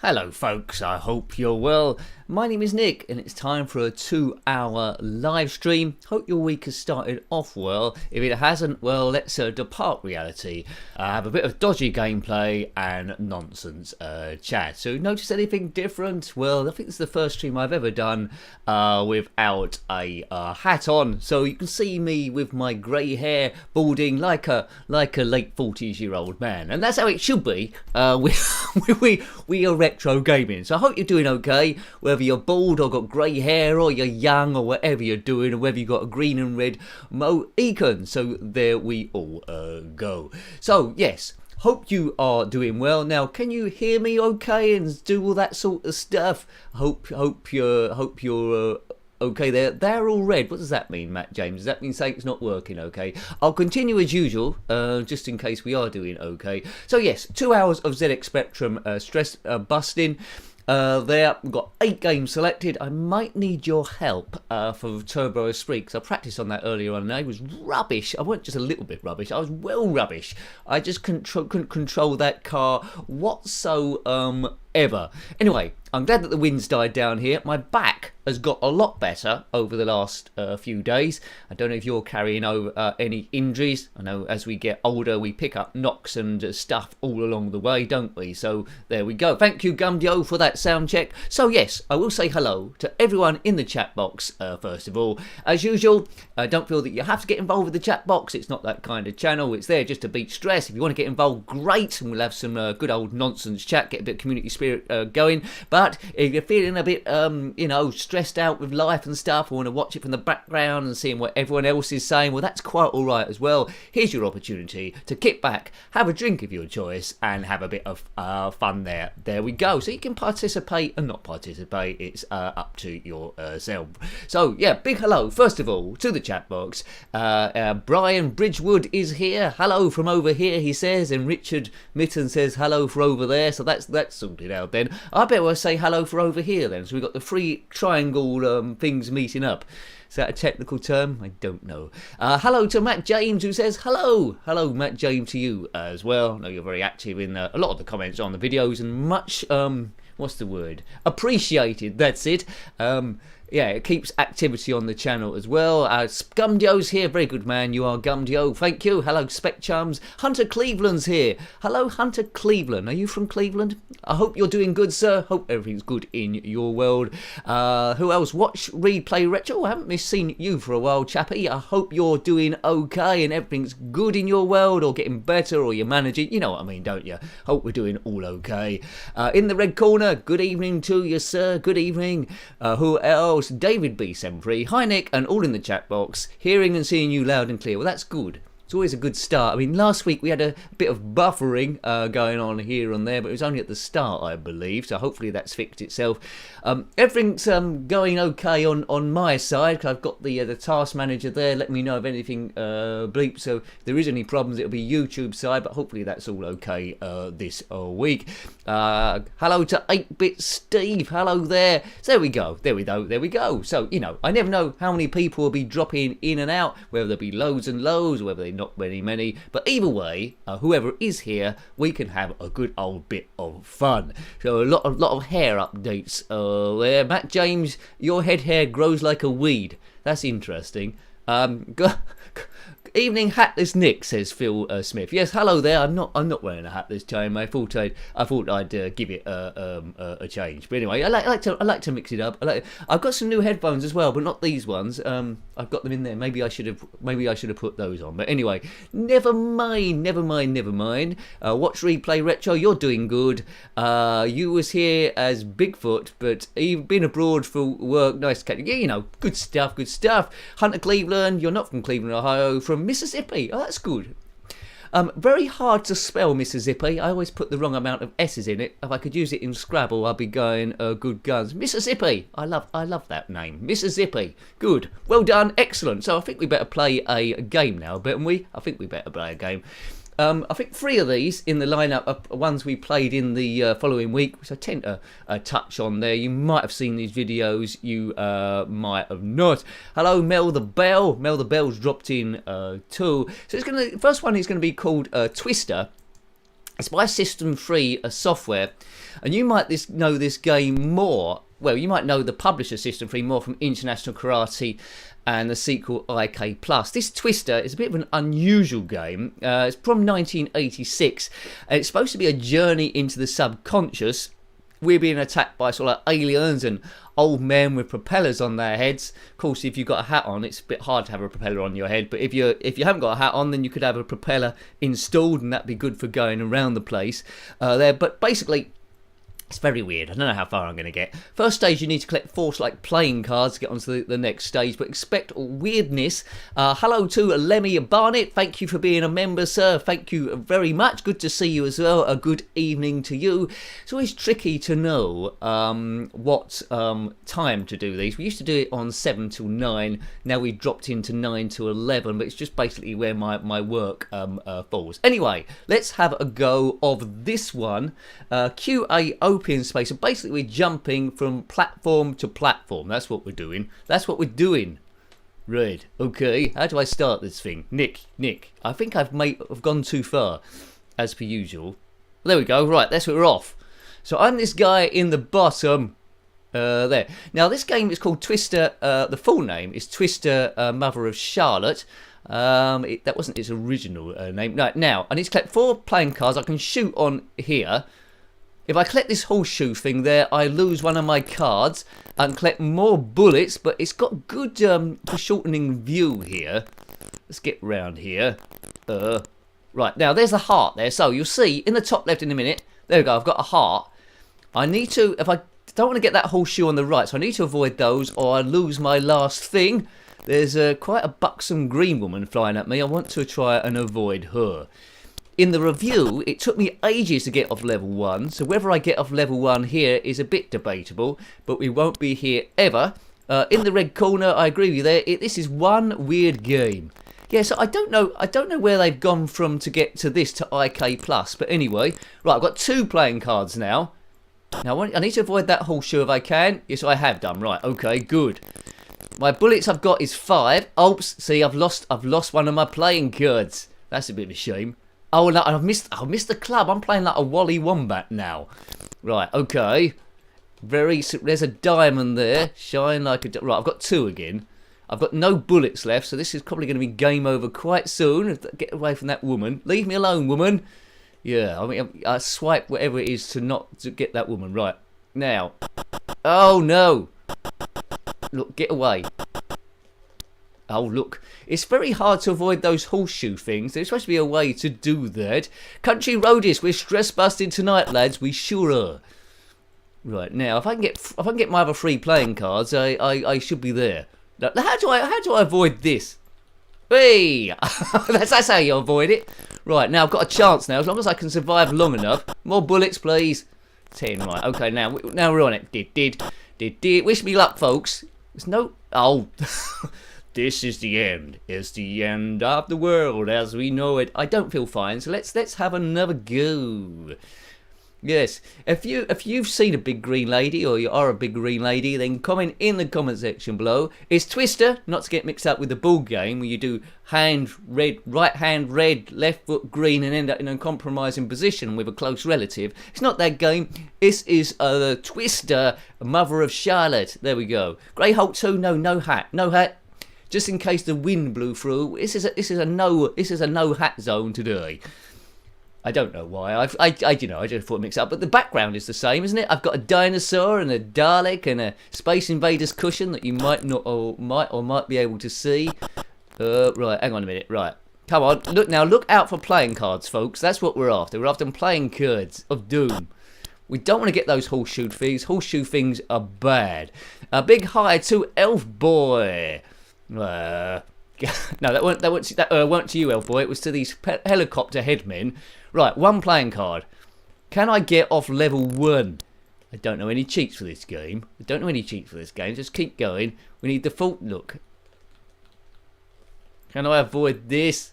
Hello folks, I hope you're well. My name is Nick and it's time for a 2-hour live stream. Hope your week has started off well. If it hasn't, well, let's depart reality. Have a bit of dodgy gameplay and nonsense chat. So notice anything different? Well, I think it's the first stream I've ever done without a hat on. So you can see me with my grey hair balding like a late 40s-year-old man. And that's how it should be. We are retro gaming. So I hope you're doing okay. Whether you're bald or got grey hair or you're young or whatever you're doing, or whether you've got a green and red Mohican. So there we all go. So yes, hope you are doing well. Now, can you hear me okay and do all that sort of stuff? Hope you're okay there. They're all red. What does that mean, Matt James? Does that mean something's not working okay? I'll continue as usual, just in case we are doing okay. So yes, 2 hours of ZX Spectrum stress busting. There, we've got 8 games selected. I might need your help for Turbo Esprit, because I practiced on that earlier on and I was rubbish. I wasn't just a little bit rubbish, I was well rubbish. I just couldn't control that car whatsoever. Anyway, I'm glad that the wind's died down here. My back has got a lot better over the last few days. I don't know if you're carrying over any injuries. I know as we get older we pick up knocks and stuff all along the way, don't we? So there we go. Thank you, Gumdio, for that sound check. So yes, I will say hello to everyone in the chat box first of all. As usual, don't feel that you have to get involved with the chat box. It's not that kind of channel. It's there just to beat stress. If you want to get involved, great, and we'll have some good old nonsense chat, get a bit of community spirit going. But if you're feeling a bit stressed out with life and stuff, or want to watch it from the background and seeing what everyone else is saying, well, that's quite all right as well. Here's your opportunity to kick back, have a drink of your choice, and have a bit of fun there. There we go. So you can participate and not participate. It's up to yourself. So yeah, big hello first of all to the chat box. Brian Bridgewood is here. Hello from over here, he says, and Richard Mitten says hello for over there. So that's sorted out then. I better say hello for over here then. So we've got the three triangle things meeting up. Is that a technical term? I don't know. Hello to Matt James, who says hello. Hello, Matt James, to you as well. I know you're very active in a lot of the comments on the videos, and much, what's the word? Appreciated, that's it. Yeah, it keeps activity on the channel as well. Gumdio's here. Very good, man. You are Gumdio. Thank you. Hello, Spec Chums. Hunter Cleveland's here. Hello, Hunter Cleveland. Are you from Cleveland? I hope you're doing good, sir. Hope everything's good in your world. Who else? Watch, read, play, retro. I haven't seen you for a while, chappy. I hope you're doing okay and everything's good in your world, or getting better, or you're managing. You know what I mean, don't you? Hope we're doing all okay. In the red corner, good evening to you, sir. Good evening. Who else? David B73, hi Nick, and all in the chat box, hearing and seeing you loud and clear. Well, that's good. It's always a good start. I mean, last week we had a bit of buffering going on here and there, but it was only at the start, I believe, so hopefully that's fixed itself. Everything's going okay on my side, because I've got the task manager there letting me know if anything bleeps, so if there is any problems, it'll be YouTube side, but hopefully that's all okay this week. Hello to 8-Bit Steve, hello there. So there we go. So, I never know how many people will be dropping in and out, whether there be loads and loads, or whether they not very many, but either way, whoever is here, we can have a good old bit of fun. So a lot of hair updates there. Matt James, your head hair grows like a weed. That's interesting. Evening hatless Nick, says Phil Smith. Yes, hello there. I'm not wearing a hat this time. I thought I'd give it a change. But anyway, I like to mix it up. I've got some new headphones as well, but not these ones. I've got them in there. Maybe I should have put those on. But anyway, never mind. Watch, replay, retro. You're doing good. You was here as Bigfoot, but you've been abroad for work. Nice to catch you. Yeah, good stuff. Hunter Cleveland. You're not from Cleveland, Ohio. From Mississippi. Oh, that's good. Very hard to spell Mississippi. I always put the wrong amount of S's in it. If I could use it in Scrabble, I'd be going good guns. Mississippi. I love that name. Mississippi. Good. Well done. Excellent. So I think we better play a game now, better we? I think we better play a game. I think 3 of these in the lineup are ones we played in the following week, which I tend to touch on there. You might have seen these videos, you might have not. Hello, Mel the Bell. Mel the Bell's dropped in too. So first one is going to be called Twister. It's by System 3 software, and you might know this game more. Well, you might know the publisher System 3 more from International Karate and the sequel IK+. This Twister is a bit of an unusual game. It's from 1986, and it's supposed to be a journey into the subconscious. We're being attacked by sort of aliens and old men with propellers on their heads. Of course, if you've got a hat on, it's a bit hard to have a propeller on your head. But if you haven't got a hat on, then you could have a propeller installed, and that'd be good for going around the place there. But basically, it's very weird. I don't know how far I'm going to get. First stage, you need to collect 4 like playing cards to get onto the next stage, but expect weirdness. Hello to Lemmy Barnett. Thank you for being a member, sir. Thank you very much. Good to see you as well. A good evening to you. It's always tricky to know what time to do these. We used to do it on 7 till 9. Now we've dropped into 9 to 11, but it's just basically where my work falls. Anyway, let's have a go of this one. QA open space. So basically we're jumping from platform to platform. That's what we're doing. Right. Okay. How do I start this thing? Nick. I think I've gone too far, as per usual. There we go. Right. That's where we're off. So I'm this guy in the bottom. There. Now this game is called Twister. The full name is Twister, Mother of Charlotte. That wasn't its original name. Right. Now I need to collect 4 playing cards. I can shoot on here. If I collect this horseshoe thing there, I lose one of my cards. I can collect more bullets, but it's got good foreshortening view here. Let's get round here. Right, now there's a heart there. So you'll see in the top left in a minute. There we go, I've got a heart. I need to, if I don't want to get that horseshoe on the right, so I need to avoid those or I lose my last thing. There's quite a buxom green woman flying at me. I want to try and avoid her. In the review, it took me ages to get off level 1, so whether I get off level 1 here is a bit debatable, but we won't be here ever. In the red corner, I agree with you there, this is one weird game. Yeah, so I don't know where they've gone from to get to this, to IK+, but anyway. Right, I've got 2 playing cards now. Now, I need to avoid that horseshoe if I can. Yes, I have done. Right, okay, good. My bullets I've got is 5. Oops, see, I've lost one of my playing cards. That's a bit of a shame. Oh no, I've missed the club. I'm playing like a Wally Wombat now. Right, okay. There's a diamond there. Shine like a... Right, I've got 2 again. I've got no bullets left, so this is probably going to be game over quite soon. Get away from that woman. Leave me alone, woman. Yeah, I mean, I swipe whatever it is to get that woman. Right, now. Oh no. Look, get away. Oh, look. It's very hard to avoid those horseshoe things. There's supposed to be a way to do that. Country Roadies, we're stress busting tonight, lads. We sure are. Right, now, if I can get my other 3 playing cards, I should be there. Now, how do I avoid this? Hey! that's how you avoid it. Right, now I've got a chance now, as long as I can survive long enough. More bullets, please. 10, right. Okay, now we're on it. Did. Wish me luck, folks. There's no... Oh... This is the end. It's the end of the world as we know it. I don't feel fine, so let's have another go. Yes, if you've seen a big green lady or you are a big green lady, then comment in the comment section below. It's Twister, not to get mixed up with the ball game where you do right hand red, left foot green, and end up in a compromising position with a close relative. It's not that game. This is the Twister, Mother of Charlotte. There we go. Grey Hulk 2. No hat. Just in case the wind blew through. This is a no hat zone today. I don't know why. I just thought it mixed up. But the background is the same, isn't it? I've got a dinosaur and a Dalek and a Space Invaders cushion that you might not or might be able to see. Right, hang on a minute. Right, come on. Look out for playing cards, folks. That's what we're after. We're after playing cards of doom. We don't want to get those horseshoe things. Horseshoe things are bad. A big hi to Elf Boy. No, that weren't to you, Elf Boy. It was to these helicopter headmen. Right, 1 playing card. Can I get off level 1? I don't know any cheats for this game. Just keep going. We need the default look. Can I avoid this?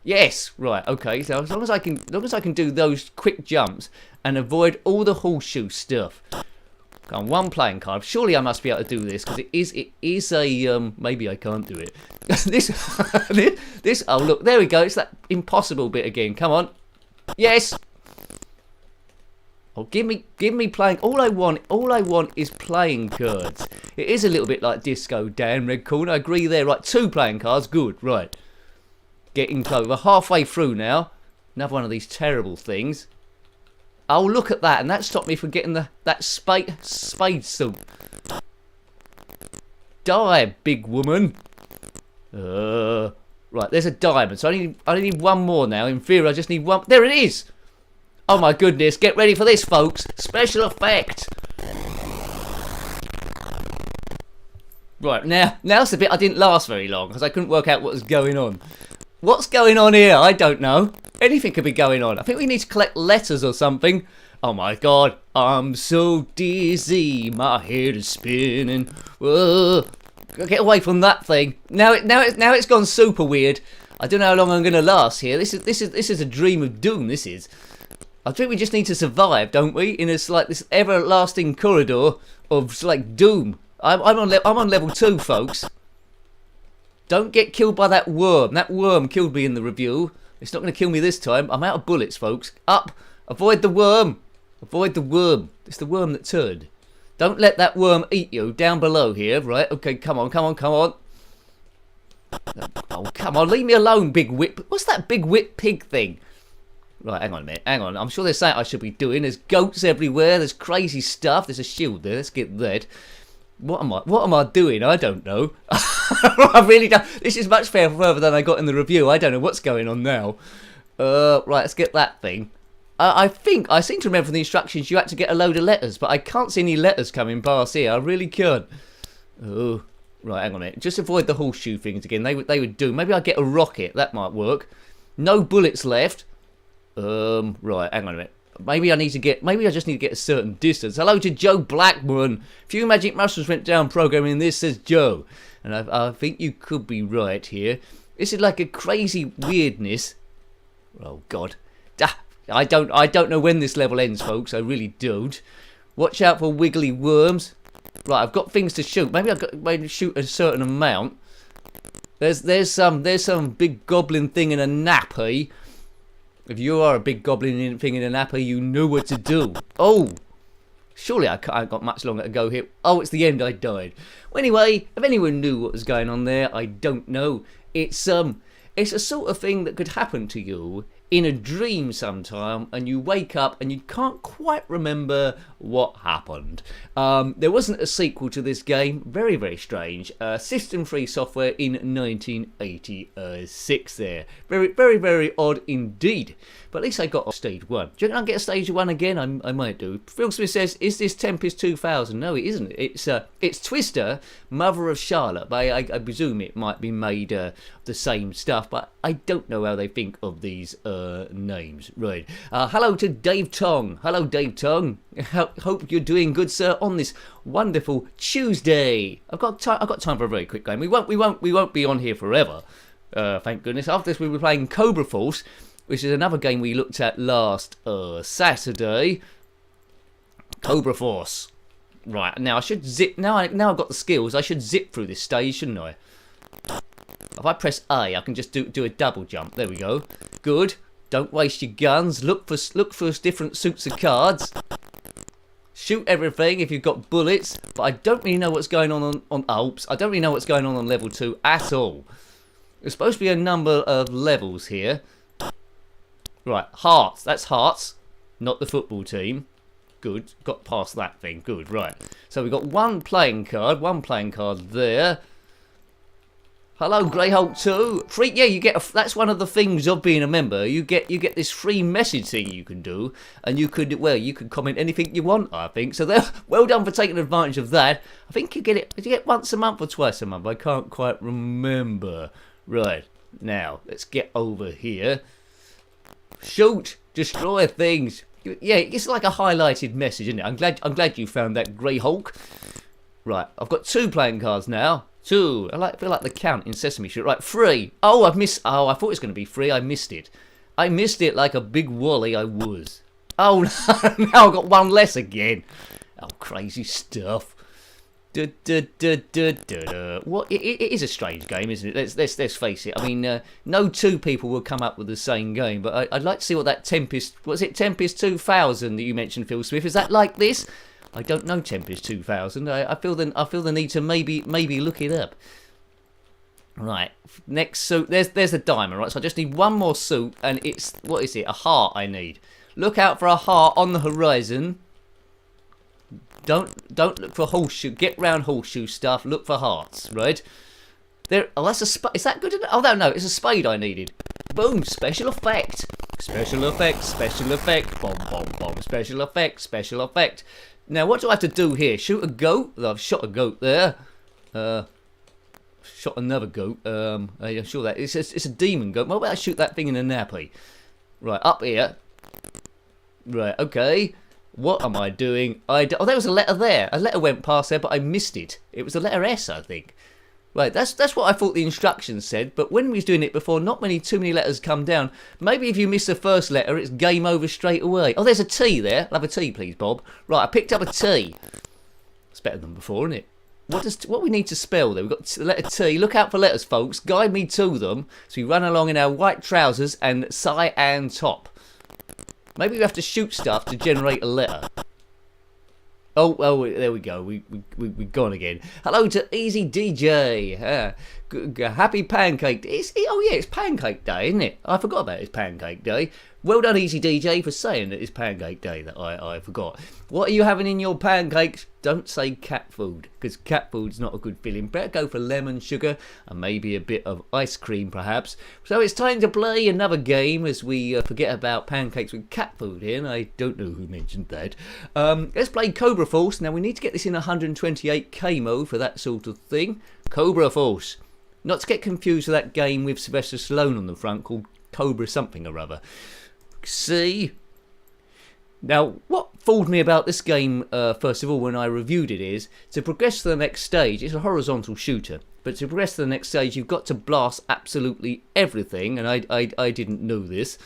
Yes. Right. Okay. So as long as I can do those quick jumps and avoid all the horseshoe stuff. Come on, 1 playing card. Surely I must be able to do this because it is a maybe I can't do it. this. Oh look, there we go. It's that impossible bit again. Come on. Yes. Oh, give me playing. All I want is playing cards. It is a little bit like Disco Dan Red Corner. I agree there. Right, 2 playing cards. Good. Right. Getting close. We're halfway through now. Another one of these terrible things. Oh, look at that, and that stopped me from getting that spade suit. Die, big woman. Right, there's a diamond. So I only need one more now. In theory, I just need one. There it is. Oh my goodness! Get ready for this, folks. Special effect. Right, now's the bit I didn't last very long because I couldn't work out what was going on. What's going on here? I don't know. Anything could be going on. I think we need to collect letters or something. Oh my god, I'm so dizzy. My head is spinning. Whoa. Get away from that thing. Now it's gone super weird. I don't know how long I'm gonna last here. This is a dream of doom. This is. I think we just need to survive, don't we? In this like this everlasting corridor of like doom. I'm on level 2, folks. Don't get killed by that worm. That worm killed me in the review. It's not going to kill me this time. I'm out of bullets, folks. Up. Avoid the worm. Avoid the worm. It's the worm that turned. Don't let that worm eat you. Down below here, right? Okay, come on. Oh, come on. Leave me alone, big whip. What's that big whip pig thing? Right, hang on a minute. Hang on. I'm sure there's something I should be doing. There's goats everywhere. There's crazy stuff. There's a shield there. Let's get that. What am I doing? I don't know. I really don't. This is much further than I got in the review. I don't know what's going on now. Right, let's get that thing. I seem to remember from the instructions you had to get a load of letters, but I can't see any letters coming past here. I really can't. Oh, right, hang on a minute. Just avoid the horseshoe things again. They would do. Maybe I'll get a rocket. That might work. No bullets left. Right, hang on a minute. Maybe I just need to get a certain distance. Hello to Joe Blackburn. Few magic mushrooms went down programming this, says Joe. And I think you could be right here. This is like a crazy weirdness. Oh God. I don't know when this level ends, folks. I really don't. Watch out for wiggly worms. Right, I've got things to shoot. Maybe I've got to shoot a certain amount. There's some big goblin thing in a nappy. If you are a big goblin thing in a napper, you know what to do. Oh! Surely I haven't got much longer to go here. Oh, it's the end. I died. Well, anyway, if anyone knew what was going on there, I don't know. It's a sort of thing that could happen to you in a dream sometime, and you wake up and you can't quite remember what happened. There wasn't a sequel to this game. Very, very strange. System-free software in 1986 there. Very, very, very odd indeed. But at least I got stage 1. Do you think I'll get a stage 1 again? I might do. Phil Smith says, is this Tempest 2000? No, it isn't. It's Twister, Mother of Charlotte. But I presume it might be made the same stuff, but I don't know how they think of these names. Right. Hello to Dave Tong. Hello, Dave Tong. Hope you're doing good, sir, on this wonderful Tuesday. I've got time for a very quick game. We won't be on here forever. Thank goodness. After this, we'll be playing Cobra Force, which is another game we looked at last Saturday. Cobra Force. Right, now I should zip. Now I've got the skills. I should zip through this stage, shouldn't I? If I press A, I can just do a double jump. There we go. Good. Don't waste your guns. Look for different suits of cards. Shoot everything if you've got bullets. But I don't really know what's going on Alps. I don't really know what's going on level 2 at all. There's supposed to be a number of levels here. Right, hearts. That's hearts, not the football team. Good. Got past that thing. Good. Right. So we've got one playing card there. Hello, Grey Hulk 2. Free, yeah, you get that's one of the things of being a member. You get this free message thing you can do, and you could comment anything you want. I think so. There, well done for taking advantage of that. I think you get it. Did you get once a month or twice a month? I can't quite remember. Right now, let's get over here. Shoot, destroy things. Yeah, it's like a highlighted message, isn't it? I'm glad you found that, Grey Hulk. Right, I've got 2 playing cards now. 2. I feel like the count in Sesame Street. Right, 3. Oh, I thought it was going to be 3. I missed it. I missed it like a big wally I was. Oh, no, now I've got 1 less again. Oh, crazy stuff. What? It is a strange game, isn't it? Let's face it. I mean, no two people will come up with the same game. But I'd like to see what that Tempest. Was it Tempest 2000 that you mentioned, Phil Smith? Is that like this? I don't know Tempest 2000. I feel the need to maybe look it up. Right, next suit. There's the diamond. Right, so I just need one more suit, and it's what is it? A heart I need. Look out for a heart on the horizon. Don't look for horseshoe. Get round horseshoe stuff. Look for hearts. Right there. Oh, that's a spade. Is that good enough? Oh no, it's a spade I needed. Boom! Special effect. Special effect. Special effect. Bomb, bomb, bomb. Special effect. Special effect. Now, what do I have to do here? Shoot a goat? I've shot a goat there. Shot another goat. I'm sure that it's a demon goat. What about I shoot that thing in a nappy? Right, up here. Right, okay. What am I doing? Oh, there was a letter there. A letter went past there, but I missed it. It was the letter S, I think. Right, that's what I thought the instructions said. But when we was doing it before, not too many letters come down. Maybe if you miss the first letter, it's game over straight away. Oh, there's a T there. I'll have a T, please, Bob. Right, I picked up a T. It's better than before, isn't it? What we need to spell there? We've got the letter T. Look out for letters, folks. Guide me to them. So we run along in our white trousers and cyan top. Maybe we have to shoot stuff to generate a letter. Oh, there we go. We've gone again. Hello to Easy DJ. Happy Pancake Day. Oh yeah, it's Pancake Day, isn't it? I forgot about it. It's Pancake Day. Well done, Easy DJ, for saying that it's Pancake Day. That I forgot. What are you having in your pancakes? Don't say cat food, because cat food's not a good feeling. Better go for lemon sugar and maybe a bit of ice cream, perhaps. So it's time to play another game as we forget about pancakes with cat food here. And I don't know who mentioned that. Let's play Cobra Force. Now we need to get this in 128k mode for that sort of thing. Cobra Force. Not to get confused with that game with Sylvester Stallone on the front called Cobra something or other. See? Now, what fooled me about this game, first of all, when I reviewed it, is to progress to the next stage, it's a horizontal shooter, but to progress to the next stage, you've got to blast absolutely everything, and I didn't know this.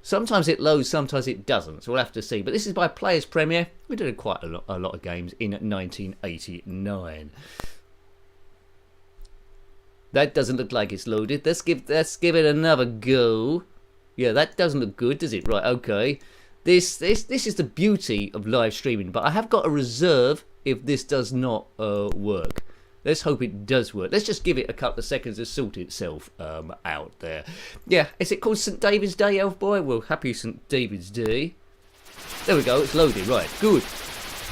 Sometimes it loads, sometimes it doesn't, so we'll have to see. But this is by Players Premiere. We did quite a lot of games in 1989. That doesn't look like it's loaded. Let's give it another go. Yeah, that doesn't look good, does it? Right, okay. This is the beauty of live streaming, but I have got a reserve if this does not work. Let's hope it does work. Let's just give it a couple of seconds to sort itself out there. Yeah, is it called St. David's Day, Elf Boy? Well, happy St. David's Day. There we go, it's loaded, right, good.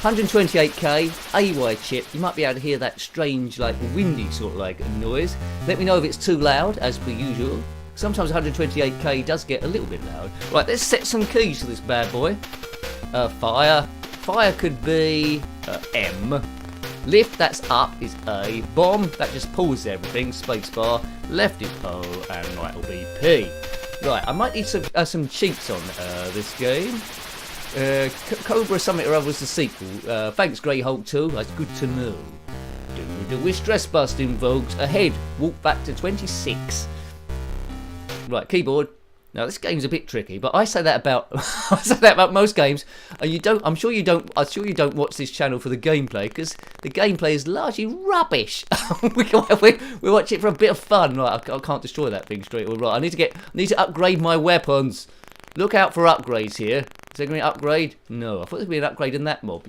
128k, AY chip. You might be able to hear that strange, like, windy sort of like noise. Let me know if it's too loud, as per usual. Sometimes 128k does get a little bit loud. Right, let's set some keys to this bad boy. Fire. Fire could be M. Lift, that's up, is A. Bomb, that just pulls everything. Spacebar. Left is O, and right will be P. Right, I might need some cheats on this game. Cobra something or other was the sequel. Thanks, Grey Hulk 2. That's good to know. With stress busting, folks. Ahead. Walk back to 26. Right, keyboard. Now this game's a bit tricky, but I say that about most games. And I'm sure you don't watch this channel for the gameplay, because the gameplay is largely rubbish. we watch it for a bit of fun. Right, I can't destroy that thing straight away. Right, I need to upgrade my weapons. Look out for upgrades here. Is there going to be an upgrade? No, I thought there would be an upgrade in that mob.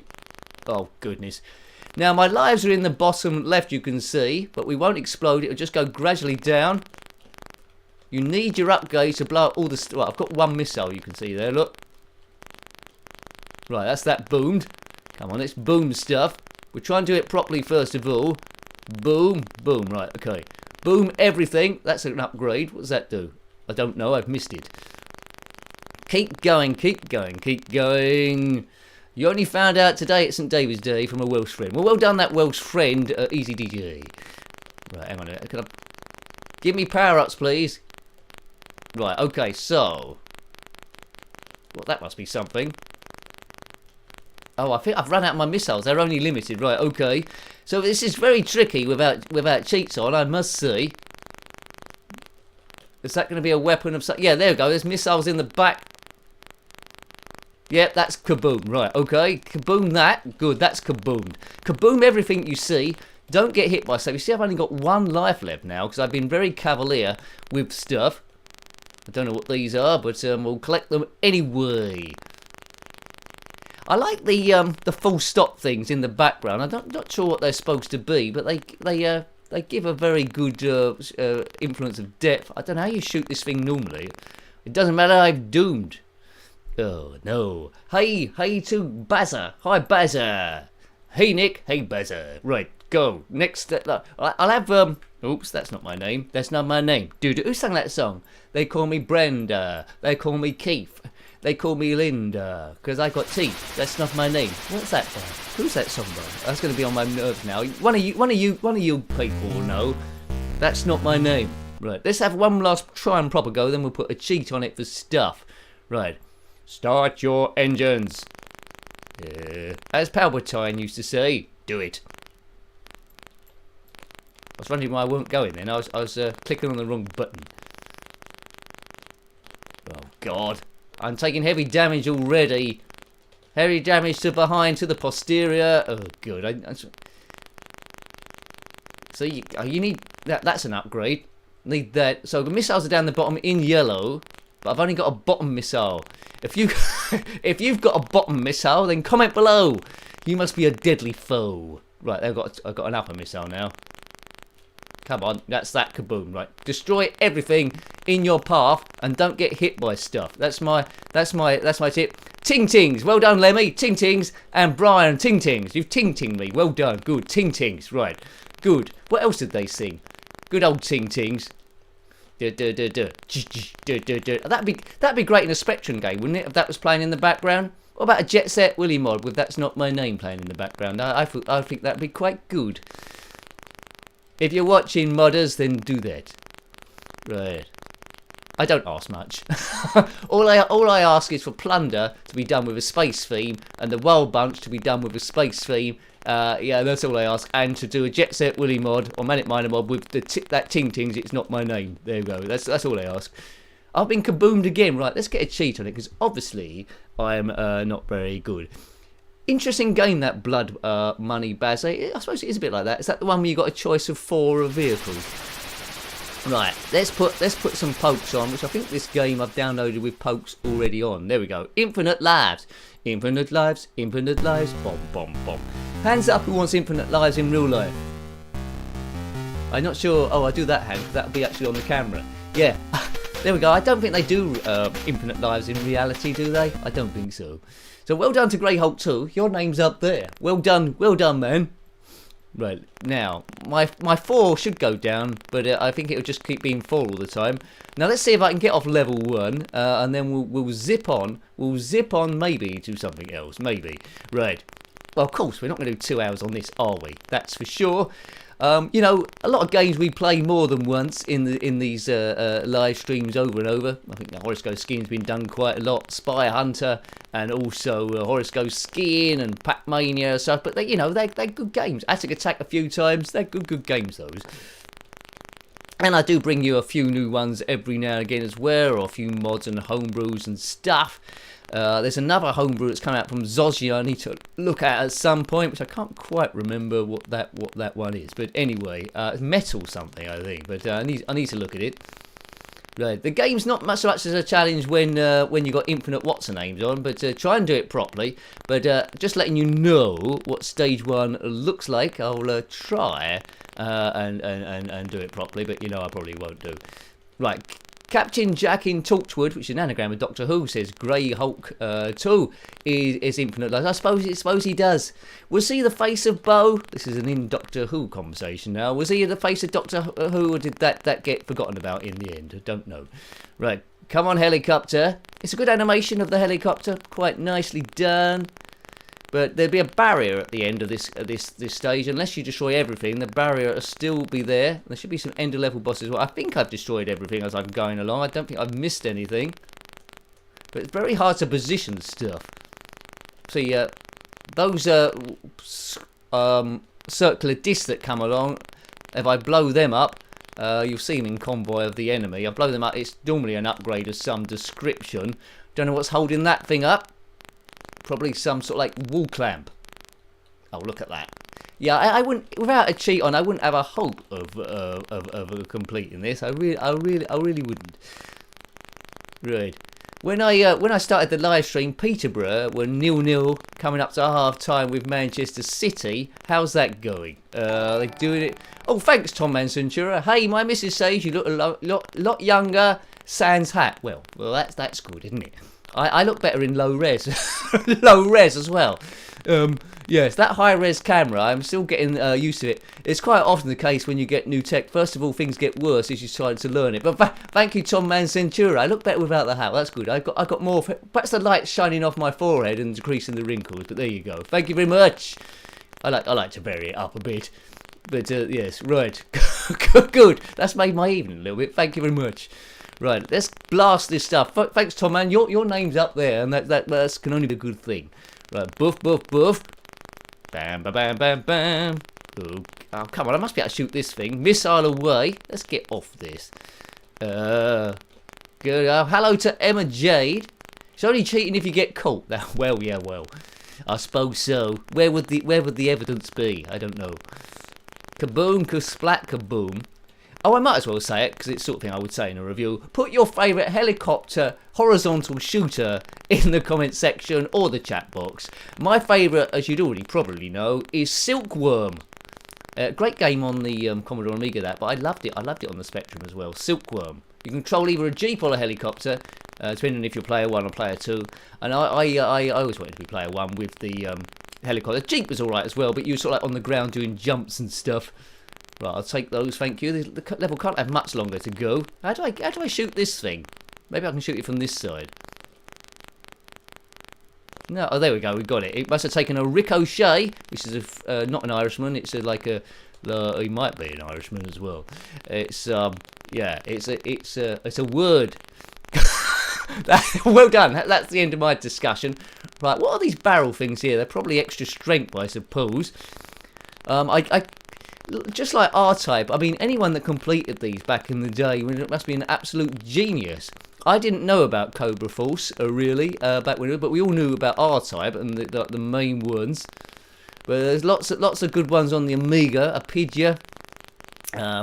Oh goodness. Now my lives are in the bottom left, you can see, but we won't explode. It'll just go gradually down. You need your upgrades to blow up all the... Right, I've got one missile, you can see there, look. Right, that's that boomed. Come on, let's boom stuff. We'll try and do it properly first of all. Boom, boom, right, okay. Boom everything. That's an upgrade. What does that do? I don't know, I've missed it. Keep going, keep going, keep going. You only found out today it's St. David's Day from a Welsh friend. Well done, that Welsh friend, Easy DJ. Right, hang on a minute. Can I... Give me power-ups, please. Right, okay, so... Well, that must be something. Oh, I think I've run out of my missiles. They're only limited. Right, okay. So this is very tricky without cheats on, I must say. Is that going to be a weapon of... Yeah, there we go. There's missiles in the back. Yep, that's kaboom. Right, okay. Kaboom that. Good, that's kaboomed. Kaboom everything you see. Don't get hit by stuff. You see, I've only got 1 life left now because I've been very cavalier with stuff. I don't know what these are, but we'll collect them anyway. I like the full stop things in the background. I'm not sure what they're supposed to be, but they give a very good influence of depth. I don't know how you shoot this thing normally. It doesn't matter. I'm doomed. Oh no! Hey to Bazza. Hi Bazza. Hey Nick. Hey Bazza. Right, go next. I'll have Oops, that's not my name. That's not my name. Dude, who sang that song? They call me Brenda. They call me Keith. They call me Linda, because I got teeth. That's not my name. What's that by? Who's that song by? That's going to be on my nerves now. One of you people will know. That's not my name. Right, let's have one last try and proper go, then we'll put a cheat on it for stuff. Right, start your engines. As Palpatine used to say, do it. I was wondering why I weren't going then. I was clicking on the wrong button. Oh, God. I'm taking heavy damage already. Heavy damage to behind, to the posterior. Oh, good. So you need that. That's an upgrade. Need that. So the missiles are down the bottom in yellow, but I've only got a bottom missile. If you've got a bottom missile, then comment below. You must be a deadly foe. Right, I've got an upper missile now. Come on, that's that kaboom, right? Destroy everything in your path and don't get hit by stuff. That's my tip. Ting tings, well done Lemmy, ting tings, and Brian ting tings. You've ting tinged me, well done, good, ting tings, right, good. What else did they sing? Good old ting tings. That'd be great in a Spectrum game, wouldn't it? If that was playing in the background. What about a Jet Set Willy mod with That's Not My Name playing in the background? I think that'd be quite good. If you're watching modders, then do that. Right. I don't ask much. all I ask is for Plunder to be done with a space theme and the Wild Bunch to be done with a space theme. Yeah, that's all I ask. And to do a Jet Set Willy mod or Manic Miner mod with that Ting Tings, It's Not My Name. There you go. That's all I ask. I've been kaboomed again. Right, let's get a cheat on it because obviously I'm not very good. Interesting game, that Blood Money Baz. I suppose it is a bit like that. Is that the one where you got a choice of 4 vehicles? Right, let's put some pokes on, which I think this game I've downloaded with pokes already on. There we go. Infinite lives. Infinite lives. Infinite lives. Bomb, bomb, bomb. Hands up who wants infinite lives in real life. I'm not sure. Oh, I do that hand. That'll be actually on the camera. Yeah. There we go. I don't think they do infinite lives in reality, do they? I don't think so. So well done to Grey Hulk 2. Your name's up there. Well done, man. Right, now, my 4 should go down, but I think it'll just keep being 4 all the time. Now let's see if I can get off level 1, and then we'll zip on. We'll zip on maybe to something else, maybe. Right. Well, of course, we're not going to do 2 hours on this, are we? That's for sure. You know, a lot of games we play more than once in these live streams over and over. I think the Horoscope Skiing's been done quite a lot. Spy Hunter and also Horoscope Skiing and Pac-Mania and stuff. But they're good games. Attic Attack a few times. They're good games, those. And I do bring you a few new ones every now and again as well, or a few mods and homebrews and stuff. There's another homebrew that's come out from Zozia I need to look at some point, which I can't quite remember what that one is. But anyway, it's metal something, I think. But I need to look at it. Right, the game's not so much as a challenge when you got infinite what's-her-names on, but try and do it properly. But just letting you know what stage 1 looks like, I'll try and do it properly, but I probably won't do. Right. Captain Jack in Torchwood, which is an anagram of Doctor Who, says Grey Hulk 2 is infinite lives. I suppose he does. Was he the face of Bo? This is an in Doctor Who conversation now. Was he the face of Doctor Who, or did that get forgotten about in the end? I don't know. Right, come on, helicopter. It's a good animation of the helicopter, quite nicely done. But there'll be a barrier at the end of this stage. Unless you destroy everything, the barrier will still be there. There should be some ender level bosses. Well, I think I've destroyed everything as I'm going along. I don't think I've missed anything. But it's very hard to position stuff. See, those circular discs that come along, if I blow them up, you'll see them in Convoy of the Enemy. I blow them up. It's normally an upgrade of some description. Don't know what's holding that thing up. Probably some sort of like wall clamp. Oh, look at that. Yeah, I wouldn't, without a cheat on, I wouldn't have a hope of completing this. I really wouldn't. Right. When I started the live stream, Peterborough were 0-0 coming up to half time with Manchester City. How's that going? They doing it. Oh, thanks, Tom Mancentura. Hey, my missus says you look a lot younger. Sans hat. Well, that's good, isn't it? I look better in low res, low res as well. Yes, that high res camera, I'm still getting used to it. It's quite often the case when you get new tech. First of all, things get worse as you try to learn it. But thank you, Tom Mancentura. I look better without the hat. That's good. I got more. Perhaps the light shining off my forehead and decreasing the wrinkles. But there you go. Thank you very much. I like to vary it up a bit. But yes, right. Good. That's made my evening a little bit. Thank you very much. Right, let's blast this stuff. Thanks, Tom, man. Your name's up there, and that can only be a good thing. Right, buff. Bam, bam, bam, bam, bam. Oh, come on, I must be able to shoot this thing. Missile away. Let's get off this. Good. Hello to Emma Jade. It's only cheating if you get caught. Well. I suppose so. Where would the evidence be? I don't know. Kaboom, kasplat, kaboom. Oh, I might as well say it, because it's the sort of thing I would say in a review. Put your favourite helicopter horizontal shooter in the comment section or the chat box. My favourite, as you'd already probably know, is Silkworm. Great game on the Commodore Amiga, that, but I loved it. I loved it on the Spectrum as well. Silkworm. You can control either a jeep or a helicopter, depending on if you're player 1 or player 2. And I always wanted to be player 1 with the helicopter. The jeep was alright as well, but you were sort of like on the ground doing jumps and stuff. Right, I'll take those, thank you. The level can't have much longer to go. How do I shoot this thing? Maybe I can shoot it from this side. No, oh, there we go, we got it. It must have taken a ricochet, which is not an Irishman. It's he might be an Irishman as well. It's yeah, it's a word. Well done. That's the end of my discussion. Right, what are these barrel things here? They're probably extra strength, I suppose. I just like R-Type, I mean, anyone that completed these back in the day must be an absolute genius. I didn't know about Cobra Force, really, back when, but we all knew about R-Type and the main ones. But there's lots of good ones on the Amiga, Apidia,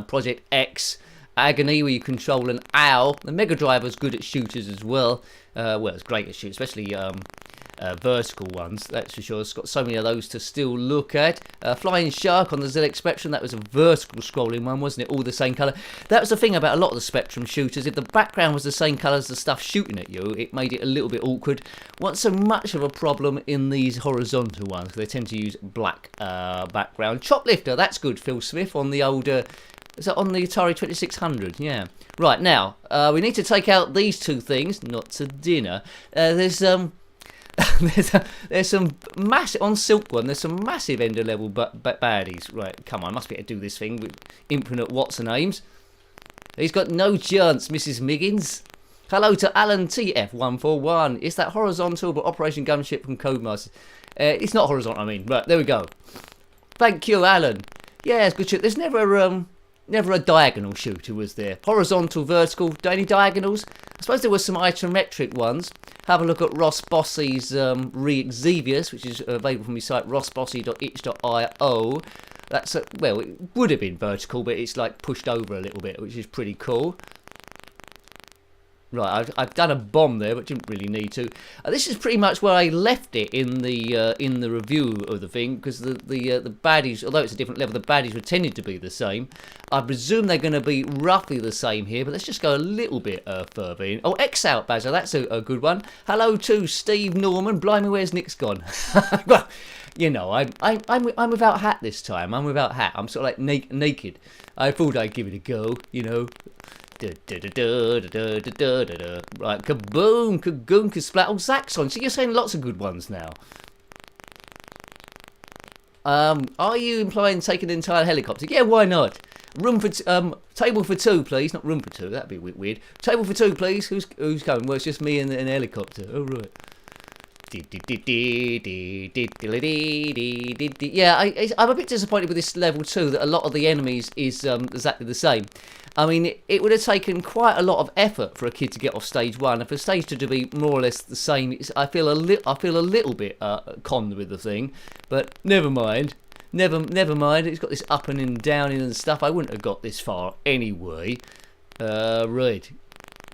Project X, Agony, where you control an owl. The Mega Driver's good at shooters as well. Well, it's great at shooters, especially vertical ones, that's for sure. It's got so many of those to still look at. Flying Shark on the ZX Spectrum, that was a vertical scrolling one, wasn't it? All the same colour. That was the thing about a lot of the Spectrum shooters. If the background was the same colour as the stuff shooting at you, it made it a little bit awkward. Wasn't so much of a problem in these horizontal ones, because they tend to use black background. Choplifter, that's good, Phil Smith, on the older... Is that on the Atari 2600? Yeah. Right, now, we need to take out these two things, not to dinner. There's some massive on Silkworm. There's some massive ender level baddies. Right, come on, I must be able to do this thing with infinite what's her names. He's got no chance, Mrs. Miggins. Hello to Alan TF141. It's that horizontal but Operation Gunship from Codemasters. It's not horizontal, I mean. Right, there we go. Thank you, Alan. Yeah, it's good shit. There's never a diagonal shooter, was there? Horizontal, vertical, any diagonals? I suppose there were some isometric ones. Have a look at Ross Bossy's Re-Exevious, which is available from my site, rossbossy.itch.io. That's well, it would have been vertical, but it's like pushed over a little bit, which is pretty cool. Right, I've done a bomb there, but didn't really need to. This is pretty much where I left it in the review of the thing, because the baddies, although it's a different level, the baddies were tended to be the same. I presume they're going to be roughly the same here, but let's just go a little bit further in. Oh, X out, Bazza, that's a good one. Hello to Steve Norman. Blimey, where's Nick's gone? Well, you know, I'm without hat this time. I'm without hat. I'm sort of like naked. I thought I'd give it a go, you know. Right, kaboom, kagoom, kasplat. Oh, Zaxxon. So you're saying lots of good ones now. Are you implying taking an entire helicopter? Yeah, why not? Room for table for two, please. Not room for two. That'd be weird. Table for two, please. Who's coming? Well, it's just me and an helicopter. Oh right. Yeah, I'm a bit disappointed with this level too, that a lot of the enemies is exactly the same. I mean, it would have taken quite a lot of effort for a kid to get off stage 1, and for stage 2 to be more or less the same. I feel a little bit conned with the thing, but never mind. Never mind. It's got this up and down and stuff. I wouldn't have got this far anyway. Right.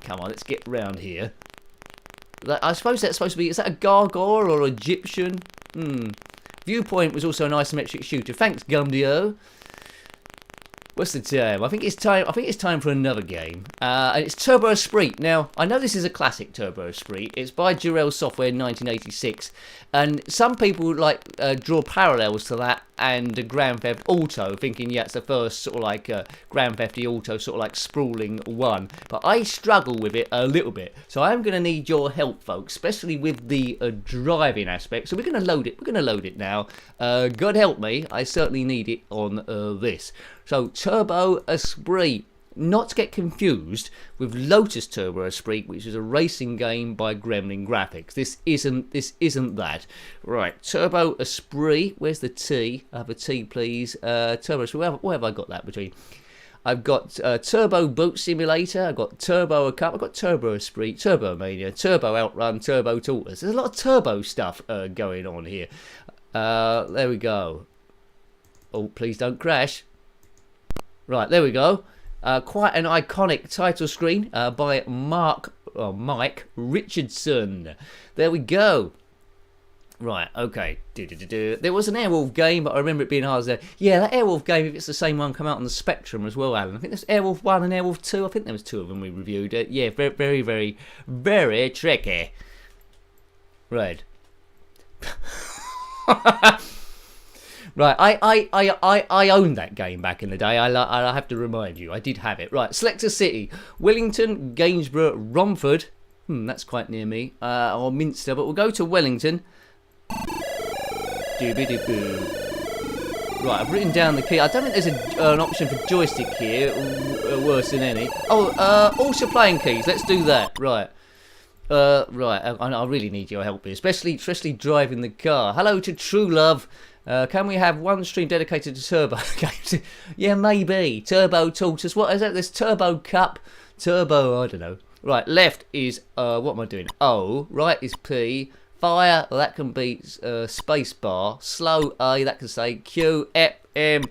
Come on, let's get round here. I suppose that's supposed to be... Is that a gargoyle or Egyptian? Viewpoint was also an isometric shooter. Thanks, Gumdio. What's the time? I think it's time for another game. And it's Turbo Esprit. Now, I know this is a classic Turbo Esprit. It's by Durell Software in 1986. And some people draw parallels to that and Grand Theft Auto, thinking, yeah, it's the first sort of like Grand Theft Auto sort of like sprawling one. But I struggle with it a little bit. So I'm going to need your help, folks, especially with the driving aspect. So we're going to load it. We're going to load it now. God help me. I certainly need it on this. So, Turbo Esprit, not to get confused with Lotus Turbo Esprit, which is a racing game by Gremlin Graphics. This isn't that. Right, Turbo Esprit, where's the T? I have a T, please. Turbo Esprit, where have I got that between? I've got Turbo Boat Simulator, I've got Turbo Cup, I've got Turbo Esprit, Turbo Mania, Turbo Outrun, Turbo Tortoise. There's a lot of turbo stuff going on here. There we go. Oh, please don't crash. Right, there we go. Quite an iconic title screen by Mike Richardson. There we go. Right, okay. There was an Airwolf game, but I remember it being hard as there. Yeah, that Airwolf game, if it's the same one, come out on the Spectrum as well, Alan. I think there's Airwolf 1 and Airwolf 2. I think there was 2 of them we reviewed. Yeah, very, very, very, very tricky. Right. Right, I owned that game back in the day. I have to remind you, I did have it. Right, select a city: Wellington, Gainsborough, Romford. That's quite near me. Or Minster, but we'll go to Wellington. Right, I've written down the key. I don't think there's an option for joystick here, worse than any. Oh, also playing keys. Let's do that. Right. Right. I really need your help here, especially driving the car. Hello to True Love. Can we have one stream dedicated to turbo games? Yeah, maybe. Turbo Tortoise. What is that? There's Turbo Cup. Turbo, I don't know. Right, left is, what am I doing? O. Right is P. Fire, that can be space bar. Slow A, that can say Q, F, M,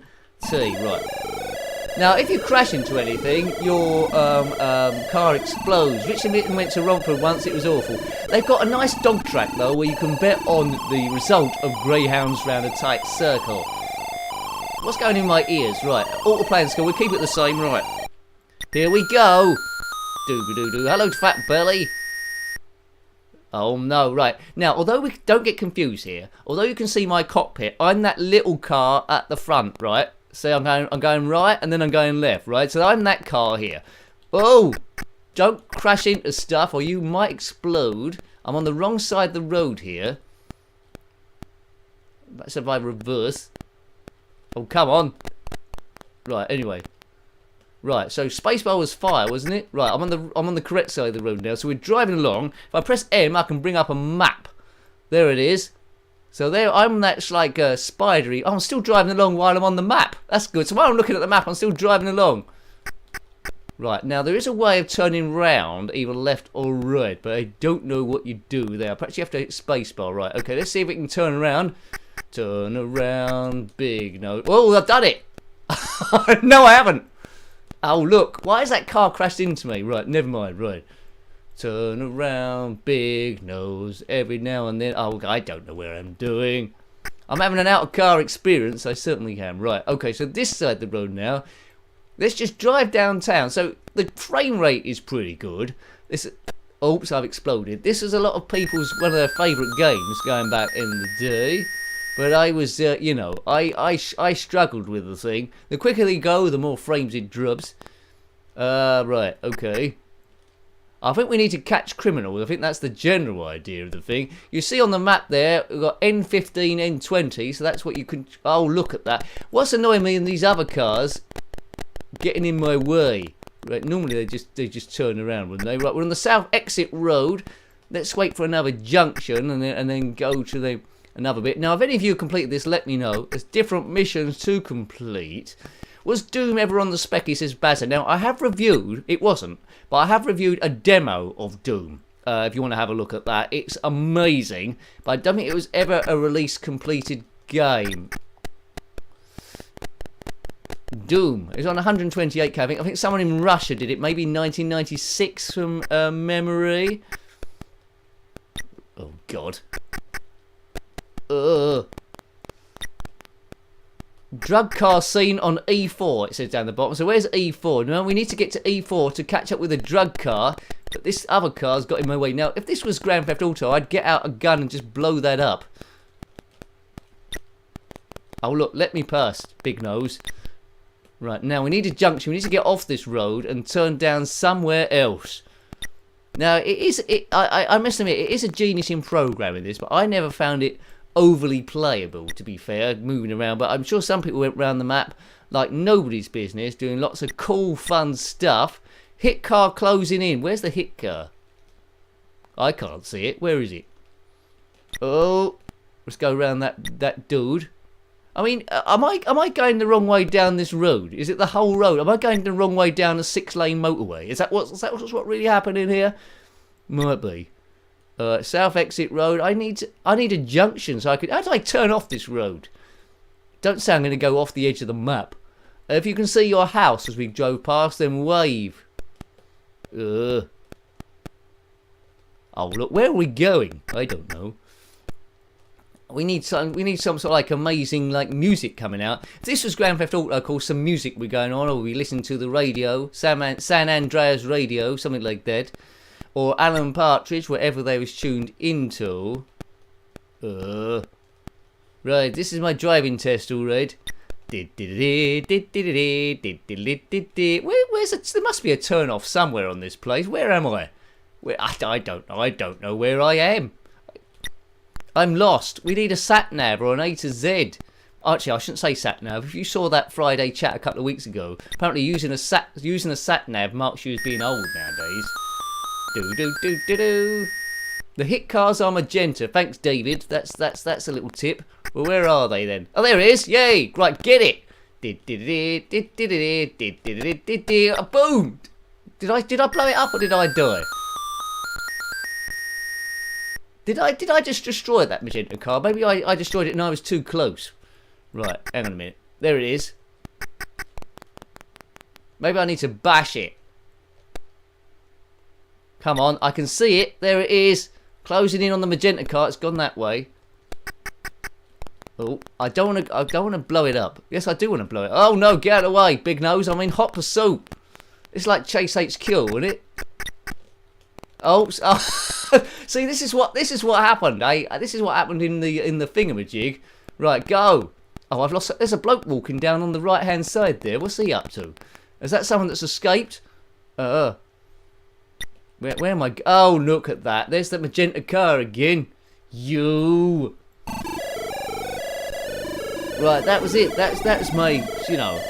T. Right. Now, if you crash into anything, your car explodes. Richard Mitten went to Romford once, it was awful. They've got a nice dog track, though, where you can bet on the result of greyhounds round a tight circle. What's going in my ears? Right, autoplay and skill, we'll keep it the same, right. Here we go. Doo-doo-doo-doo. Hello, Fat Belly. Oh, no, right. Now, although we don't get confused here, although you can see my cockpit, I'm that little car at the front, right? See, I'm going right, and then I'm going left, right? So I'm that car here. Oh, don't crash into stuff, or you might explode. I'm on the wrong side of the road here. That's if I reverse. Oh, come on. Right, anyway. Right, so spacebar was fire, wasn't it? Right, I'm on the correct side of the road now. So we're driving along. If I press M, I can bring up a map. There it is. So there, I'm that's like spidery. Oh, I'm still driving along while I'm on the map. That's good. So while I'm looking at the map, I'm still driving along. Right, now there is a way of turning round, either left or right, but I don't know what you do there. Perhaps you have to hit spacebar. Right, okay, let's see if we can turn around. Turn around, big no. Oh, I've done it. No, I haven't. Oh, look, why has that car crashed into me? Right, never mind, right. Turn around, big nose, every now and then. Oh, I don't know where I'm doing. I'm having an out-of-car experience, I certainly am. Right, okay, so this side of the road now. Let's just drive downtown. So the frame rate is pretty good. This, oops, I've exploded. This is a lot of people's, one of their favourite games going back in the day. But I was, you know, I struggled with the thing. The quicker they go, the more frames it drops. Right, okay. I think we need to catch criminals. I think that's the general idea of the thing. You see on the map there, we've got N15, N20, so that's what you can... Oh, look at that. What's annoying me in these other cars, getting in my way. Right, normally they just turn around, wouldn't they? Right, we're on the South Exit Road. Let's wait for another junction and then go to another bit. Now, if any of you completed this, let me know. There's different missions to complete. Was Doom ever on the spec? He says, Bazza. Now, I have reviewed, it wasn't, but I have reviewed a demo of Doom. If you want to have a look at that. It's amazing, but I don't think it was ever a release completed game. Doom. It's on 128k. I think someone in Russia did it. Maybe 1996 from memory. Oh, God. Drug car scene on E4, it says down the bottom. So where's E4? Now we need to get to E4 to catch up with a drug car, but this other car's got in my way. Now, if this was Grand Theft Auto, I'd get out a gun and just blow that up. Oh, look, let me pass, big nose. Right, now we need a junction. We need to get off this road and turn down somewhere else. Now, I must admit, it is a genius in programming this, but I never found it overly playable, to be fair, moving around. But I'm sure some people went around the map like nobody's business, doing lots of cool, fun stuff. Hit car closing in. Where's the hit car? I can't see it. Where is it? Oh, let's go around that dude. I mean, am I going the wrong way down this road? Is it the whole road? Am I going the wrong way down a 6-lane motorway? Is that what's really happening here? Might be. South exit road. I need a junction so I could. How do I turn off this road? Don't say I'm going to go off the edge of the map. If you can see your house as we drove past, then wave. Oh look, where are we going? I don't know. We need some sort of like amazing like music coming out. If this was Grand Theft Auto, of course, some music would be going on, or we listen to the radio, San Andreas radio, something like that, or Alan Partridge, whatever they was tuned into. Right, this is my driving test, all right. Where's it? There must be a turn off somewhere on this place. Where am I? I don't know. I don't know where I am. I'm lost. We need a sat-nav or an A to Z. Actually, I shouldn't say sat-nav. If you saw that Friday chat a couple of weeks ago, apparently using a sat-nav marks you as being old nowadays. Do. The hit cars are magenta. Thanks, David. That's a little tip. Well, where are they then? Oh, there it is. Yay! Right, get it. Boom! Did I blow it up or did I die? Did I just destroy that magenta car? Maybe I destroyed it and I was too close. Right, hang on a minute. There it is. Maybe I need to bash it. Come on, I can see it. There it is. Closing in on the magenta car. It's gone that way. Oh, I don't want to blow it up. Yes, I do want to blow it. Oh no, get out of the way, big nose. I'm in hot pursuit. It's like Chase HQ, isn't it? Oh. See, this is what happened. This is what happened in the thingamajig. Right, go. Oh, I've lost. There's a bloke walking down on the right hand side there. What's he up to? Is that someone that's escaped? Where am I? Oh, look at that. There's the magenta car again. You. Right, that was it. That's my, you know.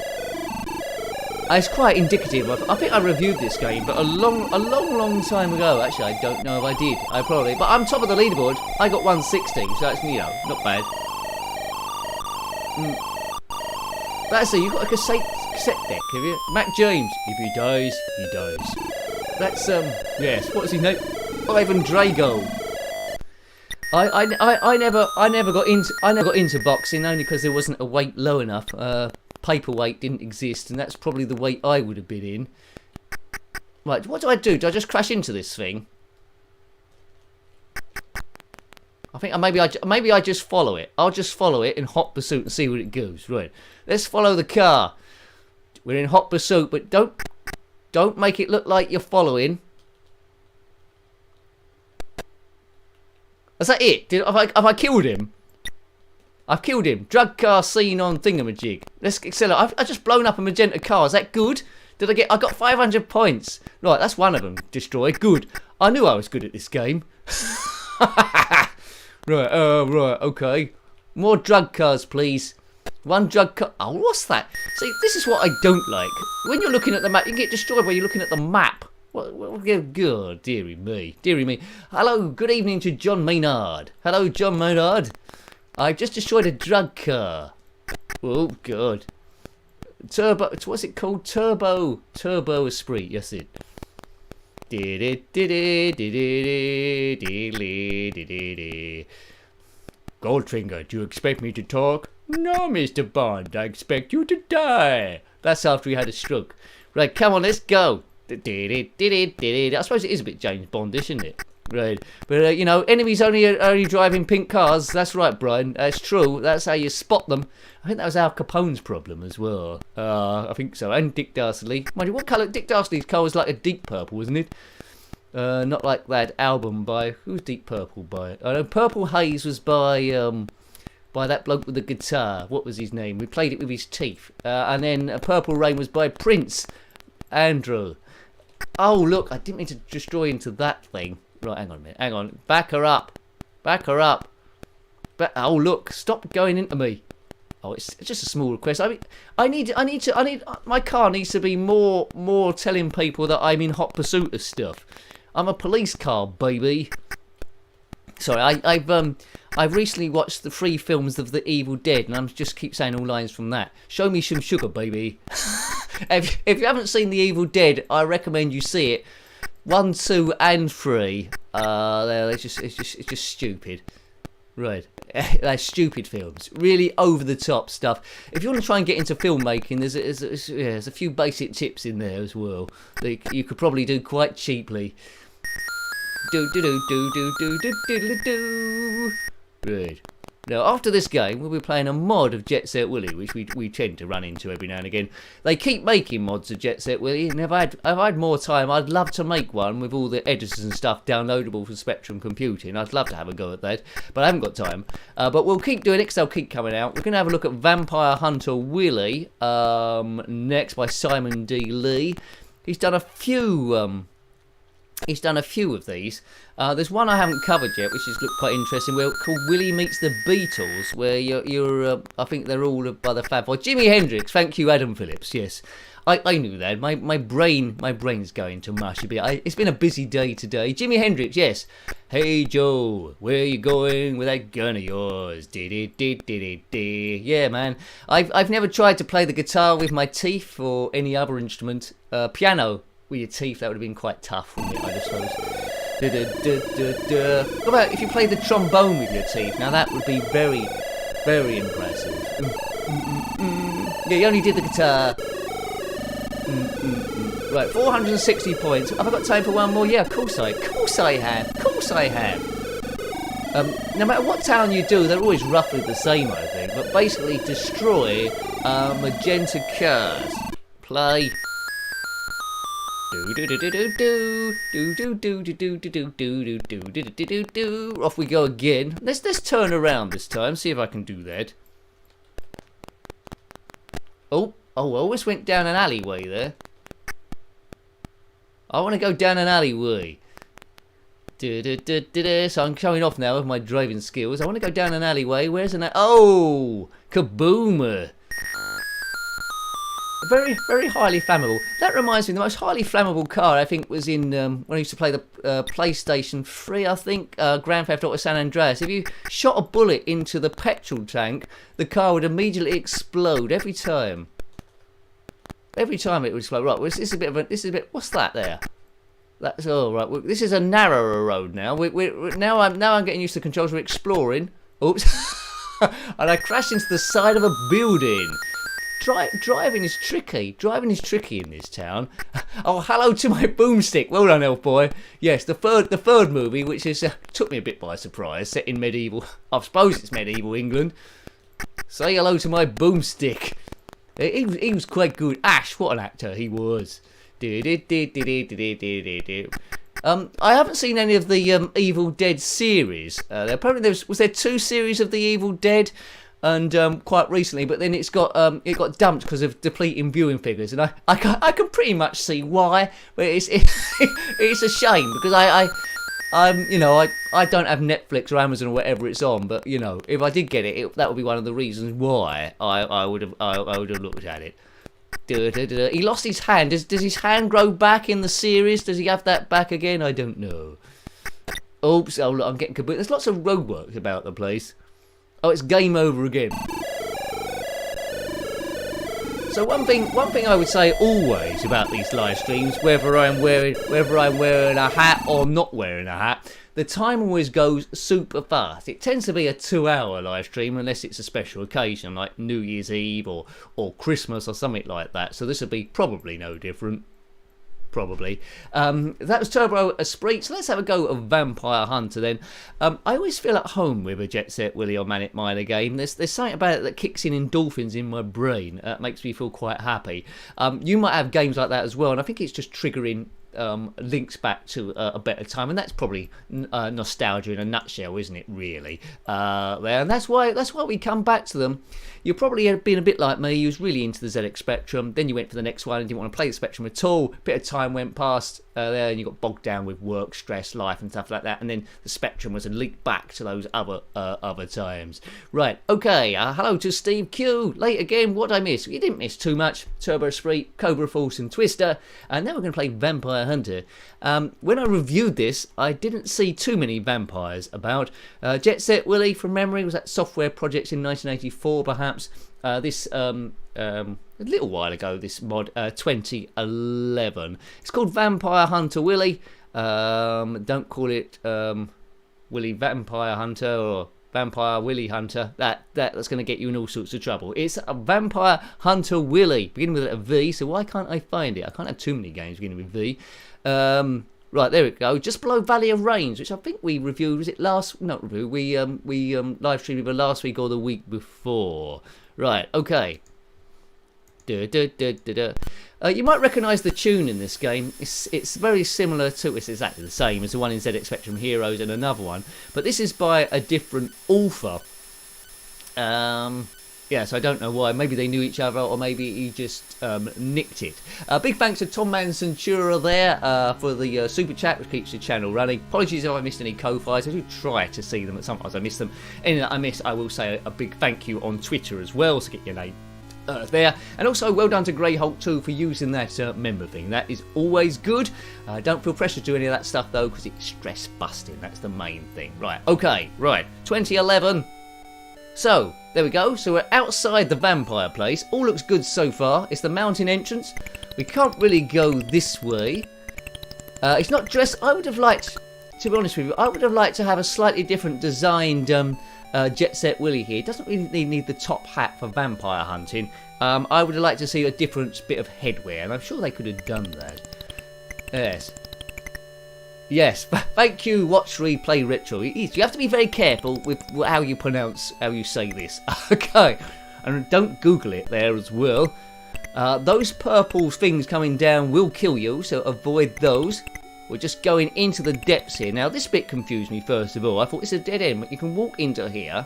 It's quite indicative. I think I reviewed this game, but a long time ago. Actually, I don't know if I did. I probably. But I'm top of the leaderboard. I got 160, so that's, you know, not bad. That's it. You got a cassette deck, have you? Mac James. If he dies, he dies. That's yes. What is his name? Ivan Drago. I never got into boxing only because there wasn't a weight low enough. Paperweight didn't exist, and that's probably the weight I would have been in. Right, what do? Do I just crash into this thing? I think maybe I just follow it. I'll just follow it in hot pursuit and see where it goes. Right, let's follow the car. We're in hot pursuit, but don't make it look like you're following. Is that it? Have I killed him? I've killed him. Drug car scene on thingamajig. Let's accelerate. I've just blown up a magenta car. Is that good? I got 500 points. Right, that's one of them destroyed. Good. I knew I was good at this game. Right, right, okay. More drug cars, please. One drug car. Oh, what's that? See, this is what I don't like. When you're looking at the map, you get destroyed when you're looking at the map. Good, dearie me, dearie me. Hello, good evening to John Maynard. Hello, John Maynard. I've just destroyed a drug car. Oh, God. Turbo, what's it called? Turbo Esprit, yes it. Goldfinger, do you expect me to talk? No, Mr. Bond, I expect you to die. That's after he had a stroke. Right, come on, let's go. I suppose it is a bit James Bondish, isn't it? Right, but you know, enemies only driving pink cars. That's right, Brian. That's true. That's how you spot them. I think that was Al Capone's problem as well. I think so. And Dick Dastardly. Mind you, what colour? Dick Dastardly's car was like a deep purple, wasn't it? Not like that album by who's Deep Purple by? I know Purple Haze was by that bloke with the guitar. What was his name? We played it with his teeth. And then Purple Rain was by Prince Andrew. Oh, look, I didn't mean to destroy into that thing. Right, hang on a minute. Hang on. Back her up. Back her up. Oh, look, stop going into me. Oh, it's just a small request. I need my car needs to be more telling people that I'm in hot pursuit of stuff. I'm a police car, baby. Sorry, I've recently watched the 3 films of The Evil Dead, and I'm just keep saying all lines from that. Show me some sugar, baby. If you haven't seen The Evil Dead, I recommend you see it. 1, 2, and 3. It's just stupid. Right, they're stupid films, really over the top stuff. If you want to try and get into filmmaking, there's a few basic tips in there as well that you could probably do quite cheaply. Right. Now, after this game, we'll be playing a mod of Jet Set Willy, which we tend to run into every now and again. They keep making mods of Jet Set Willy, and if I've had more time, I'd love to make one with all the editors and stuff downloadable for Spectrum Computing. I'd love to have a go at that, but I haven't got time. But we'll keep doing it because they'll keep coming out. We're going to have a look at Vampire Hunter Willy, next by Simon D. Lee. He's done a few... He's done a few of these. There's one I haven't covered yet, which has looked quite interesting, called Willy Meets the Beatles, where you're I think they're all by the Fab Four. Jimi Hendrix, thank you, Adam Phillips. Yes, I knew that. My brain's going to mush a bit. It's been a busy day today. Jimi Hendrix, yes. Hey Joe, where you going with that gun of yours? Yeah, man. I've never tried to play the guitar with my teeth or any other instrument. Piano with your teeth, that would have been quite tough, wouldn't it, I suppose. What about if you play the trombone with your teeth? Now that would be very, very impressive. Yeah, you only did the guitar. Right, 460 points. Have I got time for one more? Yeah, of course I have. No matter what town you do, they're always roughly the same, I think. But basically, destroy magenta cars. Play. Off we go again. Let's turn around this time. See if I can do that. Oh, I almost went down an alleyway there. I want to go down an alleyway. So I'm showing off now with my driving skills. I want to go down an alleyway. Where's an Oh, kaboomer. Very, very highly flammable. That reminds me, the most highly flammable car I think was in when I used to play the PlayStation 3, I think, Grand Theft Auto San Andreas. If you shot a bullet into the petrol tank, the car would immediately explode every time. Every time it would explode. Right, well, this is a bit. What's that there? That's all right. This is a narrower road now. Now I'm getting used to the controls. We're exploring. Oops, and I crashed into the side of a building. Driving is tricky. Driving is tricky in this town. Oh, hello to my boomstick. Well done, elf boy. Yes, the third movie, which is took me a bit by surprise, set in medieval. I suppose it's medieval England. Say hello to my boomstick. He was quite good. Ash, what an actor he was. I haven't seen any of the Evil Dead series. Apparently was there 2 series of the Evil Dead. And quite recently, but then it got dumped because of depleting viewing figures, and I can pretty much see why. But it's a shame because I don't have Netflix or Amazon or whatever it's on. But you know, if I did get it, that would be one of the reasons why I would have looked at it. He lost his hand. Does his hand grow back in the series? Does he have that back again? I don't know. Oops, oh look, I'm getting kaboot. There's lots of roadworks about the place. Oh, it's game over again. So one thing I would say always about these live streams, whether I'm wearing a hat or not wearing a hat, the time always goes super fast. It tends to be a 2-hour live stream unless it's a special occasion like New Year's Eve or Christmas or something like that. So this would be probably no different. Probably. That was Turbo Esprit, so let's have a go at Vampire Hunter then. I always feel at home with a Jet Set Willy or Manic Miner game. There's something about it that kicks in endorphins in my brain. Makes me feel quite happy. You might have games like that as well, and I think it's just triggering links back to a better time, and that's probably nostalgia in a nutshell, isn't it? Really, there, and that's why we come back to them. You're probably been a bit like me. You was really into the ZX Spectrum, then you went for the next one and didn't want to play the Spectrum at all. A bit of time went past there, and you got bogged down with work, stress, life, and stuff like that. And then the Spectrum was a link back to those other times. Right? Okay. Hello to Steve Q. Late again. What did I miss? You didn't miss too much. Turbo Esprit, Cobra Force, and Twister. And now we're going to play Vampire Hunter. When I reviewed this, I didn't see too many vampires about. Jet Set Willy, from memory, was that software project in 1984, perhaps. This a little while ago, this mod, 2011. It's called Vampire Hunter Willy. Don't call it Willy Vampire Hunter or Vampire Willy Hunter. That's going to get you in all sorts of trouble. It's a Vampire Hunter Willy, beginning with a V. So why can't I find it? I can't have too many games beginning with V. Right, there we go. Just below Valley of Rains, which I think we reviewed. Was it last? Not review. We live streamed either last week or the week before. Right. Okay. You might recognise the tune in this game. It's very similar to. It's exactly the same as the one in ZX Spectrum Heroes and another one, but this is by a different author. Yeah, so I don't know why. Maybe they knew each other, or maybe he just nicked it. Big thanks to Tom Mancentura there for the super chat, which keeps the channel running. Apologies if I missed any co-fis. I do try to see them, but sometimes I miss them. Anything that I miss, I will say a big thank you on Twitter as well, so get your name there. And also well done to Greyholt too for using that member thing. That is always good. Don't feel pressure to do any of that stuff though, because it's stress busting. That's the main thing. Right, okay, right, 2011. So, there we go. So we're outside the vampire place. All looks good so far. It's the mountain entrance. We can't really go this way. It's not dressed. I would have liked, to be honest with you, I would have liked to have a slightly different designed Jet Set Willy here. It doesn't really need the top hat for vampire hunting. I would have liked to see a different bit of headwear, and I'm sure they could have done that. Yes. Yes, thank you, Watch Replay Ritual. You have to be very careful with how you say this. Okay, and don't Google it there as well. Those purple things coming down will kill you, so avoid those. We're just going into the depths here. Now, this bit confused me first of all. I thought it's a dead end, but you can walk into here,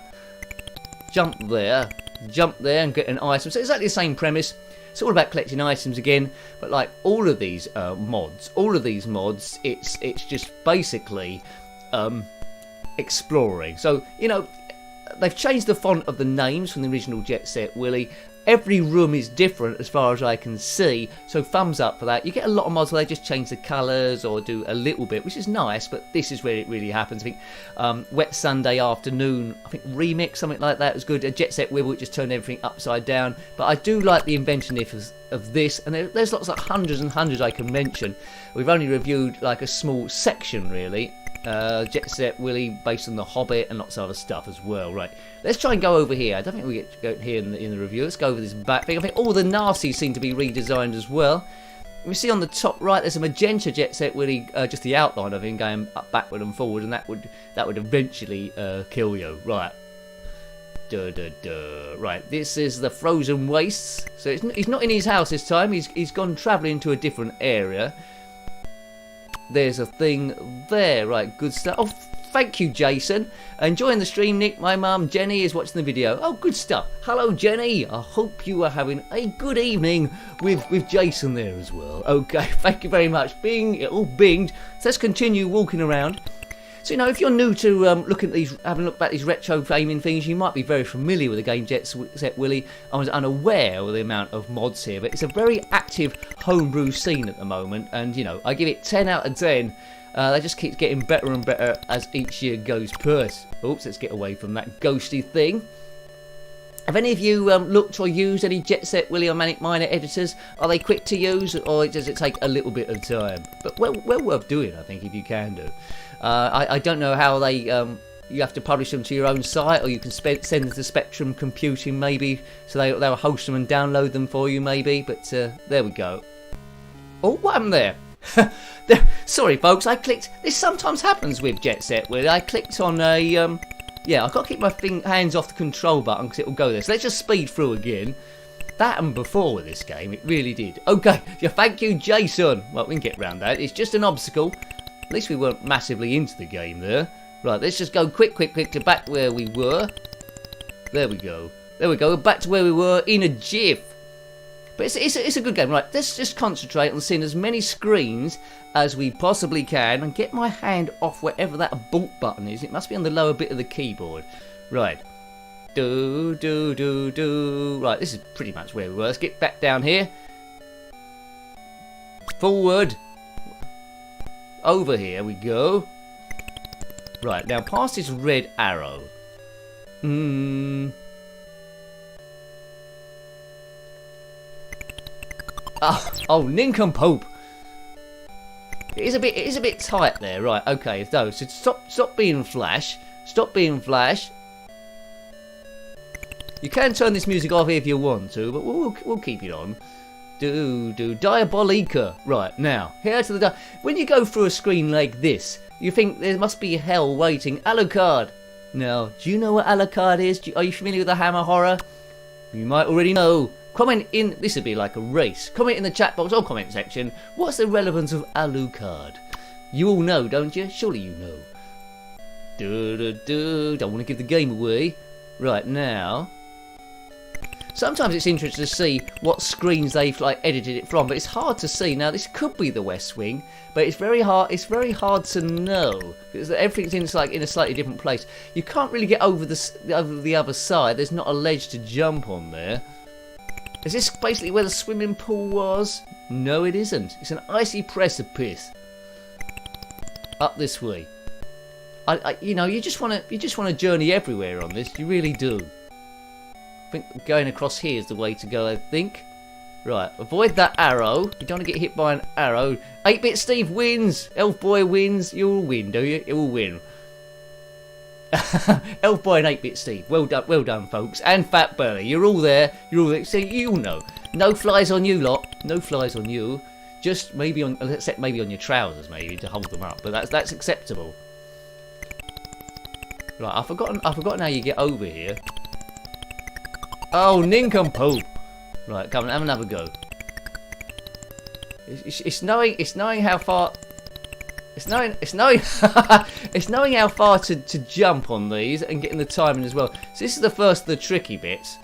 jump there, and get an item. So it's exactly the same premise. It's all about collecting items again, but like all of these mods, it's just basically exploring. So, you know, they've changed the font of the names from the original Jet Set Willy. Every room is different as far as I can see, so thumbs up for that. You get a lot of mods where they just change the colours or do a little bit, which is nice, but this is where it really happens. I think Wet Sunday Afternoon, I think Remix, something like that was good. A Jet Set Wibble, it just turned everything upside down. But I do like the inventiveness of this, and there's lots, like hundreds and hundreds I can mention. We've only reviewed like a small section, really. Jet Set Willy based on The Hobbit and lots of other stuff as well. Right, let's try and go over here. I don't think we get to go here in the review. Let's go over this back thing. I think all the nasties seem to be redesigned as well. We see on the top right there's a magenta Jet Set Willy, just the outline of him going up, backward and forward, and that would eventually kill you. Right. Right, this is the Frozen Wastes. So he's not in his house this time. He's gone travelling to a different area. There's a thing there, right, good stuff. Oh, thank you, Jason. Enjoying the stream, Nick. My mum, Jenny, is watching the video. Oh, good stuff. Hello, Jenny. I hope you are having a good evening with Jason there as well. Okay, thank you very much. Bing, it all binged. So let's continue walking around. So, you know, if you're new to looking at these, having a look at these retro gaming things, you might be very familiar with the game Jet Set Willy. I was unaware of the amount of mods here, but it's a very active homebrew scene at the moment, and, you know, I give it 10 out of 10. They just keep getting better and better as each year goes past. Oops, let's get away from that ghosty thing. Have any of you looked or used any Jet Set Willy or Manic Miner editors? Are they quick to use, or does it take a little bit of time? But well worth doing, I think, if you can do. I don't know how they, you have to publish them to your own site, or you can send them to Spectrum Computing maybe, so they'll host them and download them for you maybe, but there we go. Oh, what happened there? Sorry folks, I clicked, this sometimes happens with Jet Set Willy, I clicked on a, yeah, I've got to keep my hands off the control button because it'll go there, so let's just speed through again. That happened before with this game, it really did. Okay, yeah, thank you Jason. Well, we can get around that, it's just an obstacle. At least we weren't massively into the game there. Right, let's just go quick to back where we were. There we go. There we go, back to where we were in a jiff. But it's a good game. Right, let's just concentrate on seeing as many screens as we possibly can and get my hand off wherever that abort button is. It must be on the lower bit of the keyboard. Right. Do. Right, this is pretty much where we were. Let's get back down here. Forward. Over here we go. Right, now past this red arrow. Oh, nincompoop. It is a bit tight there. Right, okay, so stop being Flash. Stop being Flash. You can turn this music off if you want to, but we'll keep it on. Diabolica. Right, now, here to the... When you go through a screen like this, you think there must be hell waiting. Alucard. Now, do you know what Alucard is? Are you familiar with the Hammer Horror? You might already know. Comment in... This would be like a race. Comment in the chat box or comment section. What's the relevance of Alucard? You all know, don't you? Surely you know. Don't want to give the game away. Right, now... Sometimes it's interesting to see what screens they've like edited it from, but it's hard to see. Now this could be the West Wing, but it's very hard. It's very hard to know because everything's in a slightly different place. You can't really get over the other side. There's not a ledge to jump on there. Is this basically where the swimming pool was? No, it isn't. It's an icy precipice. Up this way. You know, you just want to journey everywhere on this. You really do. I think going across here is the way to go, I think. Right, avoid that arrow. You don't want to get hit by an arrow. 8-Bit Steve wins. Elf Boy wins. You all win, do you? You all win. Elf Boy and 8-Bit Steve. Well done, folks. And Fat Belly. You're all there. You're all there. See, you all know. No flies on you lot. No flies on you. Just maybe on, except maybe on your trousers, maybe to hold them up. But that's acceptable. Right, I've forgotten how you get over here. Oh, nincompoop! Right, come on, have another go. It's knowing how far. It's knowing it's knowing how far to jump on these and getting the timing as well. So this is the first of the tricky bits.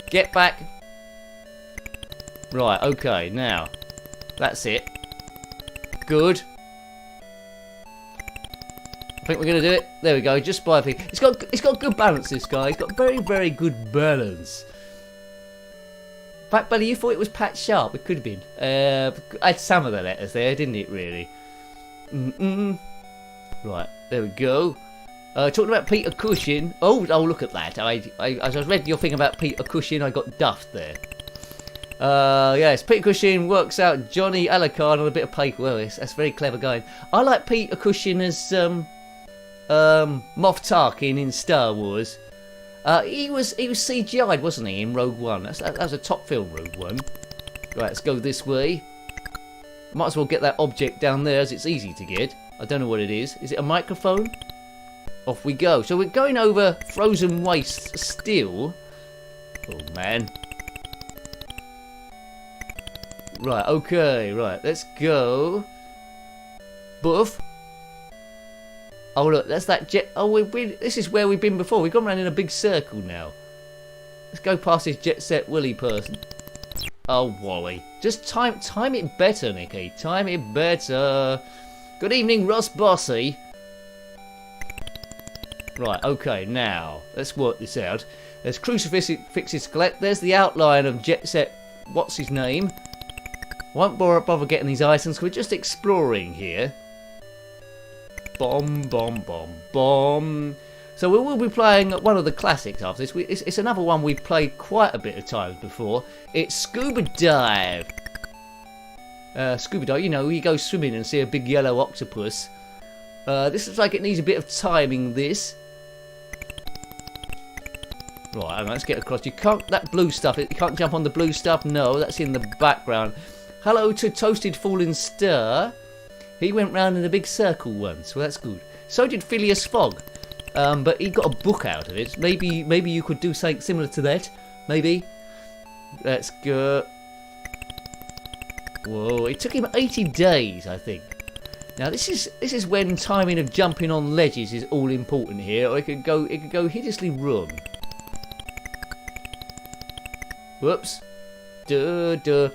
Get back. Right, okay, now that's it. Good. I think we're going to do it. There we go, just by a thing. It's got good balance, this guy. He's got very, very good balance. Fat Belly, you thought it was Pat Sharp. It could have been. I had some of the letters there, didn't it, really? Right, there we go. Talking about Peter Cushing. Oh, look at that. As I read your thing about Peter Cushing, I got duffed there. Yes, Peter Cushing works out Johnny Alucard on a bit of paper. Well, that's very clever going. I like Peter Cushing as... Moff Tarkin in Star Wars. He was CGI'd, wasn't he, in Rogue One? That was a top film, Rogue One. Right, let's go this way. Might as well get that object down there as it's easy to get. I don't know what it is. Is it a microphone? Off we go. So we're going over frozen waste still. Oh man. Right, okay, right. Let's go. Buff. Oh look, that's that jet. Oh, this is where we've been before. We've gone around in a big circle now. Let's go past this Jet Set Willy person. Oh, Wally. Just time it better, Nicky. Time it better. Good evening, Ross Bossy. Right, okay, now, let's work this out. There's Crucifix's Skelett. There's the outline of Jet Set. What's his name? Won't bother getting these items. We're just exploring here. Bomb, bomb, bomb, bomb. So we will be playing one of the classics after this. It's another one we've played quite a bit of times before. It's Scuba Dive. Scuba Dive, you know, you go swimming and see a big yellow octopus. This looks like it needs a bit of timing, this. Right, let's get across. You can't, that blue stuff, you can't jump on the blue stuff. No, that's in the background. Hello to Toasted Falling Star. He went round in a big circle once, well that's good. So did Phileas Fogg, but he got a book out of it. Maybe you could do something similar to that. Maybe. Let's go. Whoa! It took him 80 days, I think. Now this is when timing of jumping on ledges is all important here, or it could go hideously wrong. Whoops. Duh, duh.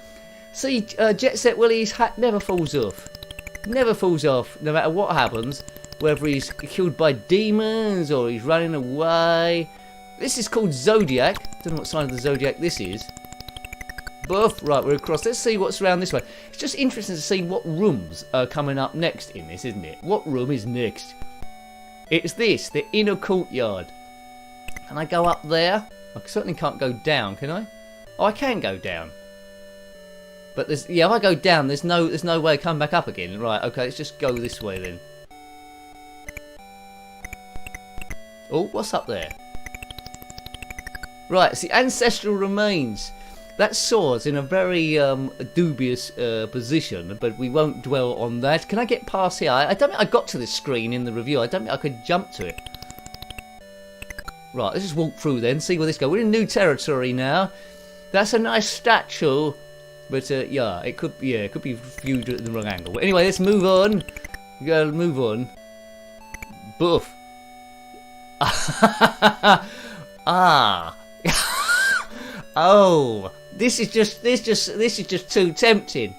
See, Jet Set Willy's hat never falls off. Never falls off, no matter what happens. Whether he's killed by demons or he's running away. This is called Zodiac. Don't know what sign of the Zodiac this is. Buff. Right, we're across. Let's see what's around this way. It's just interesting to see what rooms are coming up next in this, isn't it? What room is next? It's this, the inner courtyard. Can I go up there? I certainly can't go down, can I? Oh, I can go down. But there's, yeah, if I go down, there's no way to come back up again. Right, okay, let's just go this way then. Oh, what's up there? Right, it's the ancestral remains. That sword's in a very dubious position, but we won't dwell on that. Can I get past here? I don't think I got to this screen in the review. I don't think I could jump to it. Right, let's just walk through then, see where this goes. We're in new territory now. That's a nice statue. But yeah, it could be viewed at the wrong angle. But anyway, let's move on. Go move on. Boof. Ah. Oh, this is just too tempting.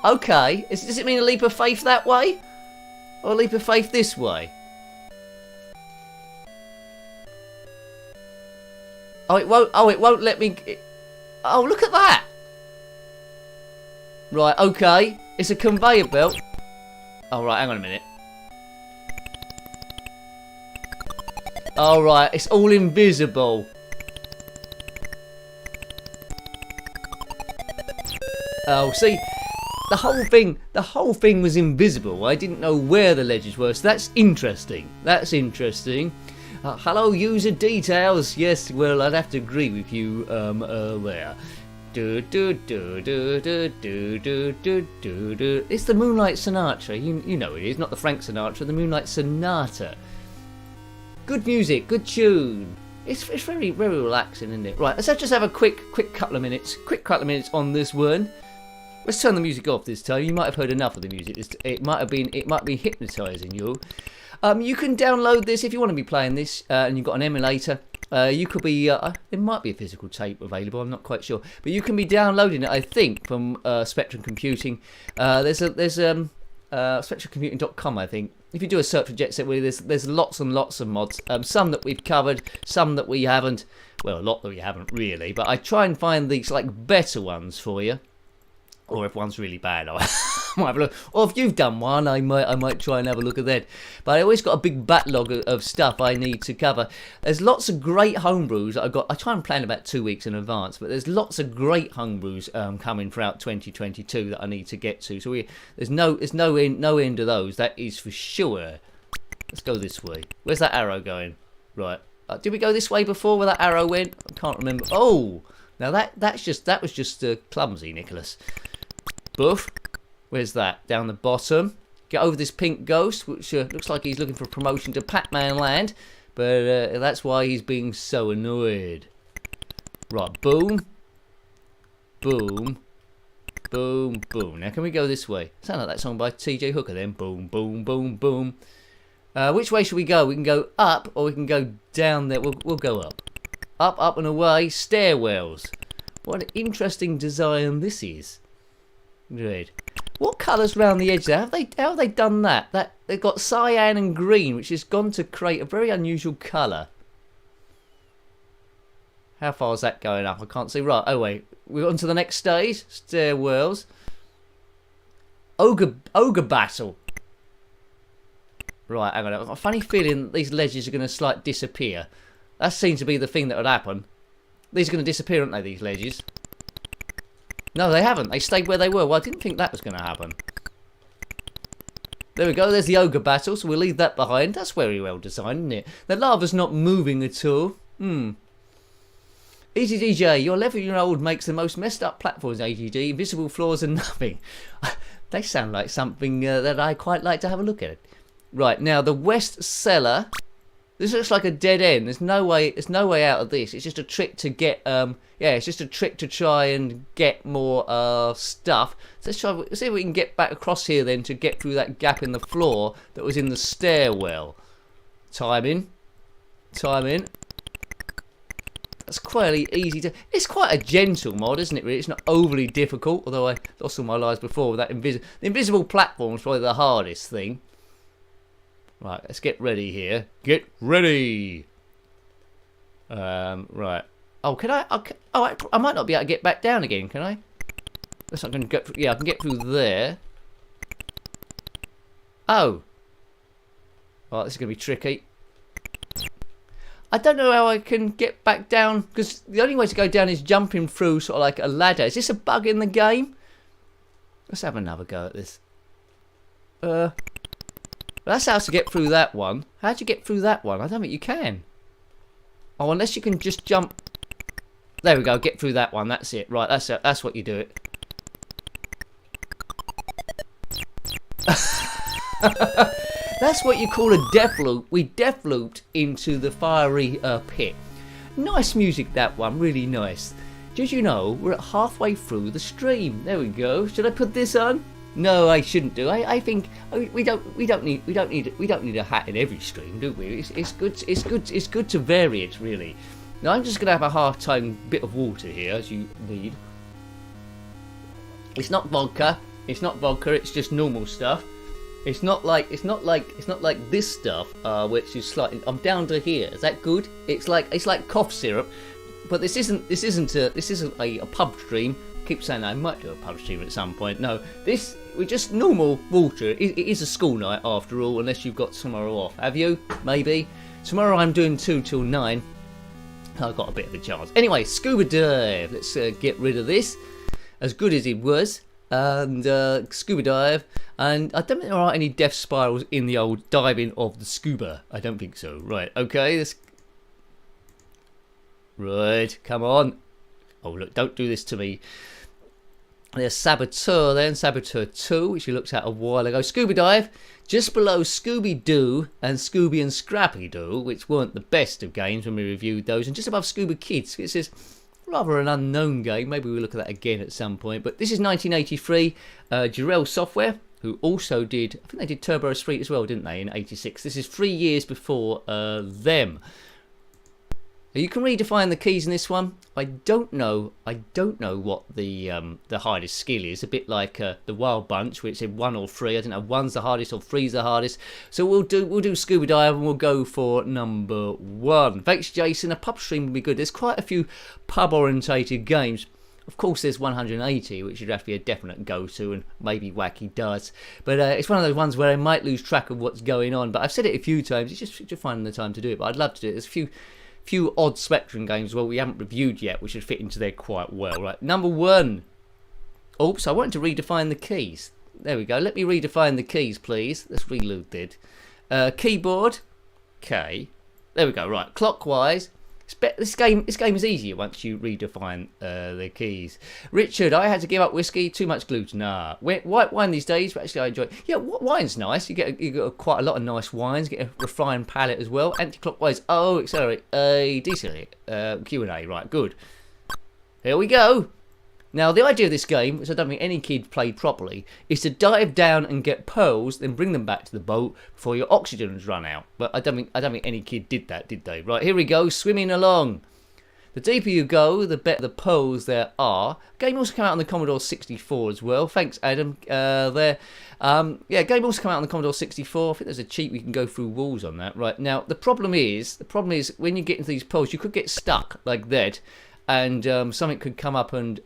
Okay, does it mean a leap of faith that way, or a leap of faith this way? Oh, it won't. Oh, it won't let me. Oh, look at that. Right, okay. It's a conveyor belt. Oh, right, hang on a minute. Oh, right, it's all invisible. Oh, see, the whole thing was invisible. I didn't know where the ledges were, so that's interesting. That's interesting. Hello, user details. Yes, well, I'd have to agree with you there. It's the Moonlight Sonata. You know it is, not the Frank Sinatra, the Moonlight Sonata. Good music, good tune. It's very, very relaxing, isn't it? Right, let's just have a quick couple of minutes on this one. Let's turn the music off this time. You might have heard enough of the music. It might be hypnotising you. You can download this if you want to be playing this, and you've got an emulator. You could be. There might be a physical tape available. I'm not quite sure, but you can be downloading it. I think from Spectrum Computing. There's SpectrumComputing.com. I think if you do a search for Jet Set Willy, there's lots and lots of mods. Some that we've covered, some that we haven't. Well, a lot that we haven't really. But I try and find these like better ones for you. Or if one's really bad, I might have a look. Or if you've done one, I might try and have a look at that. But I always got a big backlog of stuff I need to cover. There's lots of great homebrews that I try and plan about 2 weeks in advance. But there's lots of great homebrews coming throughout 2022 that I need to get to. So there's no end to those. That is for sure. Let's go this way. Where's that arrow going? Right. Did we go this way before where that arrow went? I can't remember. Oh, now that was just clumsy, Nicholas. Boof. Where's that? Down the bottom. Get over this pink ghost, which looks like he's looking for promotion to Pac-Man Land. But that's why he's being so annoyed. Right, boom. Boom. Boom, boom. Now can we go this way? Sound like that song by TJ Hooker then. Boom, boom, boom, boom. Which way should we go? We can go up or we can go down there. We'll go up. Up, up and away. Stairwells. What an interesting design this is. Good. What colours around the edge there? How have they done that? They've got cyan and green, which has gone to create a very unusual colour. How far is that going up? I can't see. Right, oh wait. We're on to the next stage. Stairwells. Ogre battle. Right, hang on. I've got a funny feeling that these ledges are going to slightly disappear. That seems to be the thing that would happen. These are going to disappear, aren't they, these ledges? No, they haven't. They stayed where they were. Well, I didn't think that was going to happen. There we go. There's the ogre battle, so we'll leave that behind. That's very well designed, isn't it? The lava's not moving at all. Easy DJ, your 11-year-old makes the most messed up platforms, AGD. Invisible floors and nothing. They sound like something that I quite like to have a look at. Right, now the west cellar. This looks like a dead end. There's no way out of this. It's just a trick to get it's just a trick to try and get more stuff. So let's see if we can get back across here then to get through that gap in the floor that was in the stairwell. Time in. That's quite easy to. It's quite a gentle mod, isn't it? Really, it's not overly difficult. Although I lost all my lives before with that the invisible platform is probably the hardest thing. Right, let's get ready here. Get ready. Right. Oh, can I? I might not be able to get back down again. Can I? That's not going to get. Yeah, I can get through there. Oh. Right, this is going to be tricky. I don't know how I can get back down because the only way to go down is jumping through sort of like a ladder. Is this a bug in the game? Let's have another go at this. That's how to get through that one. How'd you get through that one? I don't think you can. Oh, unless you can just jump. There we go. Get through that one. That's it. Right. That's what you do it. That's what you call a death loop. We death looped into the fiery pit. Nice music, that one. Really nice. Did you know we're at halfway through the stream? There we go. Should I put this on? No, I shouldn't do. I think we don't need a hat in every stream, do we? It's good to vary it, really. Now I'm just gonna have a half-time bit of water here, as you need. It's not vodka. It's just normal stuff. It's not like this stuff, which is slightly. I'm down to here. Is that good? It's like cough syrup, but this isn't a pub stream. I keep saying I might do a pub stream at some point. No, we're just normal water. It is a school night after all, unless you've got tomorrow off. Have you? Maybe. Tomorrow I'm doing 2 till 9. I've got a bit of a chance. Anyway, Scuba Dive. Let's get rid of this. As good as it was. And Scuba Dive. And I don't think there are any death spirals in the old diving of the scuba. I don't think so. Right, okay. Right, come on. Oh, look, don't do this to me. There's Saboteur then, Saboteur 2, which we looked at a while ago. Scuba Dive, just below Scooby-Doo and Scooby and Scrappy-Doo, which weren't the best of games when we reviewed those, and just above Scuba Kids. It's just rather an unknown game. Maybe we'll look at that again at some point. But this is 1983, Jarrell Software, who also did, I think they did Turbo Esprit as well, didn't they, in 86. This is 3 years before them. You can redefine the keys in this one. I don't know what the hardest skill is. A bit like the Wild Bunch, where it said 1 or 3. I don't know, 1's the hardest or 3's the hardest. So we'll do Scuba Dive and we'll go for number 1. Thanks, Jason. A pub stream would be good. There's quite a few pub orientated games. Of course, there's 180, which would have to be a definite go-to, and maybe Wacky Darts. But it's one of those ones where I might lose track of what's going on. But I've said it a few times. It's just finding the time to do it. But I'd love to do it. There's a few odd Spectrum games we haven't reviewed yet, which should fit into there quite well. Right, number 1. Oops, I wanted to redefine the keys. There we go. Let me redefine the keys, please. Let's reload it. Keyboard, K. There we go. Right, clockwise. This game is easier once you redefine the keys. Richard, I had to give up whiskey. Too much gluten. Nah, white wine these days. But actually, I enjoy it. Yeah, wine's nice. You get quite a lot of nice wines. Get a refined palate as well. Anti-clockwise. O, accelerate. A, decelerate. Q and A. Right, good. Here we go. Now, the idea of this game, which I don't think any kid played properly, is to dive down and get pearls, then bring them back to the boat before your oxygen has run out. But I don't think any kid did that, did they? Right, here we go, swimming along. The deeper you go, the better the pearls there are. Game also came out on the Commodore 64 as well. Thanks, Adam. Yeah, game also came out on the Commodore 64. I think there's a cheat we can go through walls on that. Right now, the problem is when you get into these pearls, you could get stuck like that, and something could come up and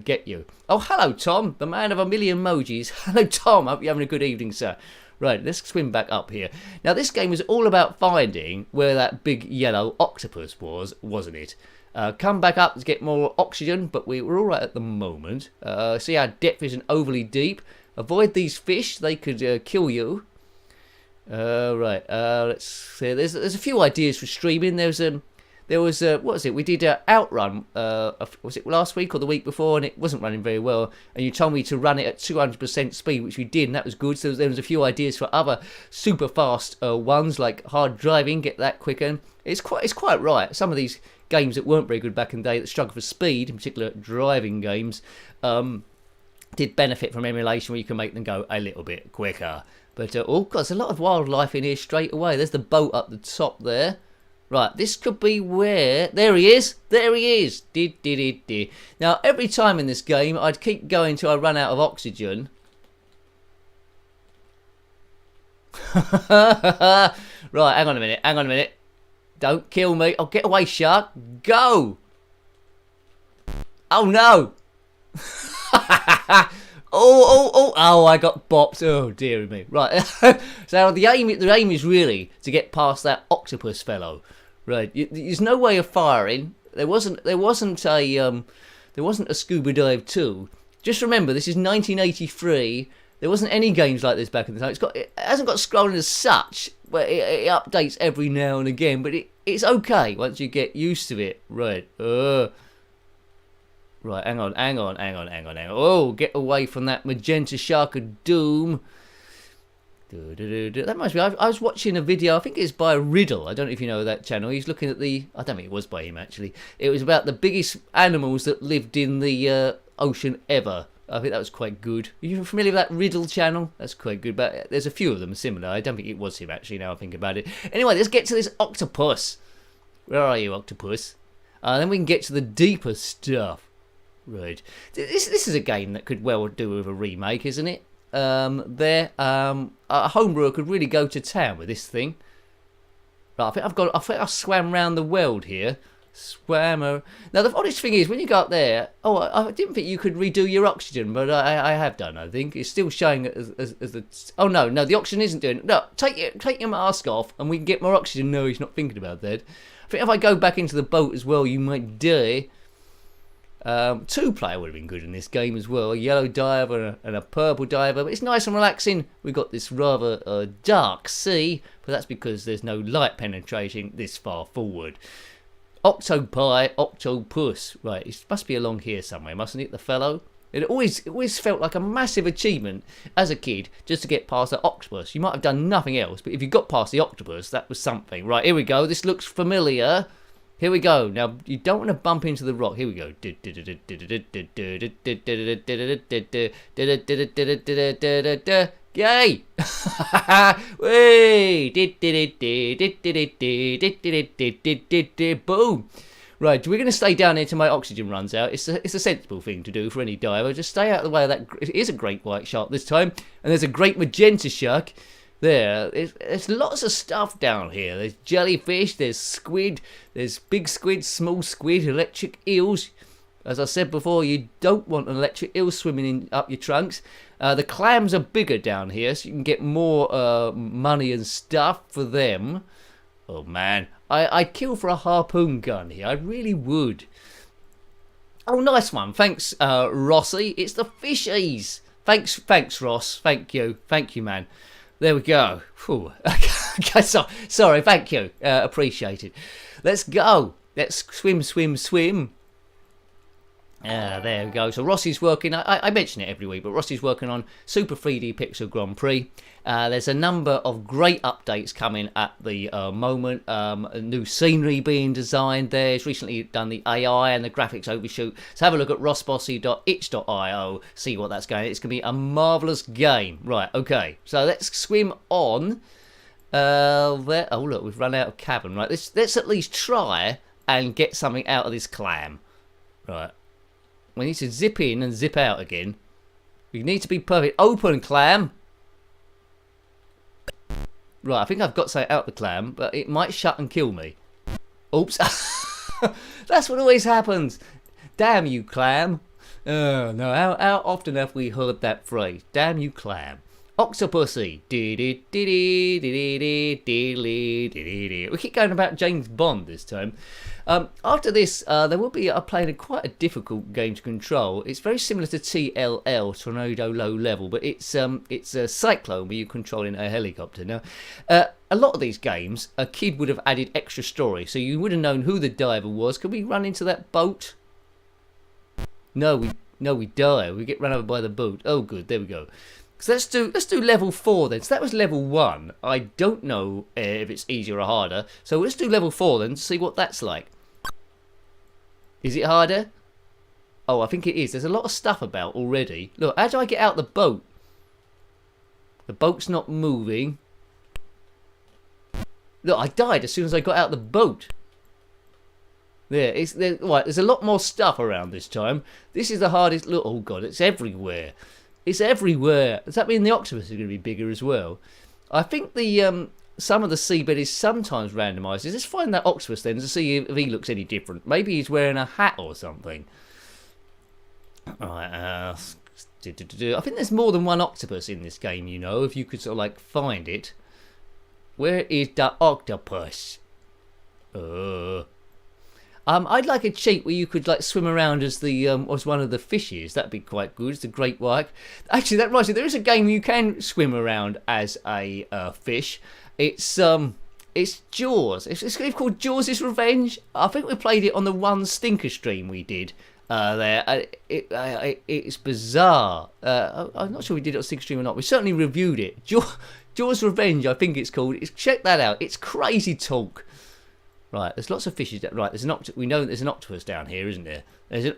get you. Oh, hello, Tom, the man of a million emojis. Hello, Tom. Hope you're having a good evening, sir. Right, let's swim back up here. Now, this game was all about finding where that big yellow octopus was, wasn't it? Come back up to get more oxygen, but we're all right at the moment. See, our depth isn't overly deep. Avoid these fish; they could kill you. Right, let's see. There's a few ideas for streaming. There was what was it? We did Outrun. Was it last week or the week before? And it wasn't running very well. And you told me to run it at 200% speed, which we did, and that was good. So there was a few ideas for other super fast ones, like hard driving. Get that quicker. It's quite right. Some of these games that weren't very good back in the day, that struggled for speed, in particular driving games, did benefit from emulation, where you can make them go a little bit quicker. But oh god, there's a lot of wildlife in here straight away. There's the boat up the top there. Right, this could be where... There he is! There he is! Now, every time in this game, I'd keep going till I ran out of oxygen. Right, hang on a minute. Don't kill me. Oh, get away, shark. Go! Oh, no! Oh, I got bopped. Oh, dear me. Right, so the aim is really to get past that octopus fellow. Right, there's no way of firing. There wasn't a Scuba Dive 2. Just remember, this is 1983. There wasn't any games like this back in the time. It hasn't got scrolling as such, but it updates every now and again. But it's okay once you get used to it. Right. Right, hang on. Oh, get away from that magenta shark of doom. That reminds me, I was watching a video, I think it's by Riddle. I don't know if you know that channel. He's looking at I don't think it was by him, actually. It was about the biggest animals that lived in the ocean ever. I think that was quite good. Are you familiar with that Riddle channel? That's quite good, but there's a few of them similar. I don't think it was him, actually, now I think about it. Anyway, let's get to this octopus. Where are you, octopus? Then we can get to the deeper stuff. Right. This is a game that could well do with a remake, isn't it? A homebrewer could really go to town with this thing. Right, I think I swam round the world here. Now the honest thing is, when you go up there, I didn't think you could redo your oxygen, but I have done. I think it's still showing as the. Oh no, the oxygen isn't doing it. No, take your mask off, and we can get more oxygen. No, he's not thinking about that. I think if I go back into the boat as well, you might die. 2-player would have been good in this game as well. A yellow diver and a purple diver, but it's nice and relaxing. We've got this rather dark sea, but that's because there's no light penetrating this far forward. Octopi, octopus. Right, it must be along here somewhere, mustn't it, the fellow? It always felt like a massive achievement as a kid just to get past the octopus. You might have done nothing else, but if you got past the octopus, that was something. Right, here we go. This looks familiar. Here we go. Now, you don't want to bump into the rock. Here we go. Yay! Boom! Right, we're going to stay down here till my oxygen runs out. It's a sensible thing to do for any diver. Just stay out of the way of that. It is a great white shark this time. And there's a great magenta shark. There's lots of stuff down here. There's jellyfish, there's squid, there's big squid, small squid, electric eels. As I said before, you don't want an electric eel swimming up your trunks. The clams are bigger down here, so you can get more money and stuff for them. Oh man, I'd kill for a harpoon gun here. I really would. Oh, nice one. Thanks, Rossi. It's the fishies. Thanks, Ross. Thank you, man. There we go. Whew. Okay, sorry, thank you. Appreciate it. Let's go. Let's swim. There we go. So Rossi's working, I mention it every week, but Rossi's working on Super 3D Pixel Grand Prix. There's a number of great updates coming at the moment. New scenery being designed there. He's recently done the AI and the graphics overshoot. So have a look at rossbossy.itch.io, see what that's going. It's going to be a marvellous game. Right, okay. So let's swim on. There. Oh, look, we've run out of cabin. Right, let's at least try and get something out of this clam. Right. We need to zip in and zip out again. We need to be perfect. Open, clam. Right, I think I've got something out the clam, but it might shut and kill me. Oops. That's what always happens. Damn you, clam. Oh, no, how often have we heard that phrase? Damn you, clam. Octopussy. We keep going about James Bond this time. After this, there will be playing quite a difficult game to control. It's very similar to TLL, Tornado Low Level, but it's a Cyclone where you're controlling a helicopter. Now, a lot of these games, a kid would have added extra story, so you would have known who the diver was. Could we run into that boat? No, we die. We get run over by the boat. Oh, good. There we go. So let's do level 4 then. So that was level 1. I don't know if it's easier or harder. So let's do level 4 then to see what that's like. Is it harder? Oh, I think it is. There's a lot of stuff about already. Look, how do I get out the boat? The boat's not moving. Look, I died as soon as I got out the boat. Right, there's a lot more stuff around this time. This is the hardest. Look, oh god, it's everywhere. It's everywhere. Does that mean the octopus is going to be bigger as well? I think the some of the seabed is sometimes randomised. Let's find that octopus then to see if he looks any different. Maybe he's wearing a hat or something. Alright, I think there's more than one octopus in this game, you know, if you could sort of like find it. Where is the octopus? I'd like a cheat where you could like swim around as the as one of the fishes. That'd be quite good. It's the Great White. Actually, that reminds me, there is a game you can swim around as a fish. It's Jaws. It's called Jaws' Revenge. I think we played it on the one stinker stream we did there. It's bizarre. I'm not sure we did it on stinker stream or not. We certainly reviewed it. Jaws' Revenge, I think it's called. Check that out. It's crazy talk. Right, there's lots of fishes. Right, we know that there's an octopus down here, isn't there?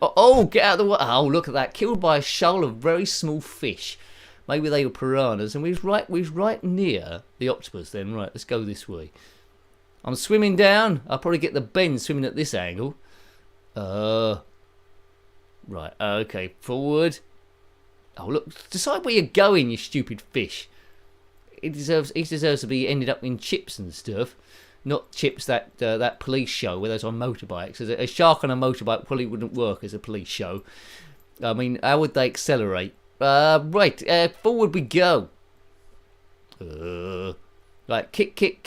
Oh, get out of the water! Oh, look at that! Killed by a shoal of very small fish. Maybe they were piranhas, and we was right near the octopus. Then, right, let's go this way. I'm swimming down. I'll probably get the bend swimming at this angle. Right, okay, forward. Oh, look! Decide where you're going, you stupid fish. He deserves to be ended up in chips and stuff. Not Chips, that police show where those on motorbikes. A shark on a motorbike probably wouldn't work as a police show. I mean, how would they accelerate? Right, forward we go. Like kick.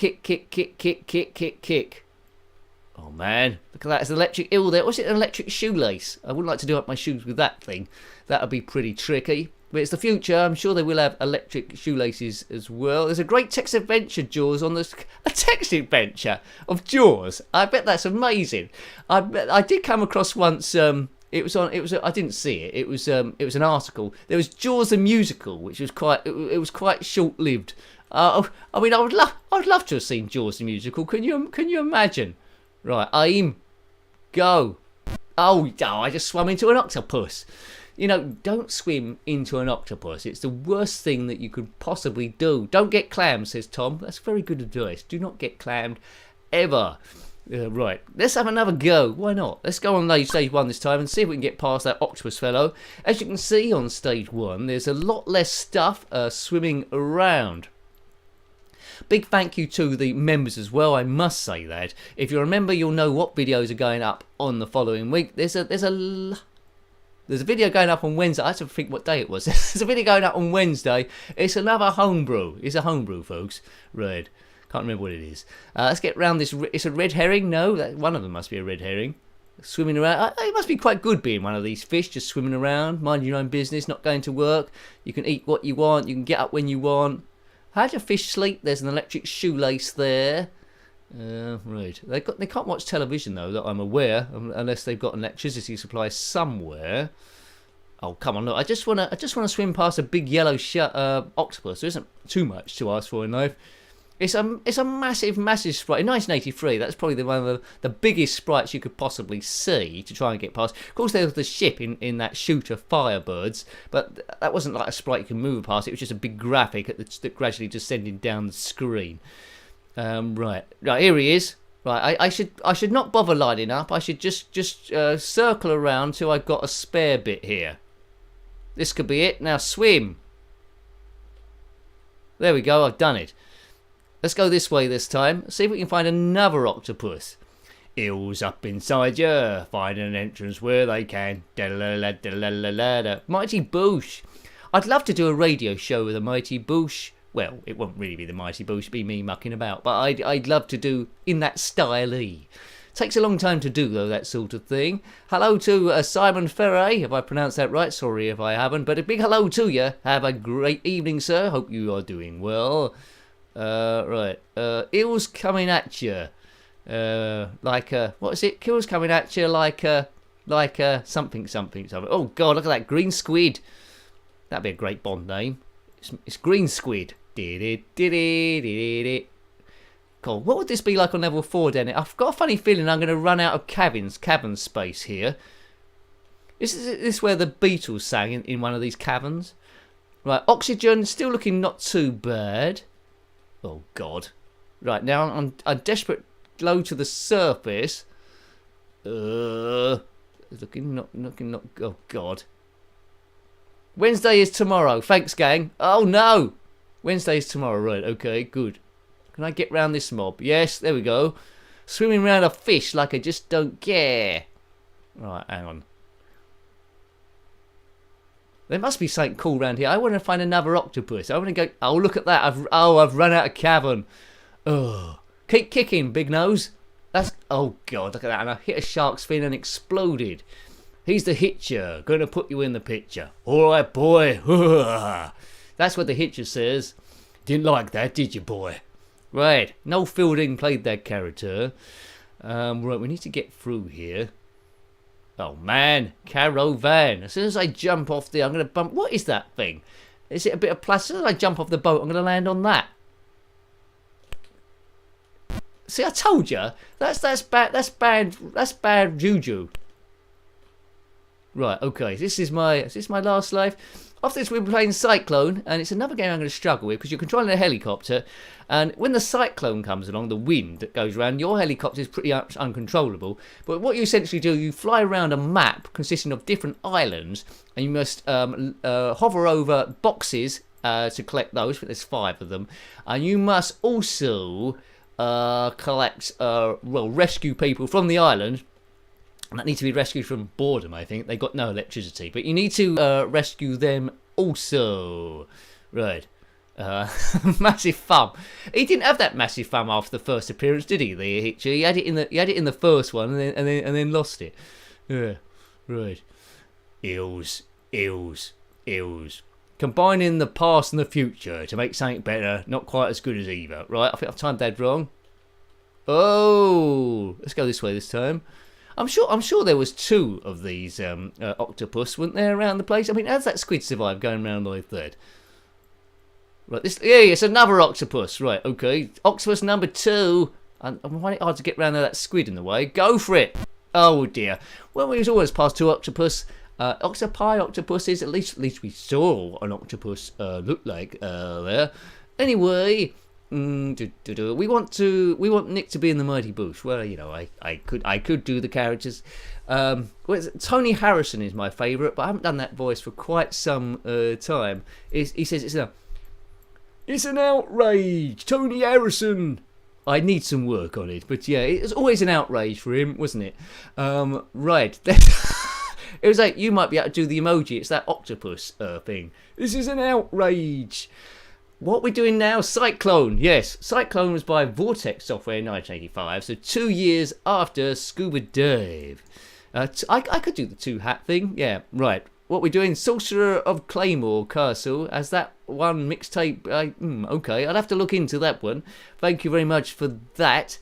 Oh man, look at that! It's an electric eel there. Was it an electric shoelace? I wouldn't like to do up my shoes with that thing. That would be pretty tricky. But it's the future. I'm sure they will have electric shoelaces as well. There's a great text adventure Jaws on this. A text adventure of Jaws. I bet that's amazing. I did come across once. I didn't see it. It was an article. There was Jaws the musical, which was quite short lived. I mean, I would love to have seen Jaws the musical. Can you imagine? Right, aim, go. Oh, I just swam into an octopus. You know, don't swim into an octopus. It's the worst thing that you could possibly do. Don't get clammed, says Tom. That's very good advice. Do not get clammed ever. Right, let's have another go. Why not? Let's go on stage 1 this time and see if we can get past that octopus fellow. As you can see on stage 1, there's a lot less stuff swimming around. Big thank you to the members as well, I must say that. If you remember, you'll know what videos are going up on the following week. There's a video going up on Wednesday. I have to think what day it was. There's a video going up on Wednesday. It's another homebrew. It's a homebrew, folks. Red. Can't remember what it is. Let's get round this. It's a red herring. No, one of them must be a red herring. Swimming around. It must be quite good being one of these fish, just swimming around, minding your own business, not going to work. You can eat what you want. You can get up when you want. How do fish sleep? There's an electric shoelace there. Right. They can't watch television though, that I'm aware, unless they've got an electricity supply somewhere. Oh come on! Look, I just wanna swim past a big yellow octopus. There isn't too much to ask for in life. It's a massive sprite. In 1983, that's probably one of the biggest sprites you could possibly see to try and get past. Of course, there was the ship in that shooter Firebirds, but that wasn't like a sprite you can move past. It was just a big graphic that gradually descended down the screen. Right, here he is. Right, I should not bother lining up. I should just circle around till I've got a spare bit here. This could be it. Now swim. There we go. I've done it. Let's go this way this time. See if we can find another octopus. Eels up inside you. Find an entrance where they can. Mighty Boosh. I'd love to do a radio show with a Mighty Boosh. Well, it won't really be the Mighty Boosh, it'd be me mucking about. But I'd love to do in that style-y. Takes a long time to do, though, that sort of thing. Hello to Simon Ferre, if I pronounced that right. Sorry if I haven't. But a big hello to you. Have a great evening, sir. Hope you are doing well. Right. Eels coming at you. What is it? Eels coming at you like something. Oh, God, look at that. Green Squid. That'd be a great Bond name. It's Green Squid. God, what would this be like on level 4, then? I've got a funny feeling I'm going to run out of cavern space here. Is this where the Beatles sang in one of these caverns? Right, oxygen, still looking not too bad. Oh, God. Right, now I'm desperate low to the surface. Looking not, oh, God. Wednesday is tomorrow. Thanks, gang. Oh, no. Wednesday is tomorrow. Right, okay, good. Can I get round this mob? Yes, there we go. Swimming around a fish like I just don't care. Right, hang on. There must be something cool around here. I want to find another octopus. I want to go... Oh, look at that. I've run out of cavern. Oh. Keep kicking, big nose. That's... Oh, God, look at that. And I hit a shark's fin and exploded. He's the hitcher. Going to put you in the picture. All right, boy. That's what the hitcher says. Didn't like that, did you, boy? Right. Noel Fielding played that character. Right, we need to get through here. Oh, man. Caravan. As soon as I jump off I'm going to bump... What is that thing? Is it a bit of plastic? As soon as I jump off the boat, I'm going to land on that. See, I told you. That's bad juju. Right, okay. This is my last life. After this, we'll be playing Cyclone, and it's another game I'm going to struggle with because you're controlling a helicopter, and when the cyclone comes along, the wind that goes around, your helicopter is pretty uncontrollable. But what you essentially do, you fly around a map consisting of different islands, and you must hover over boxes to collect those. I think there's 5 of them, and you must also rescue people from the island. And that need to be rescued from boredom, I think. They got no electricity. But you need to rescue them also. Right. Massive thumb. He didn't have that massive thumb after the first appearance, did he? The Hitcher. He had it in the first one and then lost it. Yeah. Right. Eels. Combining the past and the future to make something better, not quite as good as either. Right, I think I've timed that wrong. Oh, let's go this way this time. I'm sure there was 2 of these octopus, weren't there, around the place? I mean, how's that squid survive going around like that? Right, it's another octopus. Right, okay. Octopus number 2. I'm finding it hard to get round there, that squid in the way. Go for it. Oh, dear. Well, we was always past 2 octopus. Octopuses. At least we saw an octopus look like there. Anyway... We want Nick to be in the Mighty Boosh. Well, you know, I could do the characters. Tony Harrison is my favourite, but I haven't done that voice for quite some time. He says it's an outrage, Tony Harrison. I need some work on it, but yeah, it was always an outrage for him, wasn't it? Right. It was like, you might be able to do the emoji. It's that octopus thing. This is an outrage. What we're doing now, Cyclone. Yes, Cyclone was by Vortex Software in 1985, so 2 years after Scuba Dive. I could do the 2-hat thing. Yeah, right. What we're doing, Sorcerer of Claymore Castle, as that one mixtape. Okay, I'll have to look into that one. Thank you very much for that.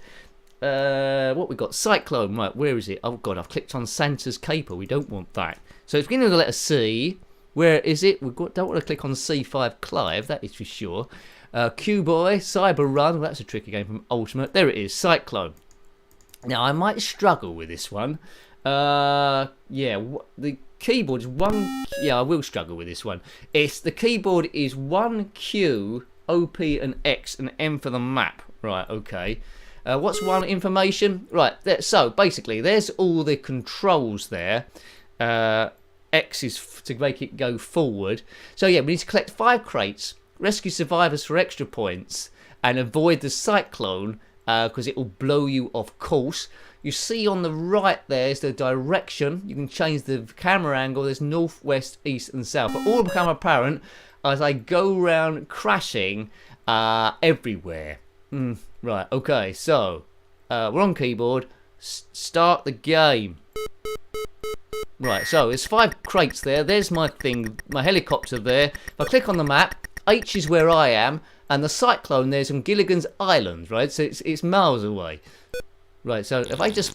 What we got? Cyclone. Right, where is it? Oh, God, I've clicked on Santa's caper. We don't want that. So it's beginning with the letter C. Where is it? Don't want to click on C5 Clyde, that is for sure. Q-Boy, Cyber Run, well, that's a tricky game from Ultimate. There it is, Cyclone. Now, I might struggle with this one. The keyboard is one... Yeah, I will struggle with this one. The keyboard is 1 Q, OP and X, and M for the map. Right, okay. What's one information? Right, there, so basically there's all the controls there. X is to make it go forward. So yeah, we need to collect 5 crates, rescue survivors for extra points, and avoid the cyclone because it will blow you off course. You see on the right there's the direction. You can change the camera angle. There's north, west, east and south. But all will become apparent as I go round crashing everywhere. Right, okay, so we're on keyboard. Start the game. Right, so there's 5 crates there. There's my thing, my helicopter there. If I click on the map, H is where I am, and the cyclone there's on Gilligan's Island, right? So it's miles away. Right, so if I just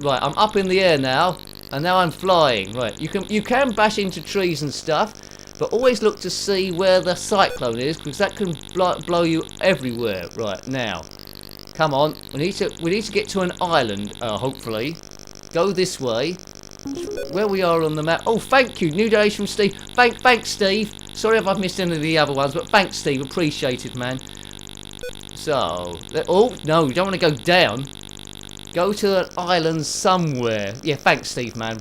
right, I'm up in the air now, and now I'm flying. Right, you can bash into trees and stuff, but always look to see where the cyclone is, because that can blow you everywhere. Right now, come on, we need to get to an island. Hopefully, go this way. Where we are on the map. Oh, thank you, new donation from Steve. Thanks, Steve. Sorry if I've missed any of the other ones, but thanks, Steve. Appreciate it, man. So, oh no, you don't want to go down. Go to an island somewhere. Yeah, thanks, Steve, man.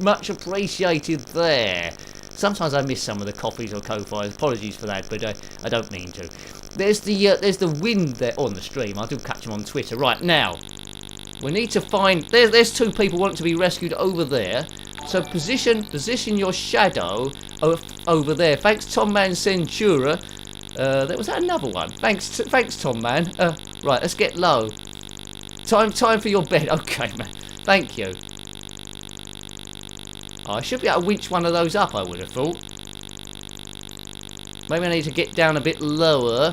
Much appreciated there. Sometimes I miss some of the copies or co-files. Apologies for that, but I don't mean to. There's the wind there on the stream. I do catch them on Twitter. Right now, we need to find. There's 2 people wanting to be rescued over there. So position your shadow over there. Thanks, Tom Man Centura. Was that another one? Thanks, Tom Man. Right, let's get low. Time for your bed. Okay, man. Thank you. I should be able to winch one of those up, I would have thought. Maybe I need to get down a bit lower.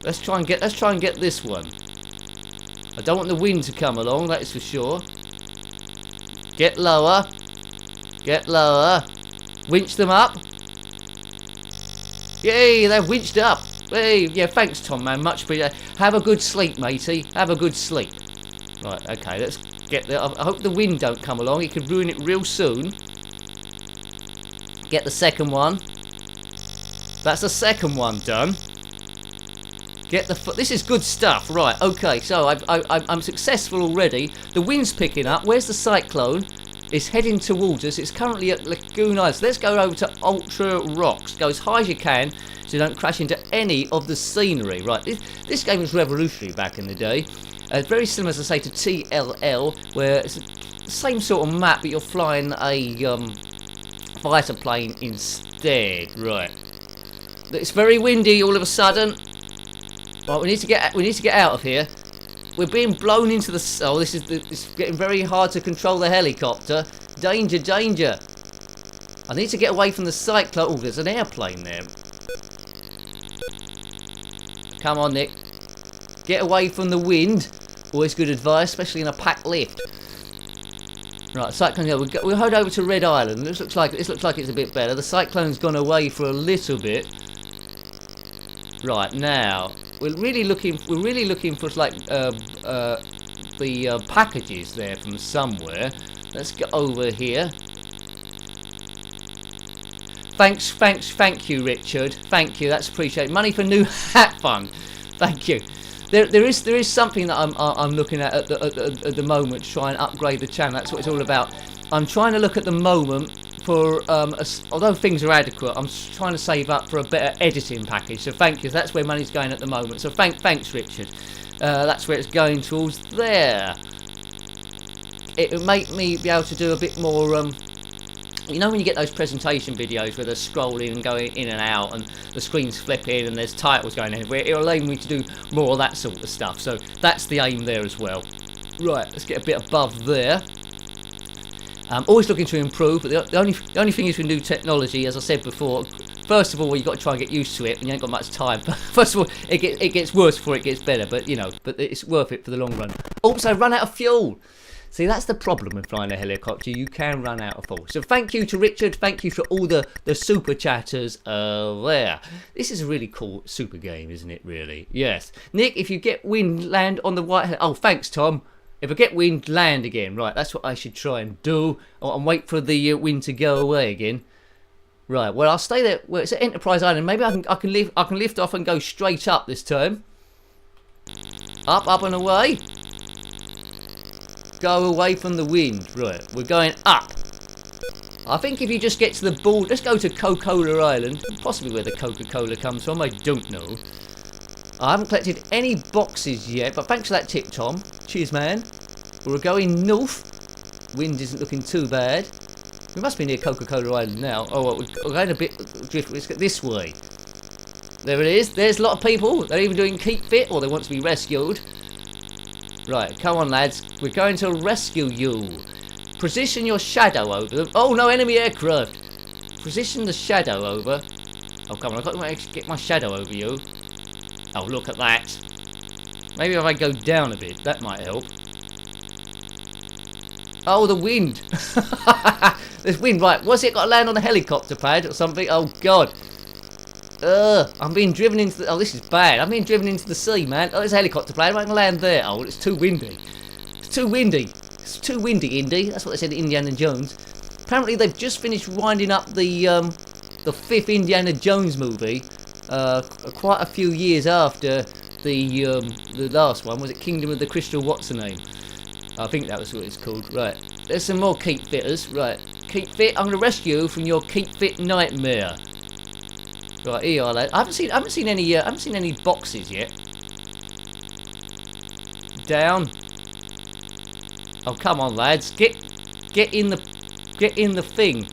Let's try and get this one. I don't want the wind to come along, that is for sure. Get lower. Get lower. Winch them up. Yay, they're winched up. Hey, yeah, thanks, Tom, man. Much appreciated. Have a good sleep, matey. Have a good sleep. Right, okay, let's get there. I hope the wind don't come along. It could ruin it real soon. Get the second one. That's the second one done. Get the this is good stuff. Right, okay, so I'm successful already. The wind's picking up. Where's the cyclone? It's heading towards us. It's currently at Lagoon Island. So let's go over to Ultra Rocks. Go as high as you can so you don't crash into any of the scenery. Right, this game was revolutionary back in the day. Very similar, as I say, to TLL, where it's the same sort of map, but you're flying a fighter plane instead. Right. It's very windy all of a sudden. Right, we need to get out of here. We're being blown into the... Oh, it's getting very hard to control the helicopter. Danger, danger. I need to get away from the cyclone. Oh, there's an airplane there. Come on, Nick. Get away from the wind. Always good advice, especially in a packed lift. Right, cyclone. Yeah, we'll head over to Red Island. This looks like it's a bit better. The cyclone's gone away for a little bit. Right now... We're really looking for like the packages there from somewhere. Let's get over here. Thank you, Richard. Thank you. That's appreciated. Money for new hat fund. Thank you. There is something that I'm looking at the moment to try and upgrade the channel. That's what it's all about. I'm trying to look at the moment for although things are adequate, I'm trying to save up for a better editing package. So thank you. That's where money's going at the moment. So thanks, Richard. That's where it's going towards there. It would make me be able to do a bit more. You know when you get those presentation videos where they're scrolling and going in and out, and the screen's flipping and there's titles going everywhere. It'll allow me to do more of that sort of stuff. So that's the aim there as well. Right, let's get a bit above there. I'm always looking to improve, but the only thing is with new technology, as I said before, first of all, you've got to try and get used to it, and you ain't got much time. First of all, it gets worse before it gets better, but it's worth it for the long run. Also, run out of fuel. See, that's the problem with flying a helicopter. You can run out of fuel. So thank you to Richard. Thank you for all the super chatters there. This is a really cool super game, isn't it, really? Yes. Nick, if you get wind, land on the white... Oh, thanks, Tom. If I get wind, land again. Right, that's what I should try and do. And wait for the wind to go away again. Right, well, I'll stay there. Well, it's at Enterprise Island. Maybe I can lift off and go straight up this time. Up and away. Go away from the wind. Right, we're going up. I think if you just get to the ball, let's go to Coca-Cola Island, possibly where the Coca-Cola comes from, I don't know. I haven't collected any boxes yet, but thanks for that tip, Tom. Cheers, man. We're going north. Wind isn't looking too bad. We must be near Coca-Cola Island now. Oh, well, we're going a bit drift. Let's get this way. There it is. There's a lot of people. They're even doing keep fit, or they want to be rescued. Right, come on, lads. We're going to rescue you. Position your shadow over them. Oh, no, enemy aircraft. Position the shadow over. Oh, come on, I've got to get my shadow over you. Oh, look at that. Maybe if I go down a bit, that might help. Oh, the wind. There's wind, right. What's it got to land on a helicopter pad or something? Oh, God. I'm being driven into the... Oh, this is bad. I'm being driven into the sea, man. Oh, there's a helicopter pad. I can land there. Oh, it's too windy. It's too windy. It's too windy, Indy. That's what they said in Indiana Jones. Apparently, they've just finished winding up the fifth Indiana Jones movie. Quite a few years after the last one. Was it Kingdom of the Crystal What's the name? I think that was what it's called. Right. There's some more keep fitters. Right. Keep fit. I'm going to rescue you from your keep fit nightmare. Right, here are lads. I haven't seen any boxes yet. Down. Oh, come on, lads. Get in the thing.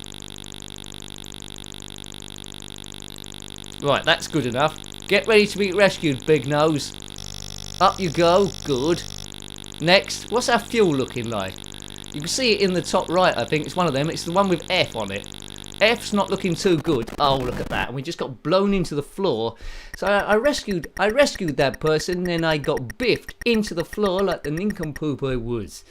Right, that's good enough. Get ready to be rescued, big nose. Up you go. Good. Next, what's our fuel looking like? You can see it in the top right, I think. It's one of them. It's the one with F on it. F's not looking too good. Oh, look at that. And we just got blown into the floor. So I rescued that person, then I got biffed into the floor like the nincompoop I was.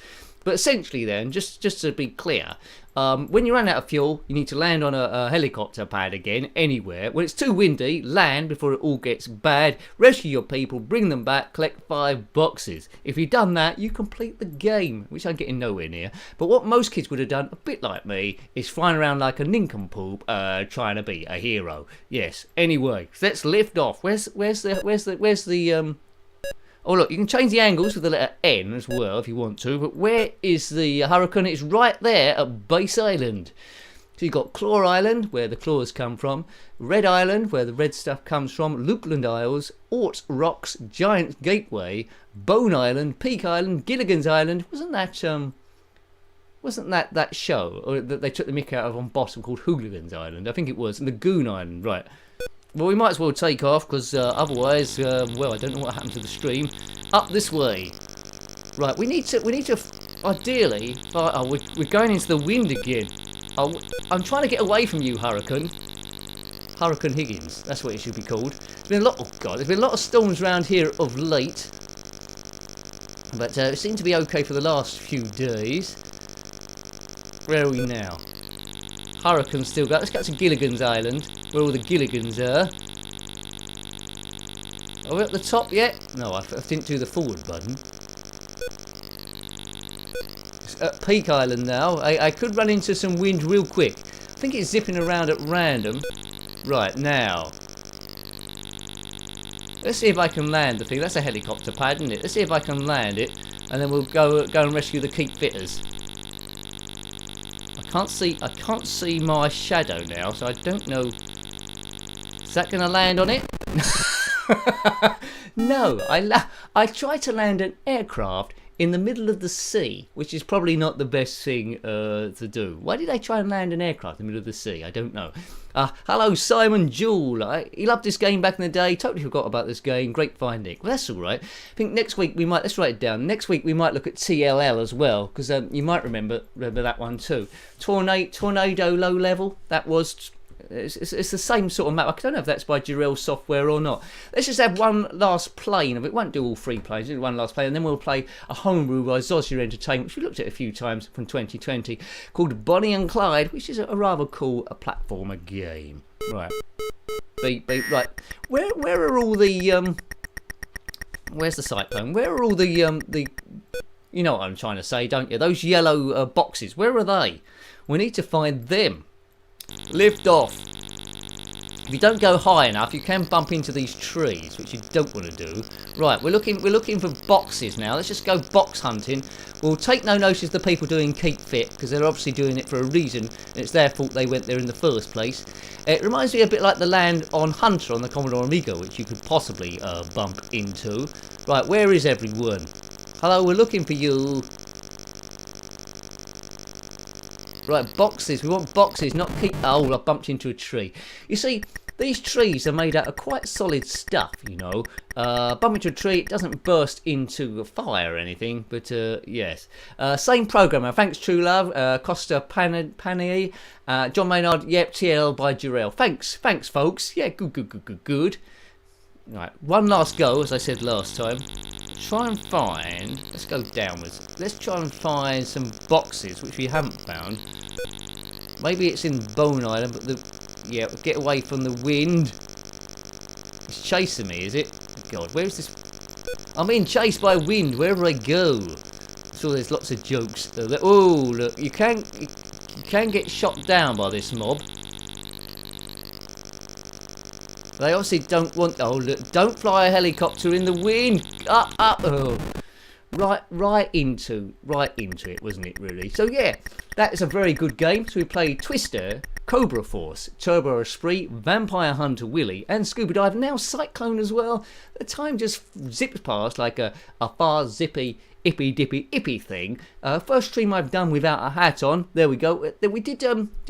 But essentially then, just to be clear, when you run out of fuel, you need to land on a helicopter pad again, anywhere. When it's too windy, land before it all gets bad, rescue your people, bring them back, collect 5 boxes. If you've done that, you complete the game, which I'm getting nowhere near. But what most kids would have done, a bit like me, is flying around like a nincompoop, trying to be a hero. Yes, anyway, let's lift off. Where's the Oh look, you can change the angles with the letter N as well if you want to, but where is the hurricane? It's right there at Base Island. So you've got Claw Island, where the claws come from, Red Island, where the red stuff comes from, Lukeland Isles, Ort Rocks, Giant Gateway, Bone Island, Peak Island, Gilligan's Island. Wasn't that show or that they took the mick out of on bottom called Hooligans Island? I think it was. And Lagoon Island, right. Well, we might as well take off because otherwise, well, I don't know what happened to the stream. Up this way. Right, we need to ideally. Oh, we're going into the wind again. Oh, I'm trying to get away from you, Hurricane. Hurricane Higgins. That's what it should be called. There's been a lot. Oh God, there's been a lot of storms around here of late, but it seemed to be okay for the last few days. Where are we now? Hurricane still got. Let's go to Gilligan's Island, where all the Gilligans are. Are we at the top yet? No, I didn't do the forward button. It's at Peak Island now. I could run into some wind real quick. I think it's zipping around at random. Right, now. Let's see if I can land the thing. That's a helicopter pad, isn't it? Let's see if I can land it, and then we'll go and rescue the keep fitters. I can't see my shadow now, so I don't know. Is that going to land on it? No, I tried to land an aircraft in the middle of the sea, which is probably not the best thing to do. Why did I try and land an aircraft in the middle of the sea? I don't know. Hello, Simon Jewell. He loved this game back in the day. Totally forgot about this game. Great finding. Well, that's all right. I think next week we might. Let's write it down. Next week we might look at TLL as well, because you might remember that one too. Tornado low level. That was. It's the same sort of map. I don't know if that's by Jarrell Software or not. Let's just have one last plane of it. Won't do all 3 planes. Do one last plane, and then we'll play a homebrew by Zossia Entertainment, which we looked at a few times from 2020, called Bonnie and Clyde, which is a rather cool platformer game. Right. Beep beep. Right. Where are all the Where's the Cyclone? Where are all the you know what I'm trying to say, don't you? Those yellow boxes. Where are they? We need to find them. Lift off. If you don't go high enough, you can bump into these trees, which you don't want to do. Right, we're looking for boxes now. Let's just go box hunting. We'll take no notice of the people doing Keep Fit, because they're obviously doing it for a reason, and it's their fault they went there in the first place. It reminds me a bit like the land on Hunter on the Commodore Amiga, which you could possibly bump into. Right, where is everyone? Hello, we're looking for you. Right, boxes. We want boxes, not keep... Oh, I bumped into a tree. You see, these trees are made out of quite solid stuff, you know. Bump into a tree, it doesn't burst into a fire or anything, but yes. Same programmer. Thanks, True Love. Costa Pani. John Maynard. Yep, TL by Jarrell. Thanks, folks. Yeah, good. Right, one last go, as I said last time. Try and find... Let's go downwards. Let's try and find some boxes, which we haven't found. Maybe it's in Bone Island, but yeah, get away from the wind. It's chasing me, is it? God, where is this? I'm being chased by wind. Wherever I go. So there's lots of jokes. Oh, look, you can get shot down by this mob. They obviously don't want... Oh, look, don't fly a helicopter in the wind. Up. Oh. Right into it, wasn't it, really? So, yeah, that is a very good game. So we played Twister, Cobra Force, Turbo Esprit, Vampire Hunter Willy, and Scuba Dive, and now Cyclone as well. The time just zipped past like a far zippy, ippy thing. First stream I've done without a hat on. There we go. We did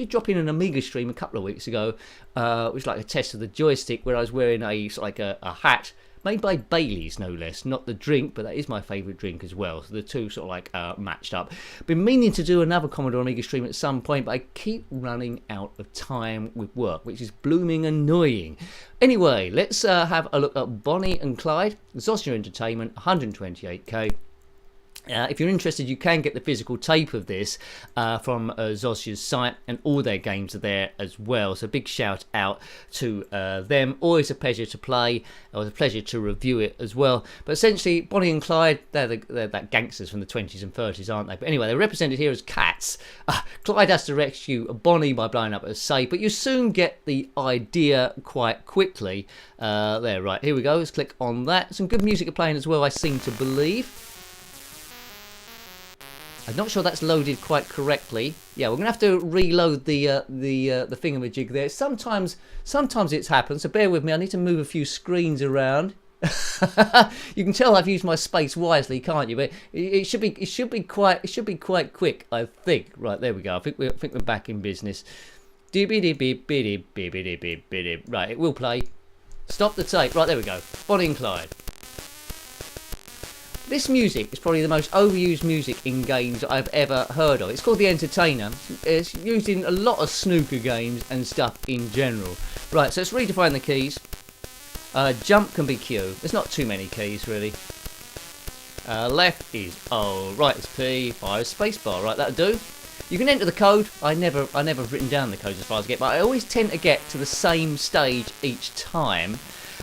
drop in an Amiga stream a couple of weeks ago, which was like a test of the joystick, where I was wearing a hat made by Bailey's, no less. Not the drink, but that is my favourite drink as well. So the two sort of like matched up. Been meaning to do another Commodore Amiga stream at some point, but I keep running out of time with work, which is blooming annoying. Anyway, let's have a look at Bonnie and Clyde. Zossia Entertainment, 128k. If you're interested, you can get the physical tape of this from Zossia's site, and all their games are there as well. So big shout out to them. Always a pleasure to play. It was a pleasure to review it as well. But essentially, Bonnie and Clyde, they're that gangsters from the 20s and 30s, aren't they? But anyway, they're represented here as cats. Clyde has to rescue Bonnie by blowing up a safe, but you soon get the idea quite quickly. There, right, here we go. Let's click on that. Some good music are playing as well, I seem to believe. I'm not sure that's loaded quite correctly. Yeah, we're gonna have to reload the thingamajig there. Sometimes it's happened, so bear with me. I need to move a few screens around. You can tell I've used my space wisely, can't you? But it should be quite quick, I think. Right, there we go. I think we're back in business. Right, it will play. Stop the tape. Right, there we go. Bonnie and Clyde. This music is probably the most overused music in games I've ever heard of. It's called The Entertainer. It's used in a lot of snooker games and stuff in general. Right, so let's redefine the keys. Jump can be Q. There's not too many keys, really. Left is O. Right is P. Fire is spacebar. Right, that'll do. You can enter the code. I never have written down the codes as far as I get, but I always tend to get to the same stage each time.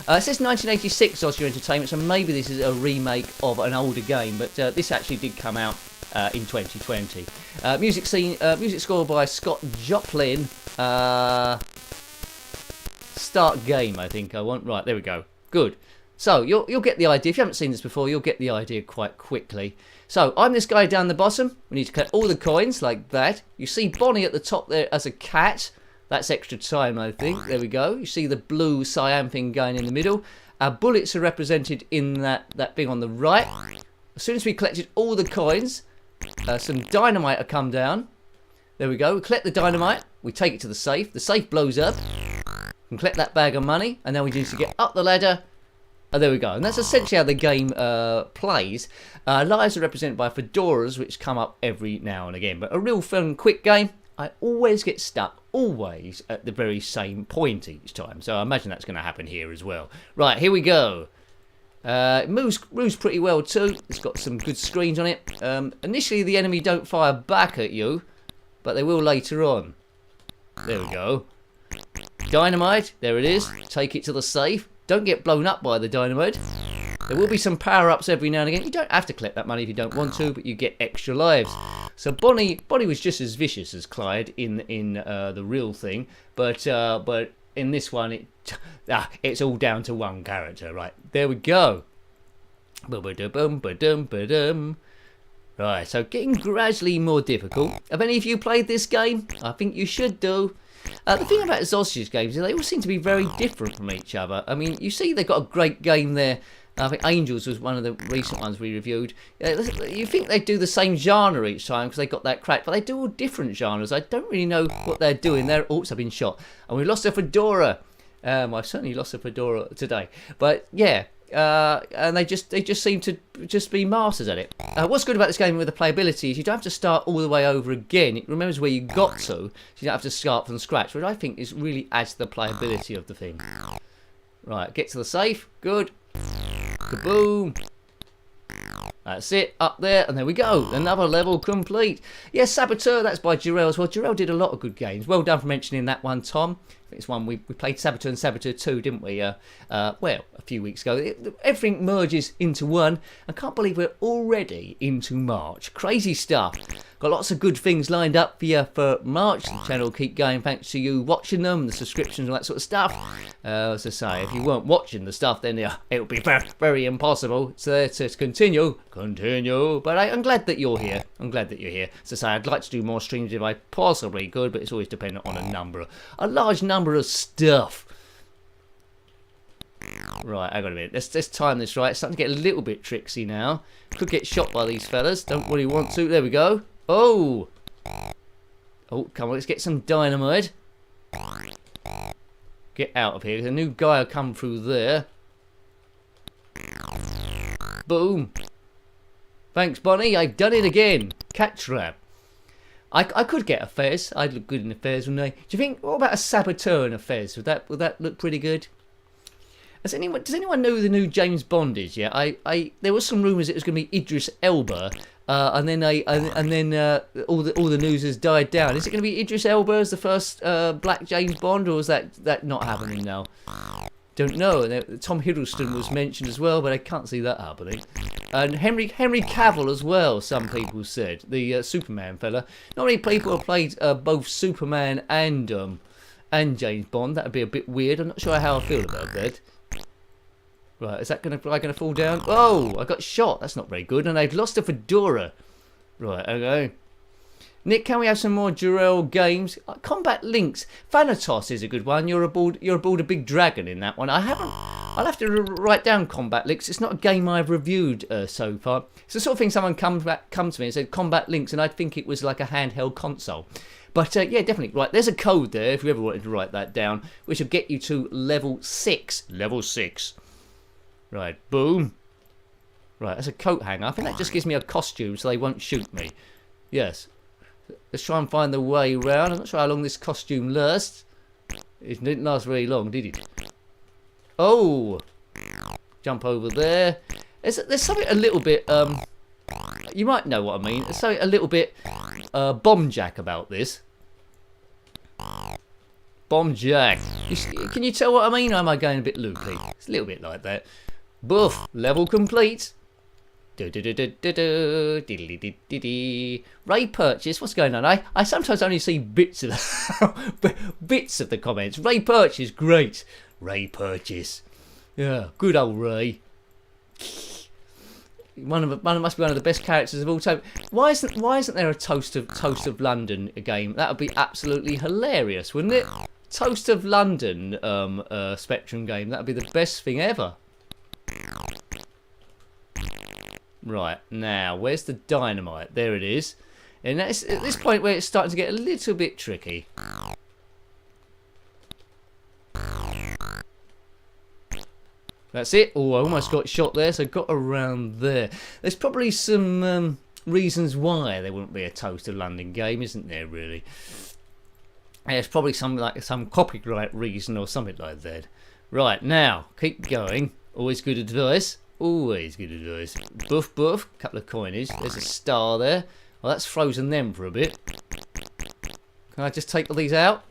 It says 1986 Zossia Entertainment, so maybe this is a remake of an older game, but this actually did come out in 2020. Music score by Scott Joplin. Start game, I think I want. Right, there we go. Good. So you'll get the idea. If you haven't seen this before, you'll get the idea quite quickly. So I'm this guy down the bottom. We need to collect all the coins like that. You see Bonnie at the top there as a cat. That's extra time, I think. There we go. You see the blue cyan thing going in the middle. Our bullets are represented in that thing on the right. As soon as we collected all the coins, some dynamite will come down. There we go. We collect the dynamite. We take it to the safe. The safe blows up. We can collect that bag of money. And then we need to get up the ladder. And there we go. And that's essentially how the game plays. Lives are represented by fedoras, which come up every now and again. But a real fun, quick game. I always get stuck, always, at the very same point each time. So I imagine that's going to happen here as well. Right, here we go. It moves pretty well too. It's got some good screens on it. Initially, the enemy don't fire back at you, but they will later on. There we go. Dynamite, there it is. Take it to the safe. Don't get blown up by the dynamite. There will be some power-ups every now and again. You don't have to collect that money if you don't want to, but you get extra lives. So Bonnie was just as vicious as Clyde in the real thing, but in this one, it's all down to one character. Right, there we go. Ba-ba-da-bum-ba-dum-ba-dum. Right, so getting gradually more difficult. Have any of you played this game? I think you should do. The thing about Zos's games is they all seem to be very different from each other. I mean, you see they've got a great game there. I think Angels was one of the recent ones we reviewed. You think they do the same genre each time because they got that crack, but they do all different genres. I don't really know what they're doing. They're also been shot. And we lost a fedora. I've certainly lost a fedora today. But yeah. And they just seem to just be masters at it. What's good about this game with the playability is you don't have to start all the way over again. It remembers where you got to, so you don't have to start from scratch, which I think is really adds to the playability of the thing. Right, get to the safe. Good. Kaboom. That's it, up there, and there we go. Another level complete. Yes, Saboteur, that's by Jarrell as well. Jarrell did a lot of good games. Well done for mentioning that one, Tom. I think it's one we played Saboteur and Saboteur 2, didn't we? Well, a few weeks ago. Everything merges into one. I can't believe we're already into March. Crazy stuff. Got lots of good things lined up for you for March. The channel will keep going thanks to you watching them, the subscriptions and all that sort of stuff. As I say, if you weren't watching the stuff, then it would be very, very impossible to continue. But I'm glad that you're here. I'm glad that you're here. As I say, I'd like to do more streams if I possibly could, but it's always dependent on a large number of stuff. Right, hang on a minute. Let's time this right. It's starting to get a little bit tricksy now. Could get shot by these fellas. Don't really want to. There we go. Oh! Oh, come on. Let's get some dynamite. Get out of here. There's a new guy will come through there. Boom. Thanks, Bonnie. I've done it again. Cat trap. I could get a fez. I'd look good in a fez, wouldn't I? Do you think? What about a Saboteur and a fez? Would that look pretty good? Does anyone know who the new James Bond is? Yeah, there was some rumours it was going to be Idris Elba, and then all the news has died down. Is it going to be Idris Elba as the first black James Bond, or is that not happening now? Don't know. And Tom Hiddleston was mentioned as well, but I can't see that happening. And Henry Cavill as well. Some people said the Superman fella. Not many people have played both Superman and James Bond. That would be a bit weird. I'm not sure how I feel about that. Right, is that gonna fall down? Oh, I got shot. That's not very good, and I've lost a fedora. Right, okay. Nick, can we have some more Jarrell games? Combat Links. Thanatos is a good one. You're aboard a big dragon in that one. I'll have to write down Combat Links. It's not a game I've reviewed so far. It's the sort of thing someone come to me and said Combat Links, and I'd think it was like a handheld console. But yeah, definitely. Right, there's a code there if you ever wanted to write that down, which will get you to level 6. Level 6. Right, boom. Right, that's a coat hanger. I think that just gives me a costume so they won't shoot me. Yes. Let's try and find the way round. I'm not sure how long this costume lasts. It didn't last very long, did it? Oh! Jump over there. There's something a little bit, you might know what I mean. There's something a little bit, bomb jack about this. Bomb jack. Can you tell what I mean, or am I going a bit loopy? It's a little bit like that. Boof. Level complete. Ray Purchase, what's going on? I sometimes only see bits of the comments. Ray Purchase, great. Ray Purchase, yeah, good old Ray. Must be one of the best characters of all time. Why isn't there a Toast of London game? That would be absolutely hilarious, wouldn't it? Toast of London Spectrum game. That would be the best thing ever. Right, now, where's the dynamite? There it is. And that's at this point where it's starting to get a little bit tricky. That's it. Oh, I almost got shot there, so I got around there. There's probably some reasons why there wouldn't be a Toast of London game, isn't there, really? There's probably some copyright reason or something like that. Right, now, keep going. Always good advice. Always good advice. Boof, boof. Couple of coinage. There's a star there. Well, that's frozen them for a bit. Can I just take all these out?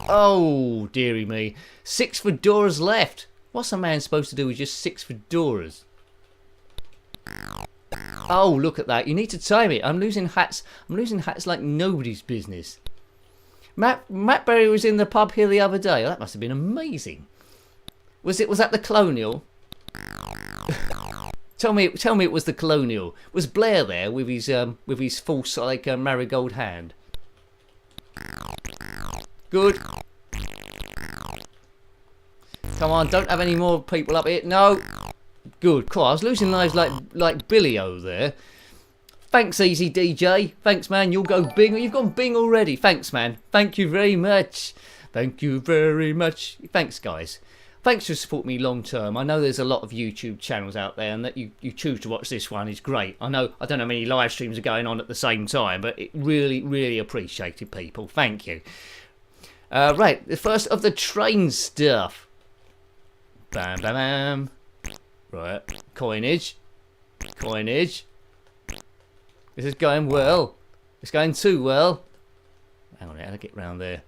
Oh, dearie me. 6 fedoras left. What's a man supposed to do with just 6 fedoras? Oh, look at that. You need to time it. I'm losing hats. I'm losing hats like nobody's business. Matt Berry was in the pub here the other day. Oh, that must have been amazing. Was that the Colonial? Tell me it was the Colonial. Was Blair there with his false marigold hand? Good. Come on, don't have any more people up here. No. Good. Cool. I was losing lives like Billy over there. Thanks, Easy DJ. Thanks, man. You'll go Bing. You've gone Bing already. Thanks, man. Thank you very much. Thank you very much. Thanks, guys. Thanks for supporting me long term. I know there's a lot of YouTube channels out there, and that you choose to watch this one is great. I don't know how many live streams are going on at the same time, but it really appreciated, people. Thank you. Right, the first of the train stuff. Bam, bam, bam. Right, coinage. This is going well. It's going too well. Hang on, how do I get round there?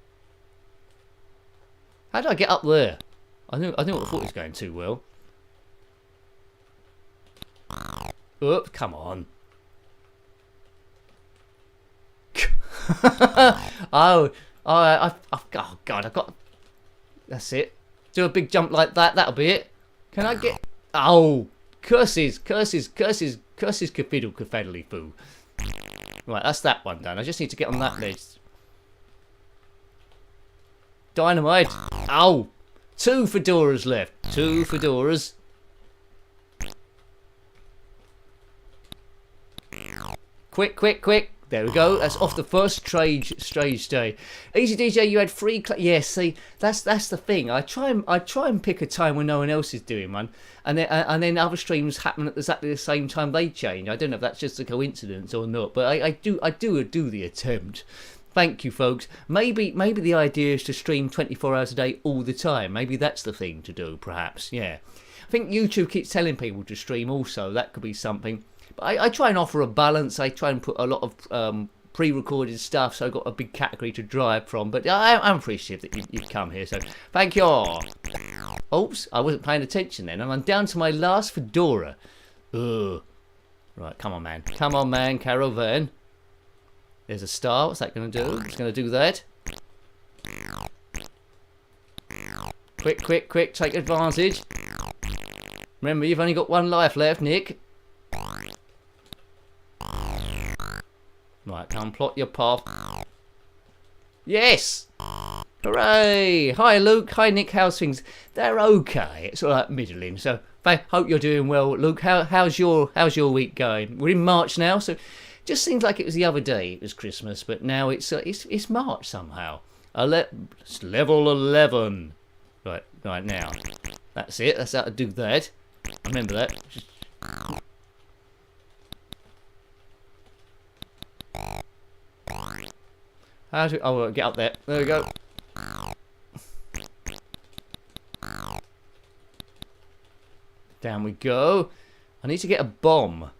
How do I get up there? I thought it was going too well. Oops, come on. oh, God, I've got... That's it. Do a big jump like that, that'll be it. Can I get... Oh, curses, cafiddly foo. Right, that's that one done. I just need to get on that list. Dynamite. Ow. 2 fedoras left. 2 fedoras. Quick. There we go. That's off the first stage day. Easy DJ, you had 3. Yeah, see, that's the thing. I try and pick a time when no one else is doing one, and then other streams happen at exactly the same time they change. I don't know if that's just a coincidence or not, but I do the attempt. Thank you, folks. Maybe the idea is to stream 24 hours a day all the time. Maybe that's the thing to do, perhaps. Yeah. I think YouTube keeps telling people to stream also. That could be something. But I try and offer a balance. I try and put a lot of pre-recorded stuff, so I've got a big category to drive from. But I'm appreciative that you've come here, so thank you all. Oops, I wasn't paying attention then, and I'm down to my last fedora. Ugh. Right, come on, man. Come on, man, caravan. There's a star. What's that going to do? It's going to do that. Quick. Take advantage. Remember, you've only got 1 life left, Nick. Right, come plot your path. Yes! Hooray! Hi, Luke. Hi, Nick. How's things? They're okay. It's all right, middling. So, I hope you're doing well, Luke. How's your week going? We're in March now, so... Just seems like it was the other day it was Christmas, but now it's March somehow. It's level 11. Right now. That's it. That's how to do that. Remember that. Oh, get up there. There we go. Down we go. I need to get a bomb.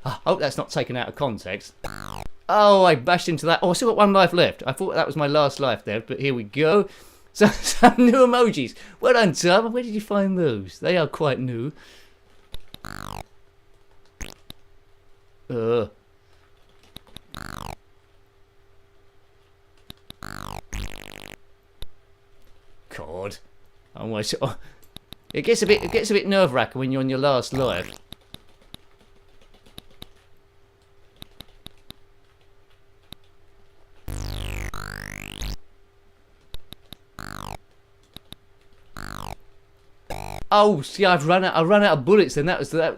I hope that's not taken out of context. Oh, I bashed into that. Oh, I still got 1 life left. I thought that was my last life there, but here we go. So, some new emojis. Well done, Tom. Where did you find those? They are quite new. God. It gets a bit nerve-wracking when you're on your last life. Oh, see, I run out of bullets. Then that was the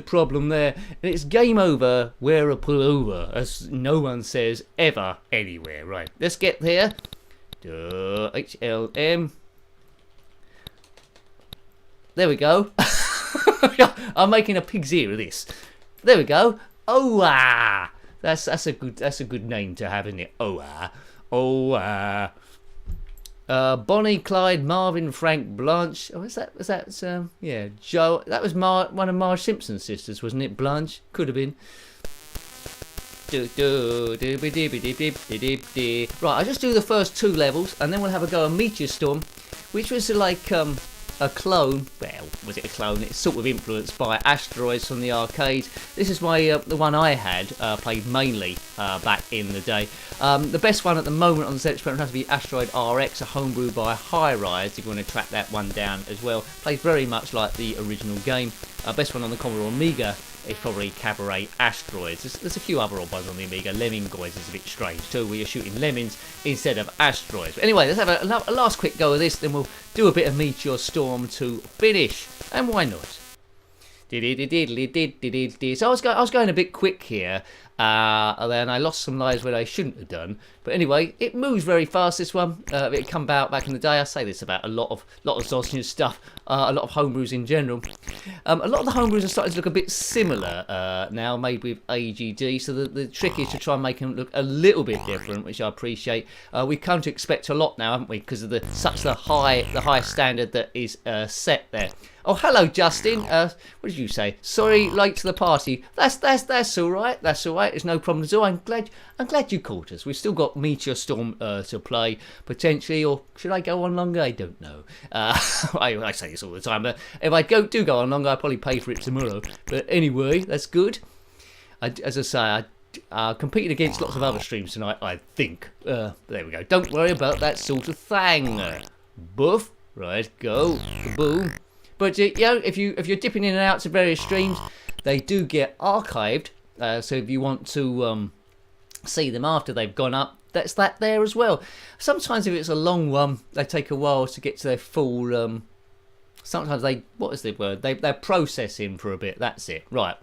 problem there. And it's game over. We're a pullover, as no one says ever anywhere. Right, let's get there. HLM. There we go. I'm making a pig's ear of this. There we go. Oh ah, that's a good name to have, isn't it? Oh ah, oh ah. Bonnie, Clyde, Marvin, Frank, Blanche. Oh, was that? Yeah, Joe. That was one of Marge Simpson's sisters, wasn't it? Blanche could have been. Right, I'll just do the first 2 levels, and then we'll have a go at Meteor Storm, which was like a clone. Well, was it a clone? It's sort of influenced by Asteroids from the arcade. This is my the one I had played mainly back in the day. The best one at the moment on the ZX Spectrum has to be Asteroid RX, a homebrew by High Rise. If you want to track that one down as well, plays very much like the original game. Best one on the Commodore Amiga is probably Cabaret Asteroids. There's a few other odd ones on the Amiga. Lemmingoids is a bit strange too, where you're shooting lemmings instead of asteroids. But anyway, let's have a last quick go of this, then we'll do a bit of Meteor Storm to finish. And why not? So I was going a bit quick here, and then I lost some lives where I shouldn't have done. But anyway, it moves very fast, this one. It came out back in the day. I say this about a lot of Zosnian stuff, a lot of homebrews in general. A lot of the homebrews are starting to look a bit similar now, made with AGD. So the trick is to try and make them look a little bit different, which I appreciate. We've come to expect a lot now, haven't we? Because of the high standard that is set there. Oh, hello, Justin. What did you say? Sorry, late to the party. That's all right. That's all right. There's no problem at all. I'm glad you caught us. We've still got Meteor Storm to play potentially, or should I go on longer? I don't know. I say this all the time, but if I do go on longer, I'll probably pay for it tomorrow. But anyway, that's good. As I say, I competed against lots of other streams tonight, I think. There we go. Don't worry about that sort of thing. Buff. Right, go. Boom. But you know, if you're dipping in and out to various streams, they do get archived. So if you want to see them after they've gone up, that's that there as well. Sometimes if it's a long one, they take a while to get to their full. Sometimes what is the word? They're processing for a bit. That's it. Right.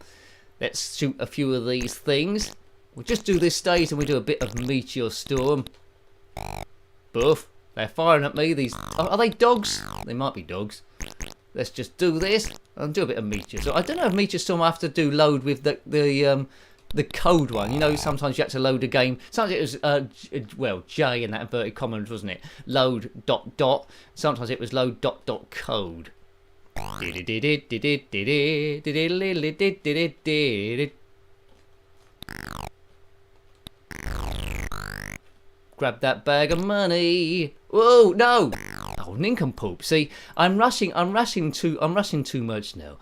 Let's shoot a few of these things. We'll just do this stage and we do a bit of Meteor Storm. Boof. They're firing at me. These are they dogs? They might be dogs. Let's just do this and do a bit of Meteor. So I don't know if Meteor Storm I have to do load with the code one. You know, sometimes you had to load a game. Sometimes it was J in that inverted commas, wasn't it? Load ... Sometimes it was load ... code. Grab that bag of money. Whoa, no. Oh, nincompoop. See, I'm rushing too much now.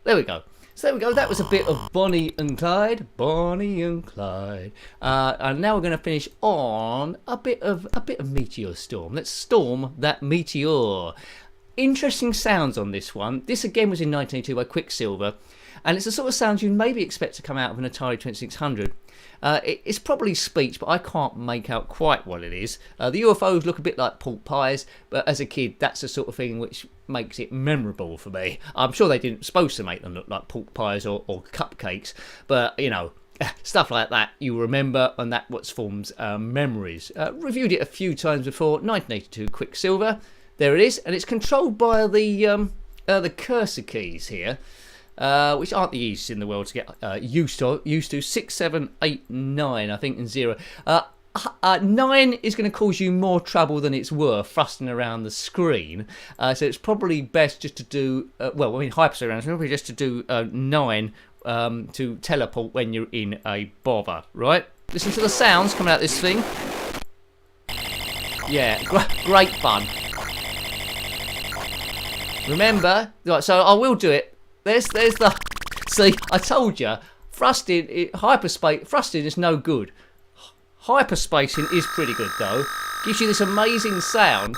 There we go. So there we go. That was a bit of Bonnie and Clyde. Bonnie and Clyde. And now we're going to finish on a bit of Meteor Storm. Let's storm that meteor. Interesting sounds on this one. This again was in 1982 by Quicksilver, and it's the sort of sounds you maybe expect to come out of an Atari 2600. It's probably speech, but I can't make out quite what it is. The UFOs look a bit like pork pies, but as a kid, that's the sort of thing which makes it memorable for me. I'm sure they didn't supposed to make them look like pork pies or cupcakes, but you know, stuff like that you remember, and that what forms memories. Reviewed it a few times before. 1982 Quicksilver. There it is, and it's controlled by the cursor keys here. Which aren't the easiest in the world to get used to. 6, 7, 8, 9, I think, and 0. 9 is going to cause you more trouble than it's worth thrusting around the screen. So it's probably best just to do, hyperspace around, probably just to do 9 to teleport when you're in a bother, right? Listen to the sounds coming out this thing. Yeah, great fun. Remember, right, so I will do it. There's the... See, I told you, thrusting is no good. Hyperspacing is pretty good, though. Gives you this amazing sound,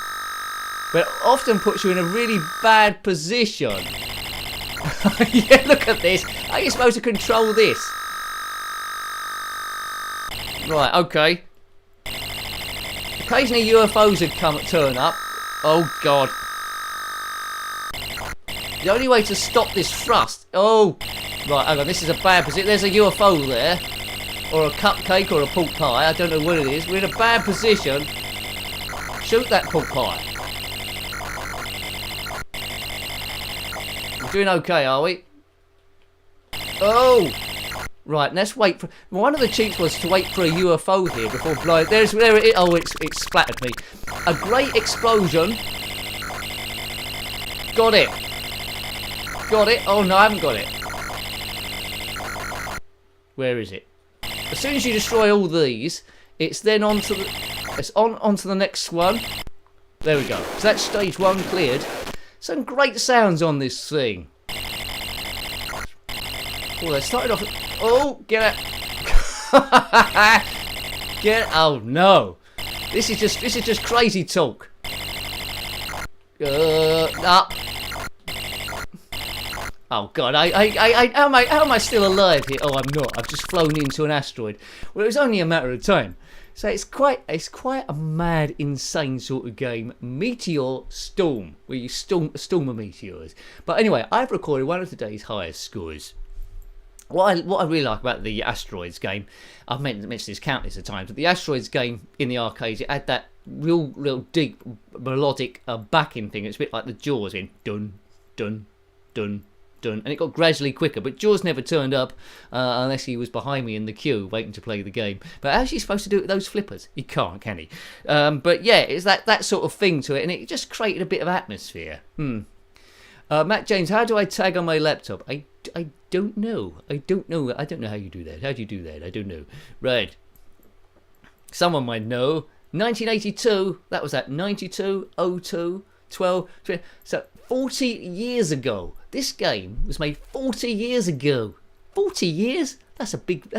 but often puts you in a really bad position. Yeah, look at this. How are you supposed to control this? Right, okay. Occasionally UFOs would turn up. Oh, God. The only way to stop this thrust... Oh! Right, hang on, this is a bad position. There's a UFO there. Or a cupcake or a pork pie. I don't know what it is. We're in a bad position. Shoot that pork pie. We're doing okay, are we? Oh! Right, let's wait for... One of the cheats was to wait for a UFO here before blowing... There it is. Oh, it's splattered me. A great explosion. Got it. Got it. Oh, no, I haven't got it. Where is it? As soon as you destroy all these, it's then onto the... It's onto the next one. There we go. So that's stage 1 cleared. Some great sounds on this thing. Oh, they started off. Oh, get out! Oh no! This is just crazy talk. Up. Oh god! How am I still alive here? Oh, I'm not. I've just flown into an asteroid. Well, it was only a matter of time. So it's quite a mad, insane sort of game. Meteor Storm, where you storm of meteors. But anyway, I've recorded one of today's highest scores. What I really like about the Asteroids game, I've mentioned this countless of times, but the Asteroids game in the arcades, it had that real deep melodic backing thing. It's a bit like the Jaws in dun dun dun dun, and it got gradually quicker. But Jaws never turned up unless he was behind me in the queue waiting to play the game. But how's he supposed to do it with those flippers? He can't, can he? But yeah, it's that sort of thing to it, and it just created a bit of atmosphere. Matt James, how do I tag on my laptop? I don't know. I don't know how you do that. How do you do that? I don't know. Right. Someone might know. 1982. That was at 92, 02, 12. 20. So 40 years ago. This game was made 40 years ago. 40 years? That's a big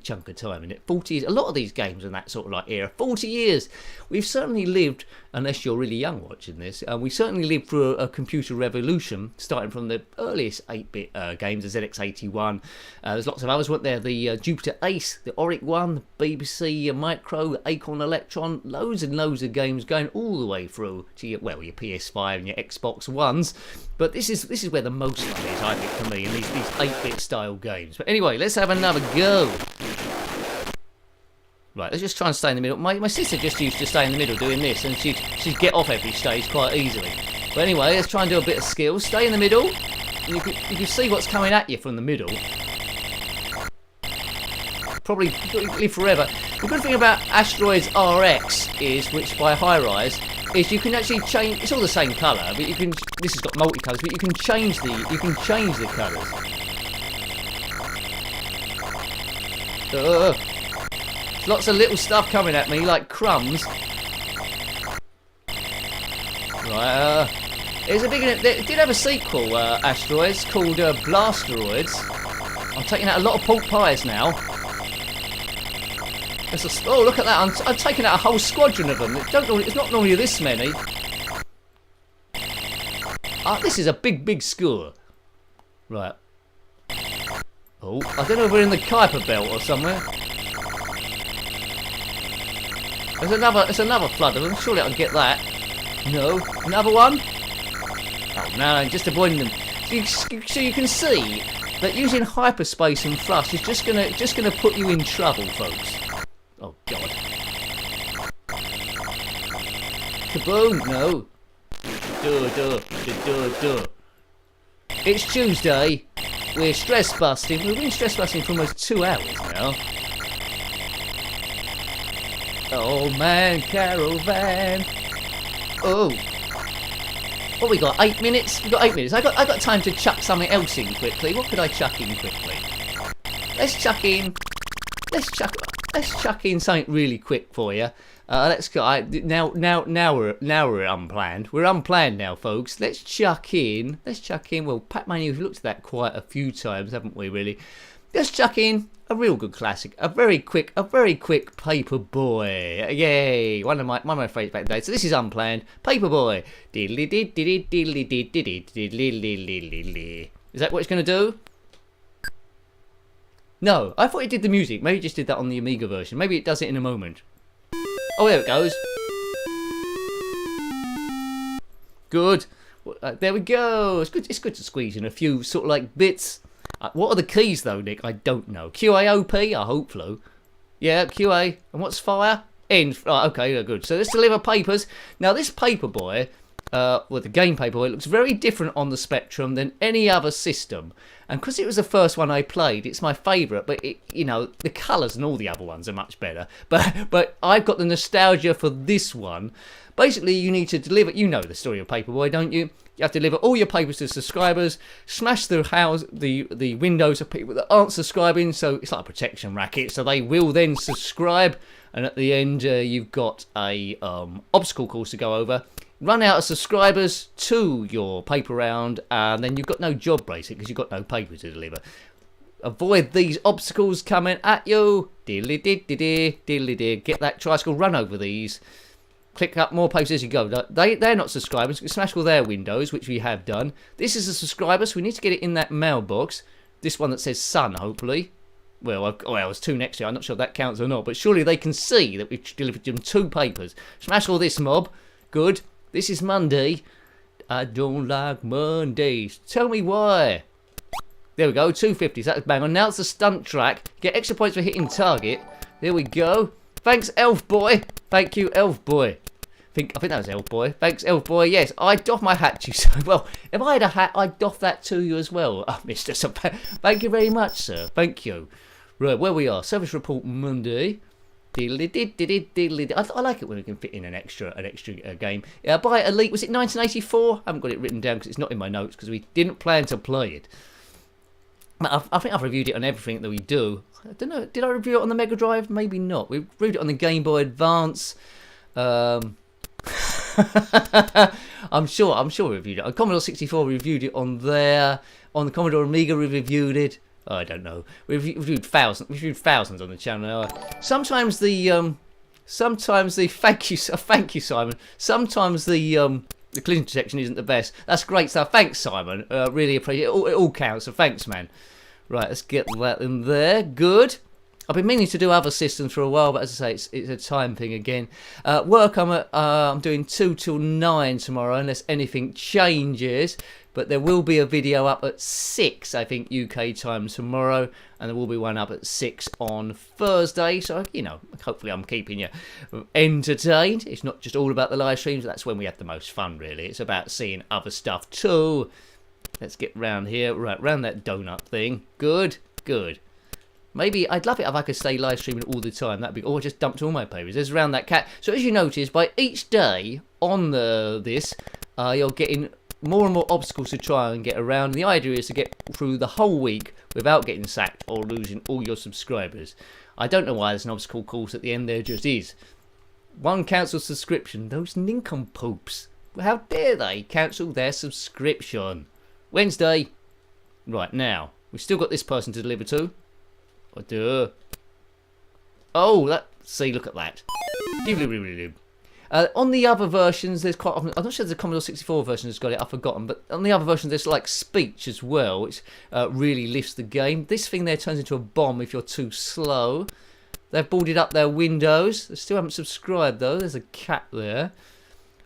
chunk of time, isn't it? 40 years. A lot of these games in that sort of like era. 40 years. We've certainly lived, unless you're really young watching this, we certainly lived through a computer revolution, starting from the earliest 8-bit games, the ZX81. There's lots of others, weren't there? The Jupiter Ace, the Auric One, the BBC Micro, the Acorn Electron, loads and loads of games going all the way through to your PS5 and your Xbox Ones. But this is where the most fun is, I think, for me, in these 8-bit style games. But anyway, let's have another go. Right, let's just try and stay in the middle. My sister just used to stay in the middle doing this, and she'd get off every stage quite easily. But anyway, let's try and do a bit of skill. Stay in the middle. You can see what's coming at you from the middle. Probably live forever. The good thing about Asteroids RX is, which by High-Rise, is you can actually change. It's all the same colour, but you can. This has got multicolours, but you can change the colours. There's lots of little stuff coming at me, like crumbs. Right. They did have a sequel, Asteroids, called Blasteroids. I'm taking out a lot of pork pies now. Oh, look at that! I'm taking out a whole squadron of them. It's not normally this many. This is a big score. Right. Oh, I don't know if we're in the Kuiper Belt or somewhere. There's another flood of them. Surely I can get that. No, another one. Oh no, just avoiding them. So you can see that using hyperspace and thrust is just gonna put you in trouble, folks. Oh god. Kaboom! No. Duh. It's Tuesday. We're stress busting. We've been stress busting for almost 2 hours now. Oh man, caravan. Oh. What we got? 8 minutes? We've got 8 minutes. I got time to chuck something else in quickly. What could I chuck in quickly? Let's chuck in something really quick for you. Let's go. Now we're unplanned. We're unplanned now, folks. Let's chuck in. Well, Pac-Man, we've looked at that quite a few times, haven't we? Really. Let's chuck in a real good classic. A very quick Paperboy. Yay! One of my favourites back in the day. So this is unplanned. Paperboy. Is that what it's going to do? No, I thought it did the music. Maybe it just did that on the Amiga version. Maybe it does it in a moment. Oh, there it goes. Good. There we go. It's good to squeeze in a few sort of like bits. What are the keys though, Nick? I don't know. QAOP? I hope so. Yeah, QA. And what's fire? End. Right, okay, good. So let's deliver papers. Now this Paperboy, the game Paperboy, looks very different on the Spectrum than any other system. And because it was the first one I played, it's my favourite. But the colours and all the other ones are much better. But I've got the nostalgia for this one. Basically, you need to deliver. You know the story of Paperboy, don't you? You have to deliver all your papers to subscribers, smash the windows of people that aren't subscribing. So it's like a protection racket. So they will then subscribe, and at the end you've got a obstacle course to go over. run out of subscribers to your paper round, and then you've got no job basically because you've got no paper to deliver. Avoid these obstacles coming at you. Diddly-did-did-did, diddly-did. Get that tricycle, run over these. Click up more posts as you go. They're not subscribers. Smash all their windows, which we have done. This is a subscriber, so we need to get it in that mailbox. This one that says Sun, hopefully. Well, there's 2 next to it. I'm not sure if that counts or not, but surely they can see that we've delivered them 2 papers. Smash all this, mob. Good. This is Monday. I don't like Mondays. Tell me why. There we go, 250s, that was bang on. Now it's a stunt track. Get extra points for hitting target. There we go. Thanks, Elf Boy. Thank you, Elf Boy. I think that was Elf Boy. Thanks, Elf Boy. Yes, I doff my hat to you. So, well, if I had a hat, I'd doff that to you as well. Oh, Mr. Thank you very much, sir. Thank you. Right, where we are. Service report Monday. I like it when we can fit in an extra game. By Elite, was it 1984? I haven't got it written down because it's not in my notes because we didn't plan to play it. I think I've reviewed it on everything that we do. I don't know. Did I review it on the Mega Drive? Maybe not. We reviewed it on the Game Boy Advance. I'm sure we reviewed it. On Commodore 64, we reviewed it on there. On the Commodore Amiga, we reviewed it. Oh, I don't know. We reviewed thousands on the channel. Sometimes the thank you, Simon. Sometimes the collision detection isn't the best. That's great stuff. Thanks, Simon. Really appreciate it. It all counts, so thanks, man. Right, let's get that in there. Good. I've been meaning to do other systems for a while, but as I say, it's a time thing again. Work, I'm doing 2 till 9 tomorrow, unless anything changes. But there will be a video up at 6, I think, UK time tomorrow. And there will be one up at 6 on Thursday. So, you know, hopefully I'm keeping you entertained. It's not just all about the live streams. That's when we have the most fun, really. It's about seeing other stuff too. Let's get round here. Right, round that donut thing. Good, good. Maybe I'd love it if I could stay live streaming all the time. That'd be, or just dumped all my papers. There's around that cat. So as you notice, by each day on this, you're getting more and more obstacles to try and get around. And the idea is to get through the whole week without getting sacked or losing all your subscribers. I don't know why there's an obstacle course at the end. There just is. One cancelled subscription. Those nincompoops. How dare they cancel their subscription? Wednesday. Right, now. We've still got this person to deliver to. Oh, that. See, look at that. On the other versions, there's quite often. I'm not sure the Commodore 64 version has got it. I've forgotten, but on the other versions, there's like speech as well, which really lifts the game. This thing there turns into a bomb if you're too slow. They've boarded up their windows. They still haven't subscribed though. There's a cat there.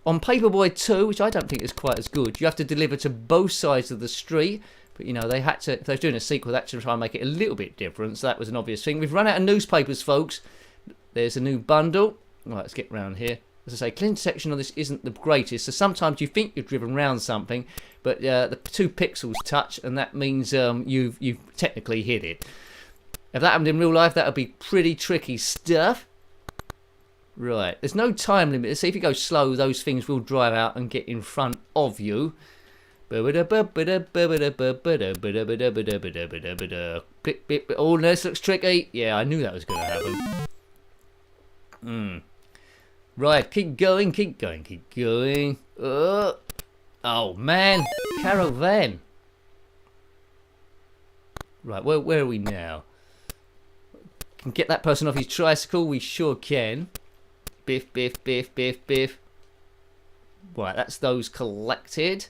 On Paperboy 2, which I don't think is quite as good, you have to deliver to both sides of the street. But, you know, they had to, if they're doing a sequel, they had to try and make it a little bit different. So that was an obvious thing. We've run out of newspapers, folks. There's a new bundle. Right, let's get round here. As I say, clean section on this isn't the greatest. So sometimes you think you've driven round something, but the 2 pixels touch, and that means you've technically hit it. If that happened in real life, that would be pretty tricky stuff. Right, there's no time limit. See, if you go slow, those things will drive out and get in front of you. Oh, this looks tricky. Yeah, I knew that was going to happen. Right, keep going, keep going, keep going. Oh, man. Caravan. Right, where are we now? Can get that person off his tricycle? We sure can. Biff, biff, biff, biff, biff. Right, that's those collected.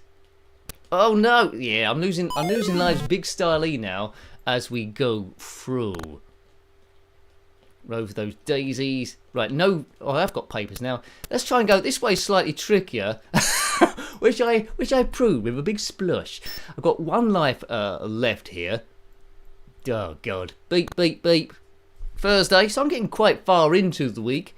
Oh no! Yeah, I'm losing lives big style now as we go through. Over those daisies. Right, no. Oh, I've got papers now. Let's try and go this way, slightly trickier, which I proved with a big splush. I've got 1 life left here. Oh God! Beep, beep, beep. Thursday, so I'm getting quite far into the week.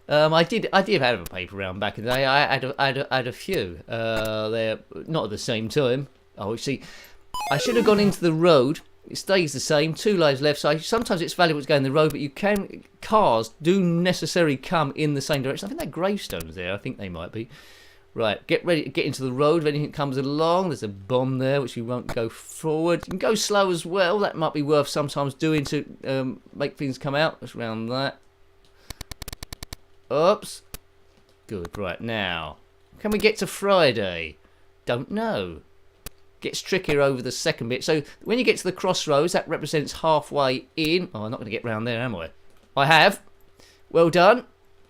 I did have a paper round back in the day. I had a few. They're not at the same time. Oh, see, I should have gone into the road. It stays the same. 2 lives left. So sometimes it's valuable to go in the road, but cars do necessarily come in the same direction. I think they're gravestones there. I think they might be. Right, get ready to get into the road if anything comes along. There's a bomb there, which we won't go forward. You can go slow as well. That might be worth sometimes doing to make things come out. Let's round that. Oops. Good, right, now. Can we get to Friday? Don't know. Gets trickier over the second bit. So when you get to the crossroads, that represents halfway in. Oh, I'm not going to get round there, am I? I have. Well done.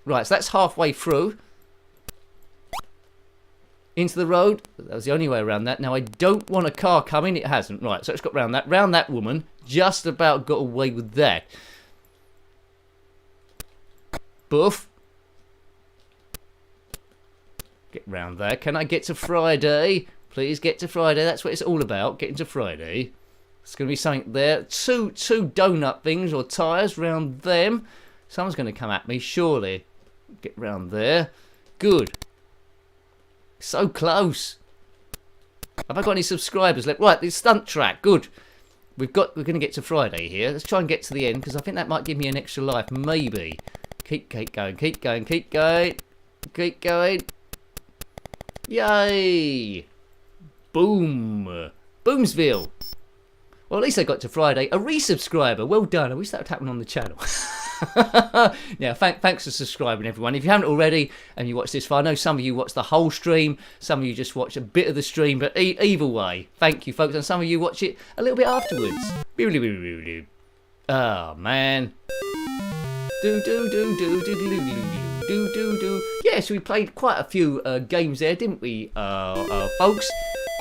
Right, so that's halfway through. Into the road. That was the only way around that. Now, I don't want a car coming. It hasn't. Right, so it's got round that. Round that woman. Just about got away with that. Boof. Get round there. Can I get to Friday? Please get to Friday. That's what it's all about. Getting to Friday. It's going to be something there. Two donut things or tyres round them. Someone's going to come at me, surely. Get round there. Good. So close. Have I got any subscribers left? Right, the stunt track. Good. We're going to get to Friday here. Let's try and get to the end because I think that might give me an extra life. Maybe. Keep going. Keep going. Keep going. Keep going. Yay. Boom. Boomsville. Well, at least I got to Friday. A resubscriber. Well done. I wish that would happen on the channel. Yeah, thanks for subscribing, everyone. If you haven't already and you watch this far, I know some of you watch the whole stream. Some of you just watch a bit of the stream. But either way, thank you, folks. And some of you watch it a little bit afterwards. Oh, man. Yeah, so we played quite a few games there, didn't we, folks?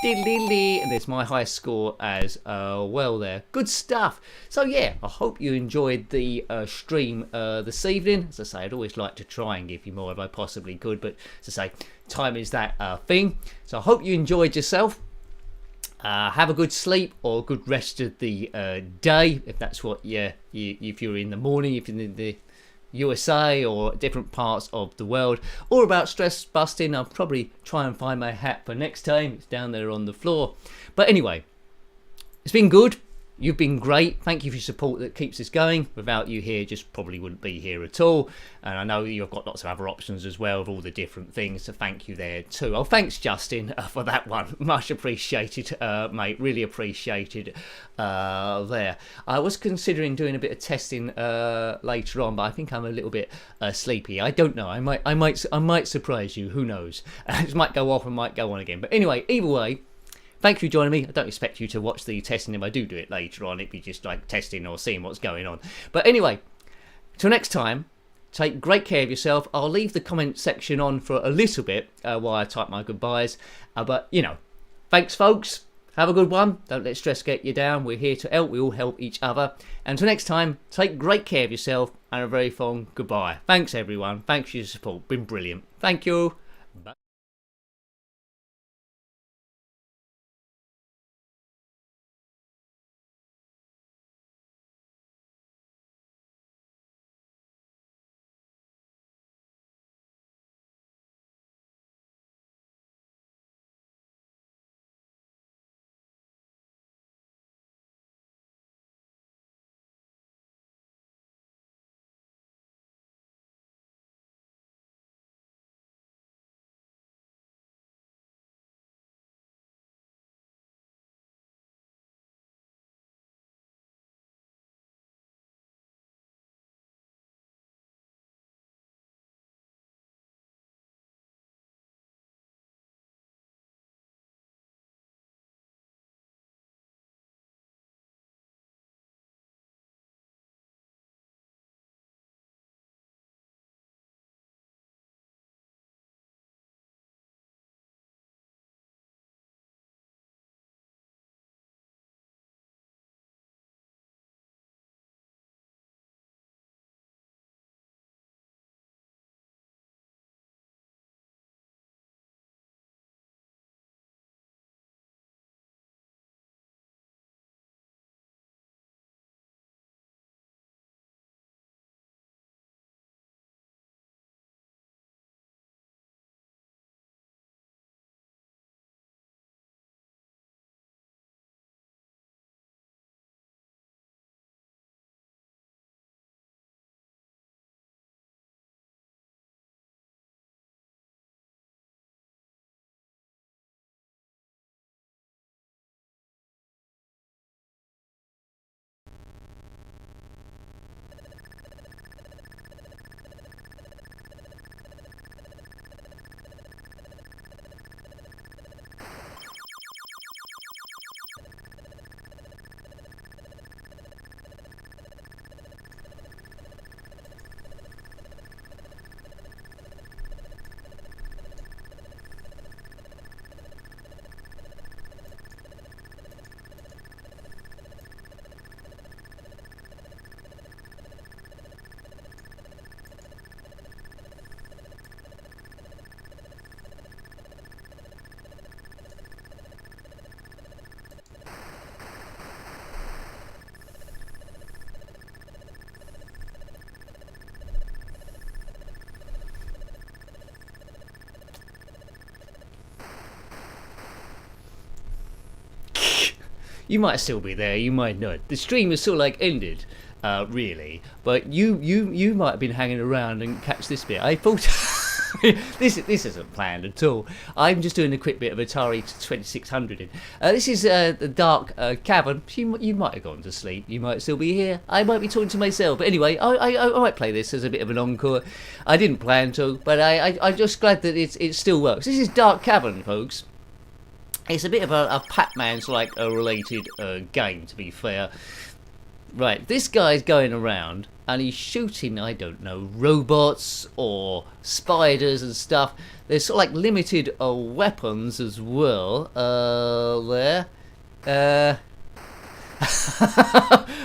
And there's my highest score as well there. Good stuff. So yeah, I hope you enjoyed the stream this evening. As I say, I'd always like to try and give you more if I possibly could, but as I say, time is that thing. So I hope you enjoyed yourself. Have a good sleep or a good rest of the day, if that's what if you're in the morning, if you're in the USA or different parts of the world, or about stress busting. I'll probably try and find my hat for next time. It's down there on the floor. But anyway, it's been good. You've been great. Thank you for your support that keeps us going. Without you here, just probably wouldn't be here at all. And I know you've got lots of other options as well of all the different things, so thank you there too. Oh, thanks, Justin, for that one. Much appreciated, mate. Really appreciated there. I was considering doing a bit of testing later on, but I think I'm a little bit sleepy. I don't know. I might surprise you. Who knows? It might go off and might go on again. But anyway, either way. Thank you for joining me. I don't expect you to watch the testing if I do it later on. It'd be just like testing or seeing what's going on. But anyway, till next time, take great care of yourself. I'll leave the comment section on for a little bit while I type my goodbyes. But, you know, thanks, folks. Have a good one. Don't let stress get you down. We're here to help. We all help each other. And till next time, take great care of yourself and a very fond goodbye. Thanks, everyone. Thanks for your support. Been brilliant. Thank you. Bye. You might still be there, you might not. The stream is sort of like ended, really. But you might have been hanging around and catch this bit. I thought this isn't planned at all. I'm just doing a quick bit of Atari 2600 in. This is the dark cavern. You might have gone to sleep. You might still be here. I might be talking to myself. But anyway, I might play this as a bit of an encore. I didn't plan to, but I'm just glad that it still works. This is Dark Cavern, folks. It's a bit of a Pac-Man's like a related game, to be fair. Right, this guy's going around and he's shooting, I don't know, robots or spiders and stuff. There's sort of like limited weapons as well. There.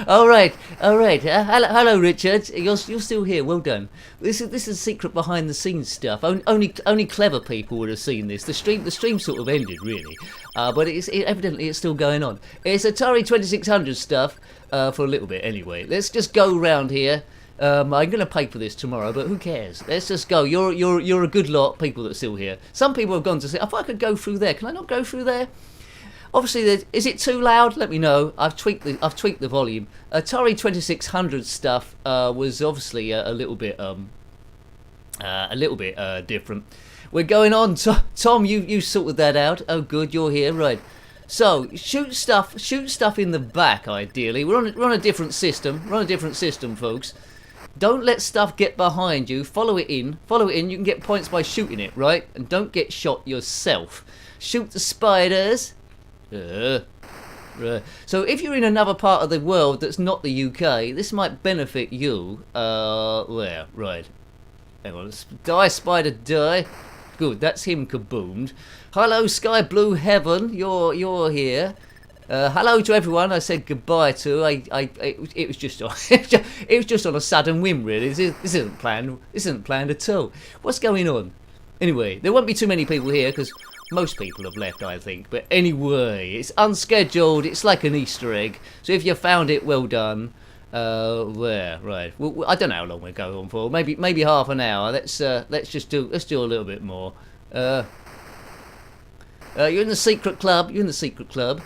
all right. Hello, Richard. You're still here. Well done. This is secret behind the scenes stuff. Only clever people would have seen this. The stream sort of ended really, but evidently it's still going on. It's Atari 2600 stuff for a little bit anyway. Let's just go round here. I'm going to pay for this tomorrow, but who cares? Let's just go. You're a good lot, people that are still here. Some people have gone to say, I thought I could go through there. Can I not go through there? Obviously, is it too loud? Let me know. I've tweaked the volume. Atari 2600 stuff was obviously a little bit different. We're going on. Tom, you sorted that out. Oh, good, you're here, right? So shoot stuff in the back. Ideally, we're on a different system. We're on a different system, folks. Don't let stuff get behind you. Follow it in. You can get points by shooting it, right? And don't get shot yourself. Shoot the spiders. So if you're in another part of the world that's not the UK, this might benefit you. There, right. Hang on, die, spider, die. Good, that's him kaboomed. Hello, Sky Blue Heaven, you're here. Hello to everyone I said goodbye to. It was just on a sudden whim, really. This isn't planned. This isn't planned at all. What's going on? Anyway, there won't be too many people here because most people have left, I think. But anyway, it's unscheduled. It's like an Easter egg. So if you found it, well done. There, right. Well, I don't know how long we'll go on for. Maybe half an hour. Let's do a little bit more. You're in the secret club. You're in the secret club.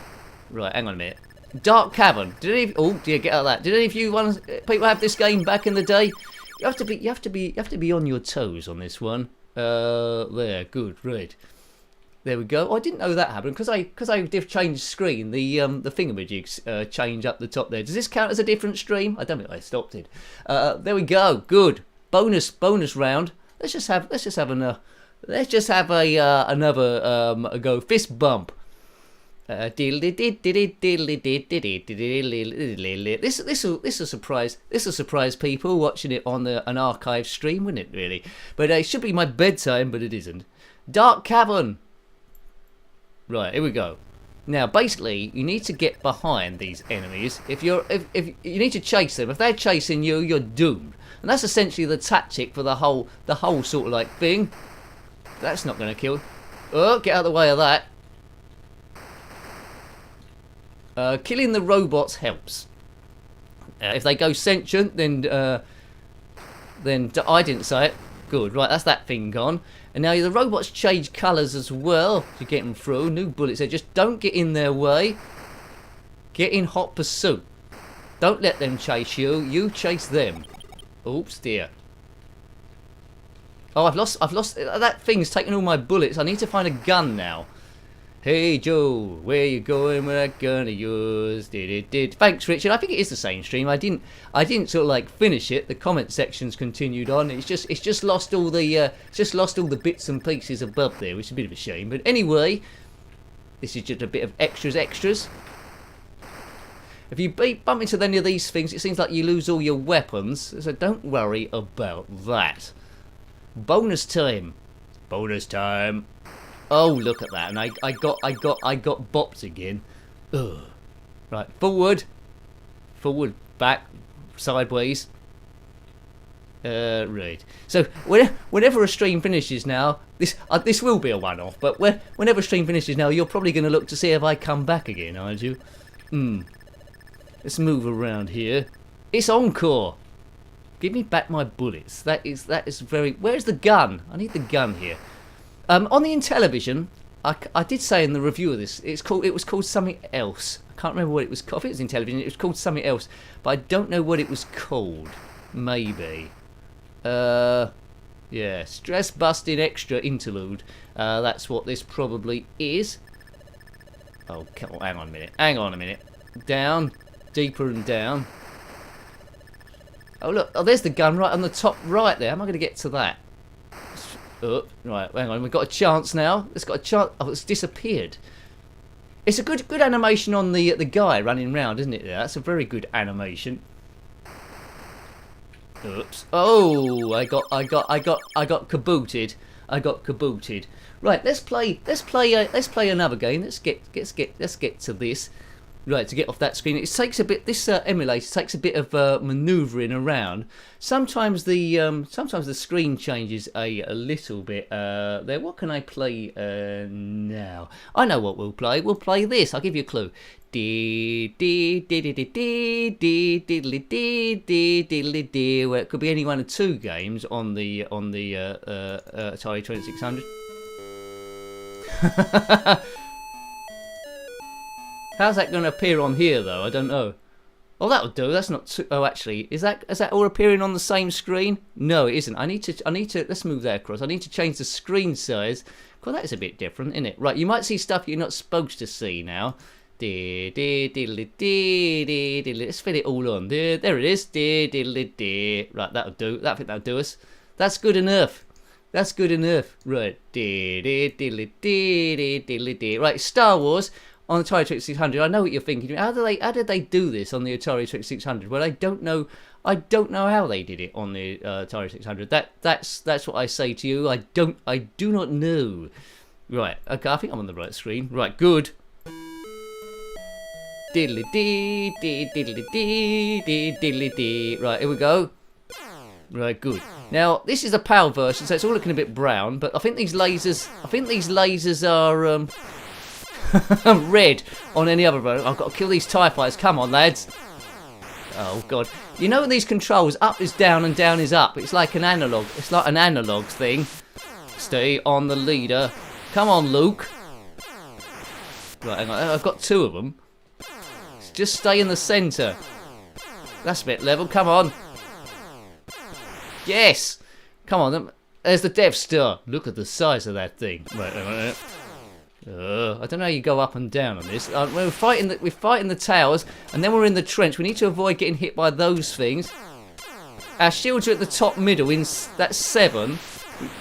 Right. Hang on a minute. Dark Cavern. Did any? Oh, dear, get out of that. Did any of you people have this game back in the day? You have to be on your toes on this one. There. Good. Right. There we go. Oh, I didn't know that happened because I did change screen. The thingamajigs change up the top there. Does this count as a different stream? I don't think I stopped it. There we go. Good. Bonus round. Let's just have another go. Fist bump. This will surprise people watching it on an archive stream, wouldn't it? Really, but it should be my bedtime, but it isn't. Dark Cavern. Right, here we go. Now, basically, you need to get behind these enemies. If you need to chase them, if they're chasing you, you're doomed. And that's essentially the tactic for the whole sort of like thing. That's not going to kill. Oh, get out of the way of that. Killing the robots helps. If they go sentient, then I didn't say it. Good, right, that's that thing gone. And now the robots change colours as well to get them through. New bullets there. Just don't get in their way. Get in hot pursuit. Don't let them chase you. You chase them. Oops, dear. Oh, I've lost. That thing's taken all my bullets. I need to find a gun now. Hey Joe, where you going with that gun of yours? Thanks, Richard. I think it is the same stream. I didn't sort of like finish it. The comment sections continued on. It's just lost all the bits and pieces above there, which is a bit of a shame. But anyway, this is just a bit of extras. If you bump into any of these things, it seems like you lose all your weapons. So don't worry about that. Bonus time. Oh, look at that! And I got bopped again. Ugh. Right, forward, back, sideways. Right. So whenever a stream finishes now, this will be a one-off. But whenever a stream finishes now, you're probably going to look to see if I come back again, aren't you? Let's move around here. It's encore. Give me back my bullets. That is very. Where's the gun? I need the gun here. On the Intellivision, I did say in the review of this, it was called something else. I can't remember what it was called. I think it was in television. It was called something else, but I don't know what it was called. Maybe. Yeah, stress busting extra interlude. That's what this probably is. Oh, come on, hang on a minute. Hang on a minute. Down, deeper and down. Oh look, oh there's the gun right on the top right there. How am I going to get to that? Oh, right, hang on. We've got a chance now. It's got a chance. Oh, it's disappeared. It's a good animation on the guy running around, isn't it? That's a very good animation. Oops. Oh, I got kabooted. I got kabooted. Right, let's play another game. Let's get to this. Right, to get off that screen, it takes a bit. This emulator takes a bit of manoeuvring around. Sometimes the screen changes a little bit. There, what can I play now? I know what we'll play. We'll play this. I'll give you a clue. Well, it could be any one of two games on the Atari 2600. How's that going to appear on here though? I don't know. Oh, that'll do. That's not too... Oh, actually, is that all appearing on the same screen? No, it isn't. I need to. Let's move that across. I need to change the screen size. Well, that is a bit different, isn't it? Right, you might see stuff you're not supposed to see now. Let's fit it all on. There it is. Right, that'll do. I think that'll do us. That's good enough. That's good enough. Right. Right, Star Wars. On the Atari 2600, I know what you're thinking. How did they do this on the Atari 2600? Well, I don't know how they did it on the Atari 600. That's what I say to you. I do not know. Right. Okay. I think I'm on the right screen. Right. Good. Diddly dee dee diddly dee dee diddly dee. Right. Here we go. Right. Good. Now this is a PAL version, so it's all looking a bit brown. But I think these lasers are red on any other version. I've got to kill these TIE fighters. Come on, lads. Oh, God. You know these controls, up is down and down is up. It's like an analog. It's like an analog thing. Stay on the leader. Come on, Luke. Right, hang on. I've got two of them. Just stay in the centre. That's a bit level. Come on. Yes. Come on. There's the Death Star. Look at the size of that thing. Right, hang on. I don't know how you go up and down on this. We're fighting the towers, and then we're in the trench. We need to avoid getting hit by those things. Our shields are at the top middle. That's 7.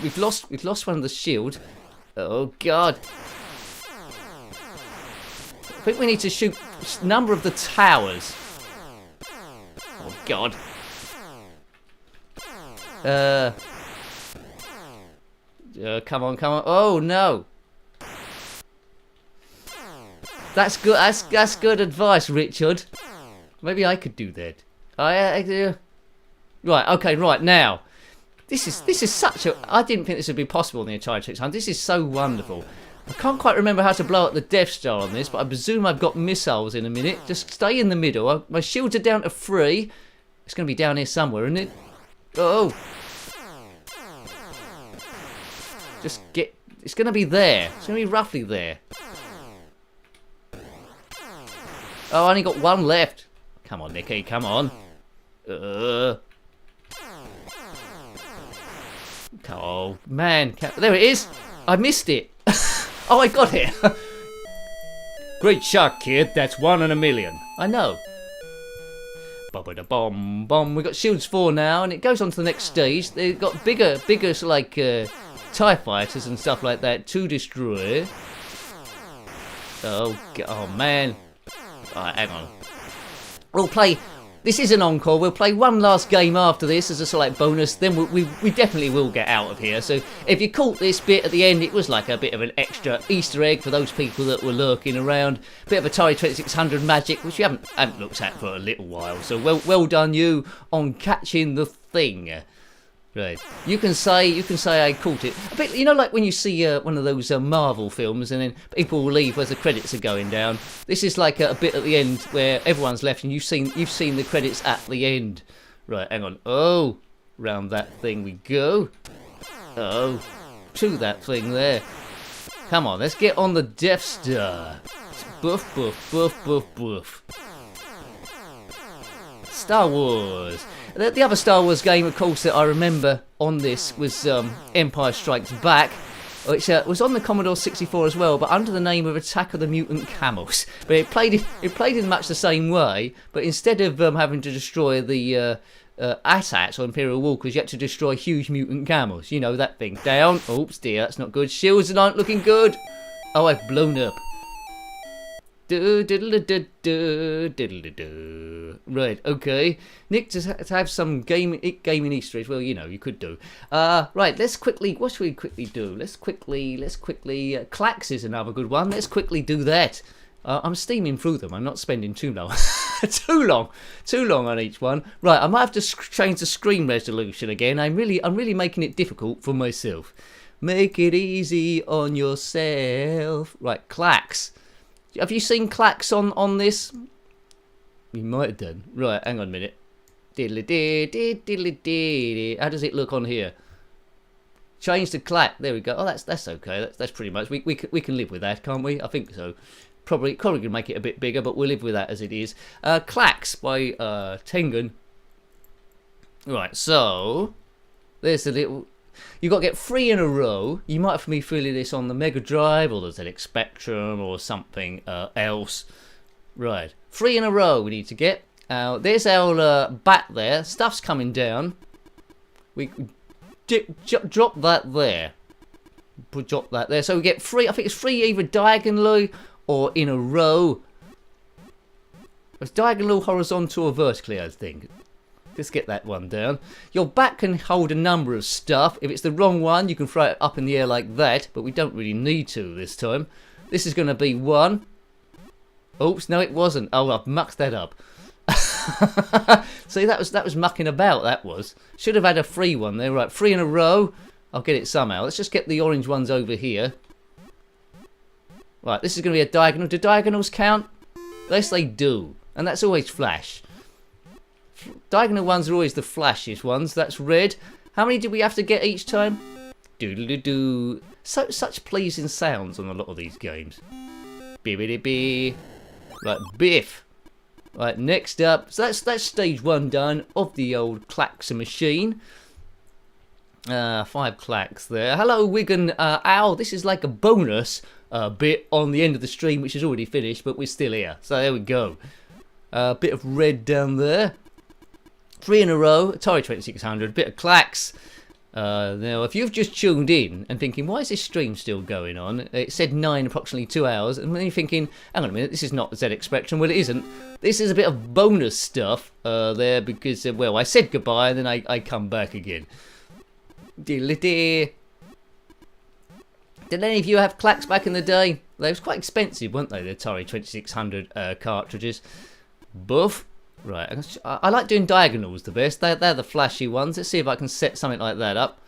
We've lost one of the shields. Oh God! I think we need to shoot a number of the towers. Oh God! Come on! Oh no! That's good. That's good advice, Richard. Maybe I could do that. Right. Okay. Right now, this is such a. I didn't think this would be possible in the Atari 600. This is so wonderful. I can't quite remember how to blow up the Death Star on this, but I presume I've got missiles in a minute. Just stay in the middle. My shields are down to 3. It's going to be down here somewhere, isn't it? Oh. Just get. It's going to be there. It's going to be roughly there. Oh, I only got one left. Come on, Nicky, come on. Oh, man. There it is. I missed it. Oh, I got it. Great shot, kid. That's 1 in a million. I know. Bomb, bomb. We've got Shields 4 now, and it goes on to the next stage. They've got bigger like, TIE fighters and stuff like that to destroy. Oh man. Alright, hang on. We'll play. This is an encore. We'll play one last game after this as a sort of like bonus. Then we definitely will get out of here. So if you caught this bit at the end, it was like a bit of an extra Easter egg for those people that were lurking around. Bit of Atari 2600 magic, which you haven't looked at for a little while. So well done you on catching the thing. Right. You can say I caught it. A bit, you know, like when you see one of those Marvel films and then people will leave as the credits are going down. This is like a bit at the end where everyone's left and you've seen the credits at the end. Right, hang on. Oh, round that thing we go. Oh, to that thing there. Come on, let's get on the Death Star. Boof, boof, boof, boof, boof. Star Wars. The other Star Wars game, of course, that I remember on this was Empire Strikes Back, which was on the Commodore 64 as well, but under the name of Attack of the Mutant Camels. But it played in much the same way, but instead of having to destroy the AT-ATs or Imperial Walkers, you had to destroy huge mutant camels. You know, that thing. Down. Oops, dear, that's not good. Shields aren't looking good. Oh, I've blown up. Right, okay. Nick, to have some gaming Easter eggs. Well, you know, you could do. Right, let's quickly. What should we quickly do? Let's quickly. Clax is another good one. Let's quickly do that. I'm steaming through them. I'm not spending too long. too long on each one. Right, I might have to change the screen resolution again. I'm really making it difficult for myself. Make it easy on yourself. Right, Clax. Have you seen Clax on this? You might have done. Right, hang on a minute. How does it look on here? Change to Clack. There we go. Oh, that's okay. That's pretty much. We can live with that, can't we? I think so. Probably gonna make it a bit bigger, but we'll live with that as it is. Clax by Tengen. Right, so there's the little. You've got to get 3 in a row. You might have me feeling this on the Mega Drive or the ZX Spectrum or something else. Right, 3 in a row we need to get. There's our bat there. Stuff's coming down. We drop that there. Drop that there. So we get 3. I think it's 3 either diagonally or in a row. It's diagonal, horizontal, or vertically, I think. Let's get that one down. Your bat can hold a number of stuff. If it's the wrong one, you can throw it up in the air like that, but we don't really need to this time. This is going to be 1. Oops, no it wasn't. Oh, I've mucked that up. See, that was mucking about, that was. Should have had a 3 one there. Right, 3 in a row. I'll get it somehow. Let's just get the orange ones over here. Right, this is going to be a diagonal. Do diagonals count? Yes, they do. And that's always flash. Diagonal ones are always the flashiest ones. That's red. How many did we have to get each time? Doodle-doo-doo. Such pleasing sounds on a lot of these games. Bibbidi-bee. Right, biff. Right, next up. So that's stage 1 done of the old Claxer machine. 5 clacks there. Hello, Wigan Owl. This is like a bonus bit on the end of the stream, which is already finished, but we're still here. So there we go. Bit of red down there. 3 in a row, Atari 2600, bit of Clax. Now, if you've just tuned in and thinking, why is this stream still going on? It said 9, approximately 2 hours, and then you're thinking, hang on a minute, this is not the ZX Spectrum. Well, it isn't. This is a bit of bonus stuff there because, well, I said goodbye and then I come back again. Did any of you have Clax back in the day? They was quite expensive, weren't they, the Atari 2600 cartridges? Buff. Right, I like doing diagonals the best. They're the flashy ones. Let's see if I can set something like that up.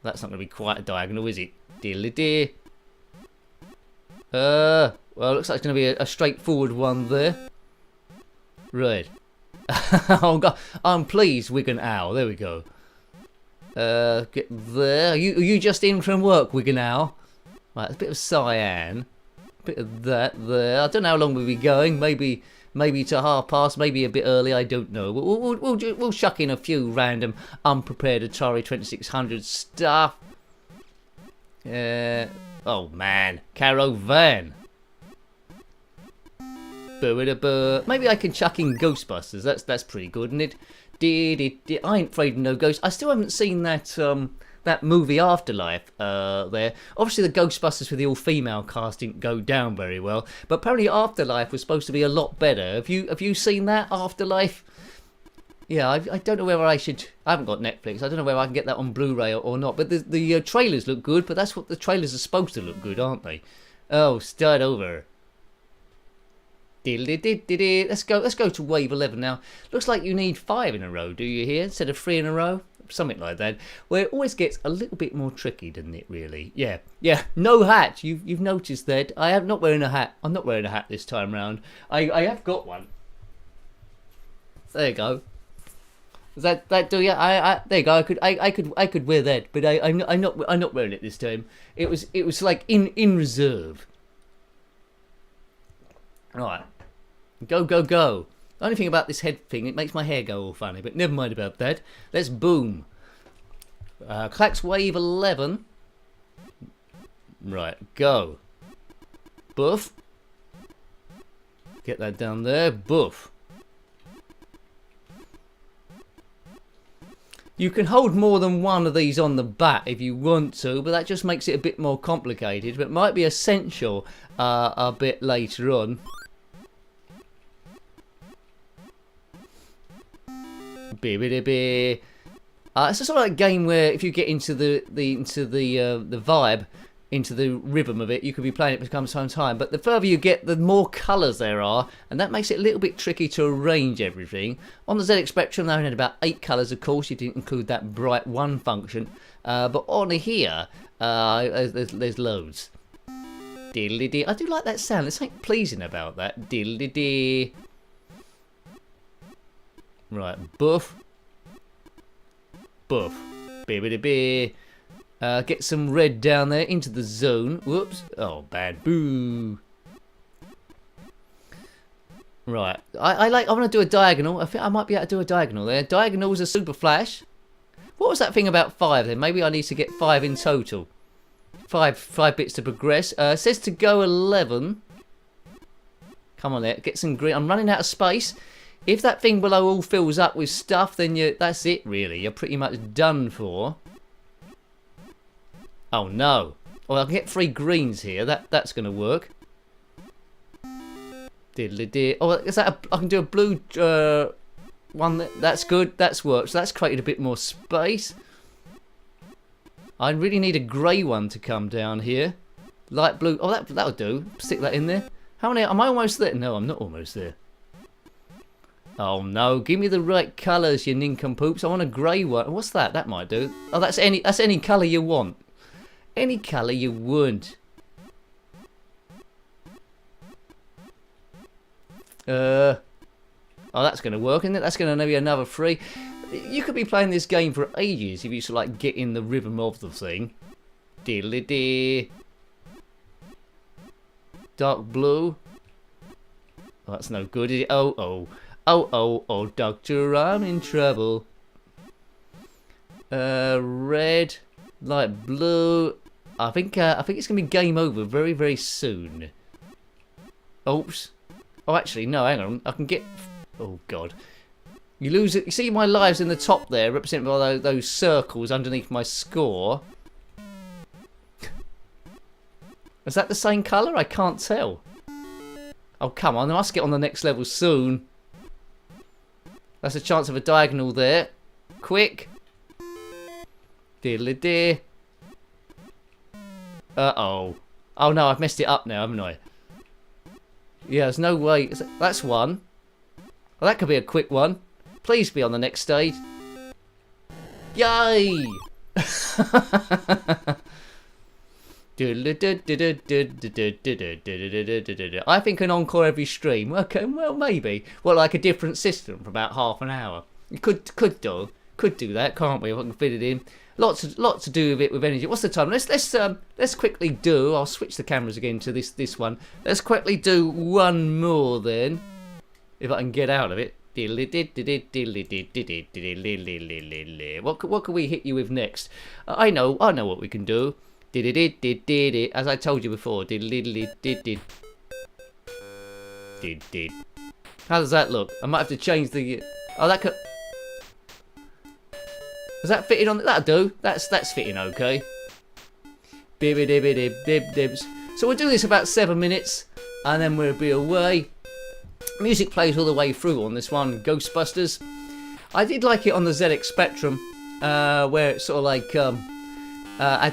That's not going to be quite a diagonal, is it? Diddly-dee. Well, looks like it's going to be a straightforward one there. Right. Oh, God. I'm pleased, Wigan Owl. There we go. Get there. Are you just in from work, Wigan Owl? Right, a bit of cyan. A bit of that there. I don't know how long we'll be going. Maybe to 1:30, maybe a bit early, I don't know. We'll chuck in a few random unprepared Atari 2600 stuff. Oh man, Caravan. Maybe I can chuck in Ghostbusters. That's pretty good, isn't it? I ain't afraid of no ghosts. I still haven't seen that movie Afterlife there. Obviously the Ghostbusters with the all-female cast didn't go down very well, but apparently Afterlife was supposed to be a lot better. Have you seen that, Afterlife? Yeah, I don't know whether I haven't got Netflix. I don't know whether I can get that on Blu-ray or not, but the trailers look good, but that's what the trailers are supposed to look good, aren't they? Oh, start over. Let's go to wave 11 now. Looks like you need 5 in a row, do you here, instead of 3 in a row? Something like that, where it always gets a little bit more tricky, doesn't it, really? Yeah, no hat. You've noticed that. I am not wearing a hat. I'm not wearing a hat this time round. I have got one. There you go. Does that do you? There you go. I could wear that, but I'm not wearing it this time. It was like in reserve. All right, go. The only thing about this head thing, it makes my hair go all funny, but never mind about that. Let's boom. Clacks wave 11. Right, go. Buff. Get that down there. Buff. You can hold more than one of these on the bat if you want to, but that just makes it a bit more complicated. But it might be essential a bit later on. It's a sort of like a game where if you get into the vibe, into the rhythm of it, you could be playing it for some time. But the further you get, the more colours there are, and that makes it a little bit tricky to arrange everything. On the ZX Spectrum, they only had about 8 colours, of course. You didn't include that bright one function. But on here, there's loads. Diddly-dee. I do like that sound. There's something pleasing about that. Diddly-dee. Right, buff. Buff. Be-be-de-be. Get some red down there into the zone. Whoops. Oh, bad. Boo. Right. I want to do a diagonal. I think I might be able to do a diagonal there. Diagonals are super flash. What was that thing about 5 then? Maybe I need to get 5 in total. 5 bits to progress. It says to go 11. Come on there. Get some green. I'm running out of space. If that thing below all fills up with stuff, then that's it really. You're pretty much done for. Oh no. Well, I can get 3 greens here. That's going to work. Diddly-dee. Oh, is that I can do a blue one. That's good. That's worked. So that's created a bit more space. I really need a grey one to come down here. Light blue. Oh, that'll do. Stick that in there. How many? Am I almost there? No, I'm not almost there. Oh no, give me the right colours, you nincompoops. I want a grey one. What's that? That might do. Oh, that's any colour you want. Any colour you want. Oh, that's going to work, isn't it? That's going to be another 3. You could be playing this game for ages if you sort of like get in the rhythm of the thing. Diddly-dee. Dark blue. Oh, that's no good, is it? Oh, doctor, I'm in trouble. Red, light blue. I think it's gonna be game over very, very soon. Oops. Oh, actually, no. Hang on. I can get. Oh God. You lose it. You see my lives in the top there, represented by those circles underneath my score. Is that the same colour? I can't tell. Oh, come on. I must get on the next level soon. That's a chance of a diagonal there. Quick. Diddly-dee. Uh-oh. Oh, no, I've messed it up now, haven't I? Yeah, there's no way. That's one. Well, that could be a quick one. Please be on the next stage. Yay! I think an encore every stream. Okay, well maybe. Well, like a different system for about half an hour. You could do that, can't we? If I can fit it in. Lots to do with it with energy. What's the time? Let's quickly do. I'll switch the cameras again to this one. Let's quickly do one more then, if I can get out of it. What can we hit you with next? I know what we can do. As I told you before. How does that look? I might have to change the. Oh, that could. Is that fitting on? That'll do. That's fitting okay. Bib-a-dib-a-dib-dib-dibs. So we'll do this about 7 minutes, and then we'll be away. Music plays all the way through on this one. Ghostbusters. I did like it on the ZX Spectrum, where it's sort of like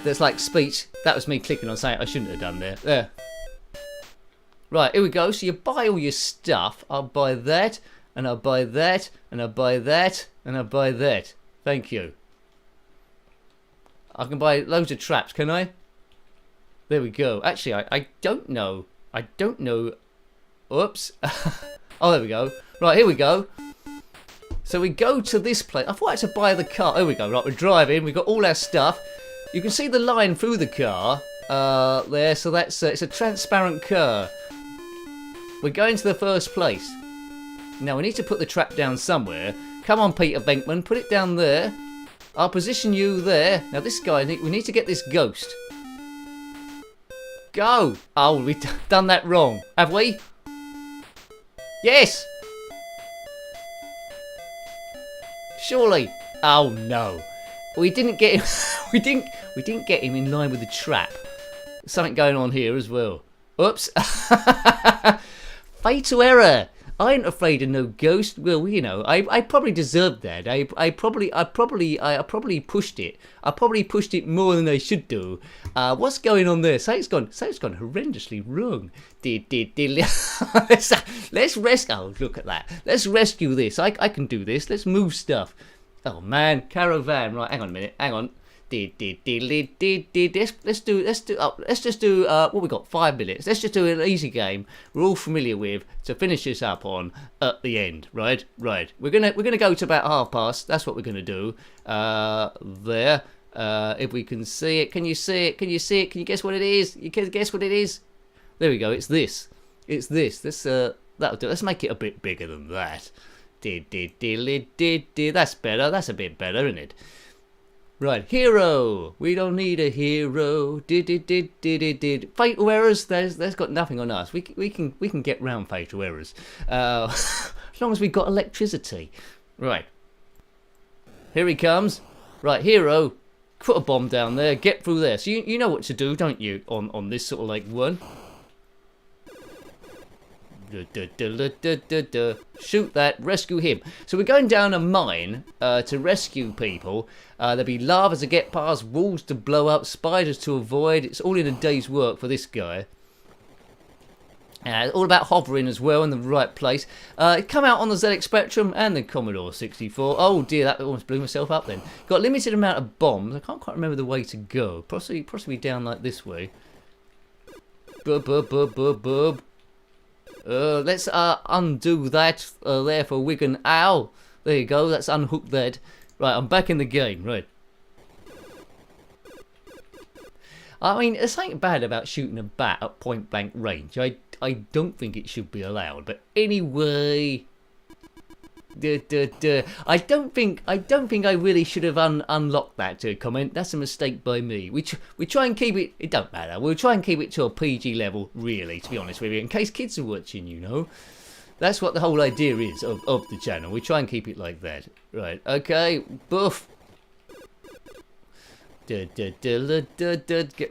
there's like speech. That was me clicking on something I shouldn't have done there. There. Right, here we go. So you buy all your stuff. I'll buy that, and I'll buy that, and I'll buy that, and I'll buy that. Thank you. I can buy loads of traps, can I? There we go. Actually, I don't know. I don't know. Oops. Oh, there we go. Right, here we go. So we go to this place. I thought I had to buy the car. There we go. Right, we're driving. We've got all our stuff. You can see the line through the car there. So that's it's a transparent car. We're going to the first place. Now we need to put the trap down somewhere. Come on, Peter Venkman. Put it down there. I'll position you there. Now this guy, we need to get this ghost. Go! Oh, we've done that wrong. Have we? Yes! Surely. Oh no. We didn't get him we didn't get him in line with the trap. Something going on here as well. Oops. Fatal error. I ain't afraid of no ghost. Well, you know, I probably deserved that. I probably pushed it. I probably pushed it more than I should do. What's going on there? Something's gone horrendously wrong. Let's rescue. Oh, look at that. Let's rescue this. I can do this. Let's move stuff. Oh man, caravan. Right, hang on a minute. Hang on. Let's just do what we got, 5 minutes. Let's just do an easy game we're all familiar with to finish this up on at the end. Right. We're gonna go to about past. That's what we're gonna do. There. If we can see it. Can you see it? Can you see it? Can you guess what it is? You can guess what it is? There we go. It's this. It's this. That'll do. Let's make it a bit bigger than that. That's better. That's a bit better, isn't it? Right, hero. We don't need a hero. Fatal errors. There's got nothing on us. We can get round fatal errors, as long as we've got electricity. Right. Here he comes. Right, hero. Put a bomb down there. Get through there. So you know what to do, don't you? On this sort of like one. Shoot that, rescue him. So we're going down a mine to rescue people. There'll be lava to get past, walls to blow up, spiders to avoid. It's all in a day's work for this guy. All about hovering as well in the right place. Come out on the ZX Spectrum and the Commodore 64. Oh dear, that almost blew myself up then. Got a limited amount of bombs. I can't quite remember the way to go. Possibly down like this way. Bub. Let's undo that there for Wigan. Ow! There you go, let's unhook that. Right, I'm back in the game, right. I mean, there's something bad about shooting a bat at point blank range. I don't think it should be allowed, but anyway... I don't think I really should have unlocked that comment. That's a mistake by me. We try and keep it. It don't matter. We'll try and keep it to a PG level, really. To be honest with you, in case kids are watching, you know. That's what the whole idea is of the channel. We try and keep it like that. Right. Okay. Boof. Get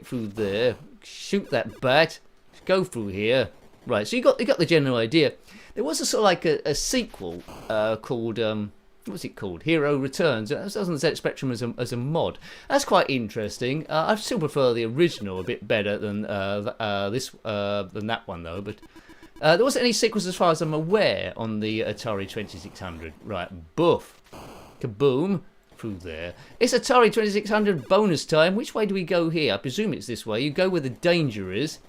through there. Shoot that bat. Go through here. Right. So you got the general idea. There was a sort of like a sequel called, what's it called? Hero Returns. That was on the ZX Spectrum as a mod. That's quite interesting. I still prefer the original a bit better than than that one though. But there wasn't any sequels as far as I'm aware on the Atari 2600. Right, boof, kaboom, through there. It's Atari 2600 bonus time. Which way do we go here? I presume it's this way. You go where the danger is.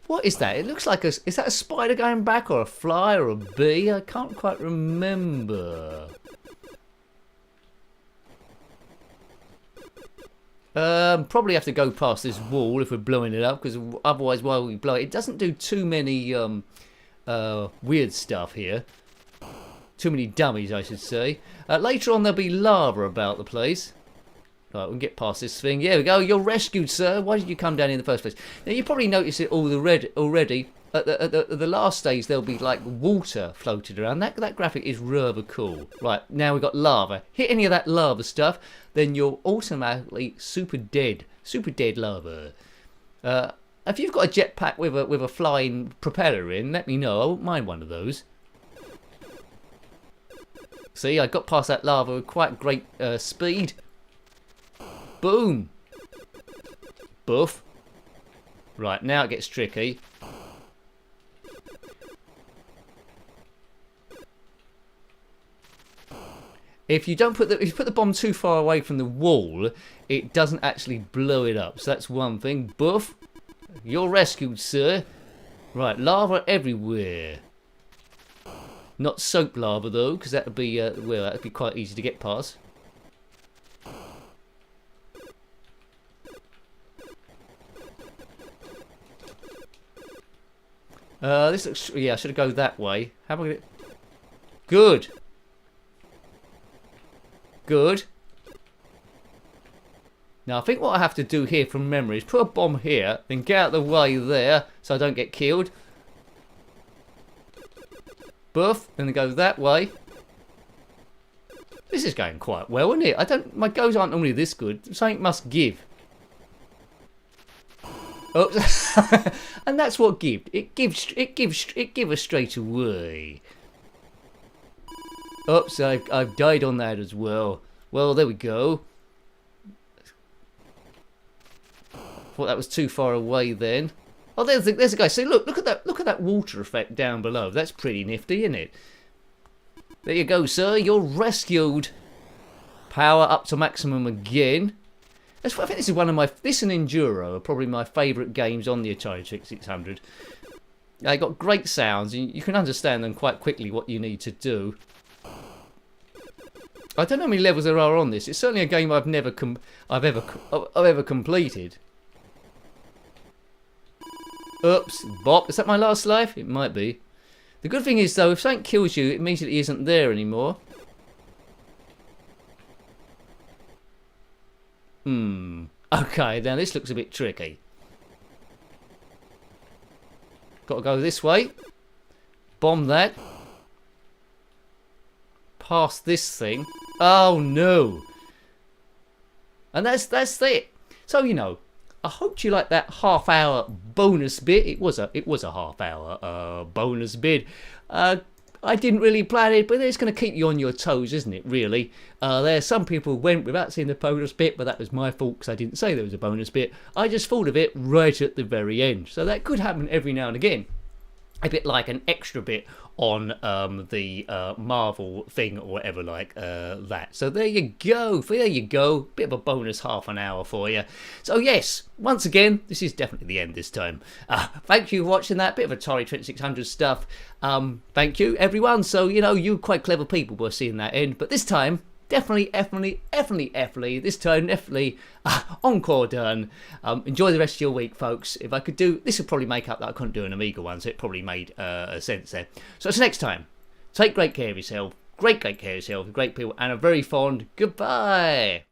What is that? It looks like is that a spider going back or a fly or a bee? I can't quite remember. Probably have to go past this wall if we're blowing it up, because otherwise while we blow it, it doesn't do too many weird stuff here. Too many dummies, I should say. Later on there'll be lava about the place. Right, we can get past this thing. There we go. You're rescued, sir. Why did you come down here in the first place? Now, you probably noticed it already. At the last stage, there'll be like water floated around. That graphic is rather cool. Right, now we've got lava. Hit any of that lava stuff, then you're automatically super dead. Super dead lava. If you've got a jetpack with a flying propeller in, let me know. I won't mind one of those. See, I got past that lava with quite great speed. Boom! Boof. Right, now it gets tricky. If you put the bomb too far away from the wall, it doesn't actually blow it up. So that's one thing. Boof. You're rescued, sir. Right, lava everywhere. Not soap lava though, because that would be well, that'd be quite easy to get past. This looks, yeah, I should have go that way. How am I gonna... Good. Good. Now I think what I have to do here from memory is put a bomb here, then get out of the way there so I don't get killed. Buff, then go that way. This is going quite well, isn't it? I don't. My goes aren't normally this good. Something must give. Oops. And that's what give. It gives. It gives. It gives us straight away. Oops, I've died on that as well. Well, there we go. Thought that was too far away then. Oh, there's a guy. See, look at that water effect down below. That's pretty nifty, isn't it? There you go, sir. You're rescued. Power up to maximum again. I think this is one of my... This and Enduro are probably my favourite games on the Atari 2600. They got great sounds. You can understand them quite quickly what you need to do. I don't know how many levels there are on this. It's certainly a game I've ever completed. Oops, bop. Is that my last life? It might be. The good thing is, though, if something kills you, it immediately isn't there anymore. Okay, now this looks a bit tricky. Got to go this way. Bomb that. Past this thing. Oh, no. And that's it. So, you know, I hope you like that half-hour bonus bit. It was a half-hour bonus bit. I didn't really plan it, but it's going to keep you on your toes, isn't it, really? Some people went without seeing the bonus bit, but that was my fault because I didn't say there was a bonus bit. I just thought of it right at the very end. So that could happen every now and again. A bit like an extra bit on the Marvel thing or whatever like that. So there you go. There you go. Bit of a bonus half an hour for you. So yes, once again, this is definitely the end this time. Thank you for watching that bit of Atari 2600 stuff. Thank you, everyone. So, you know, you quite clever people were seeing that end. But this time, definitely, this time, encore done. Enjoy the rest of your week, folks. If I could do, this would probably make up that I couldn't do an Amiga one, so it probably made sense there. So until next time, take great care of yourself, great care of yourself, great people, and a very fond goodbye.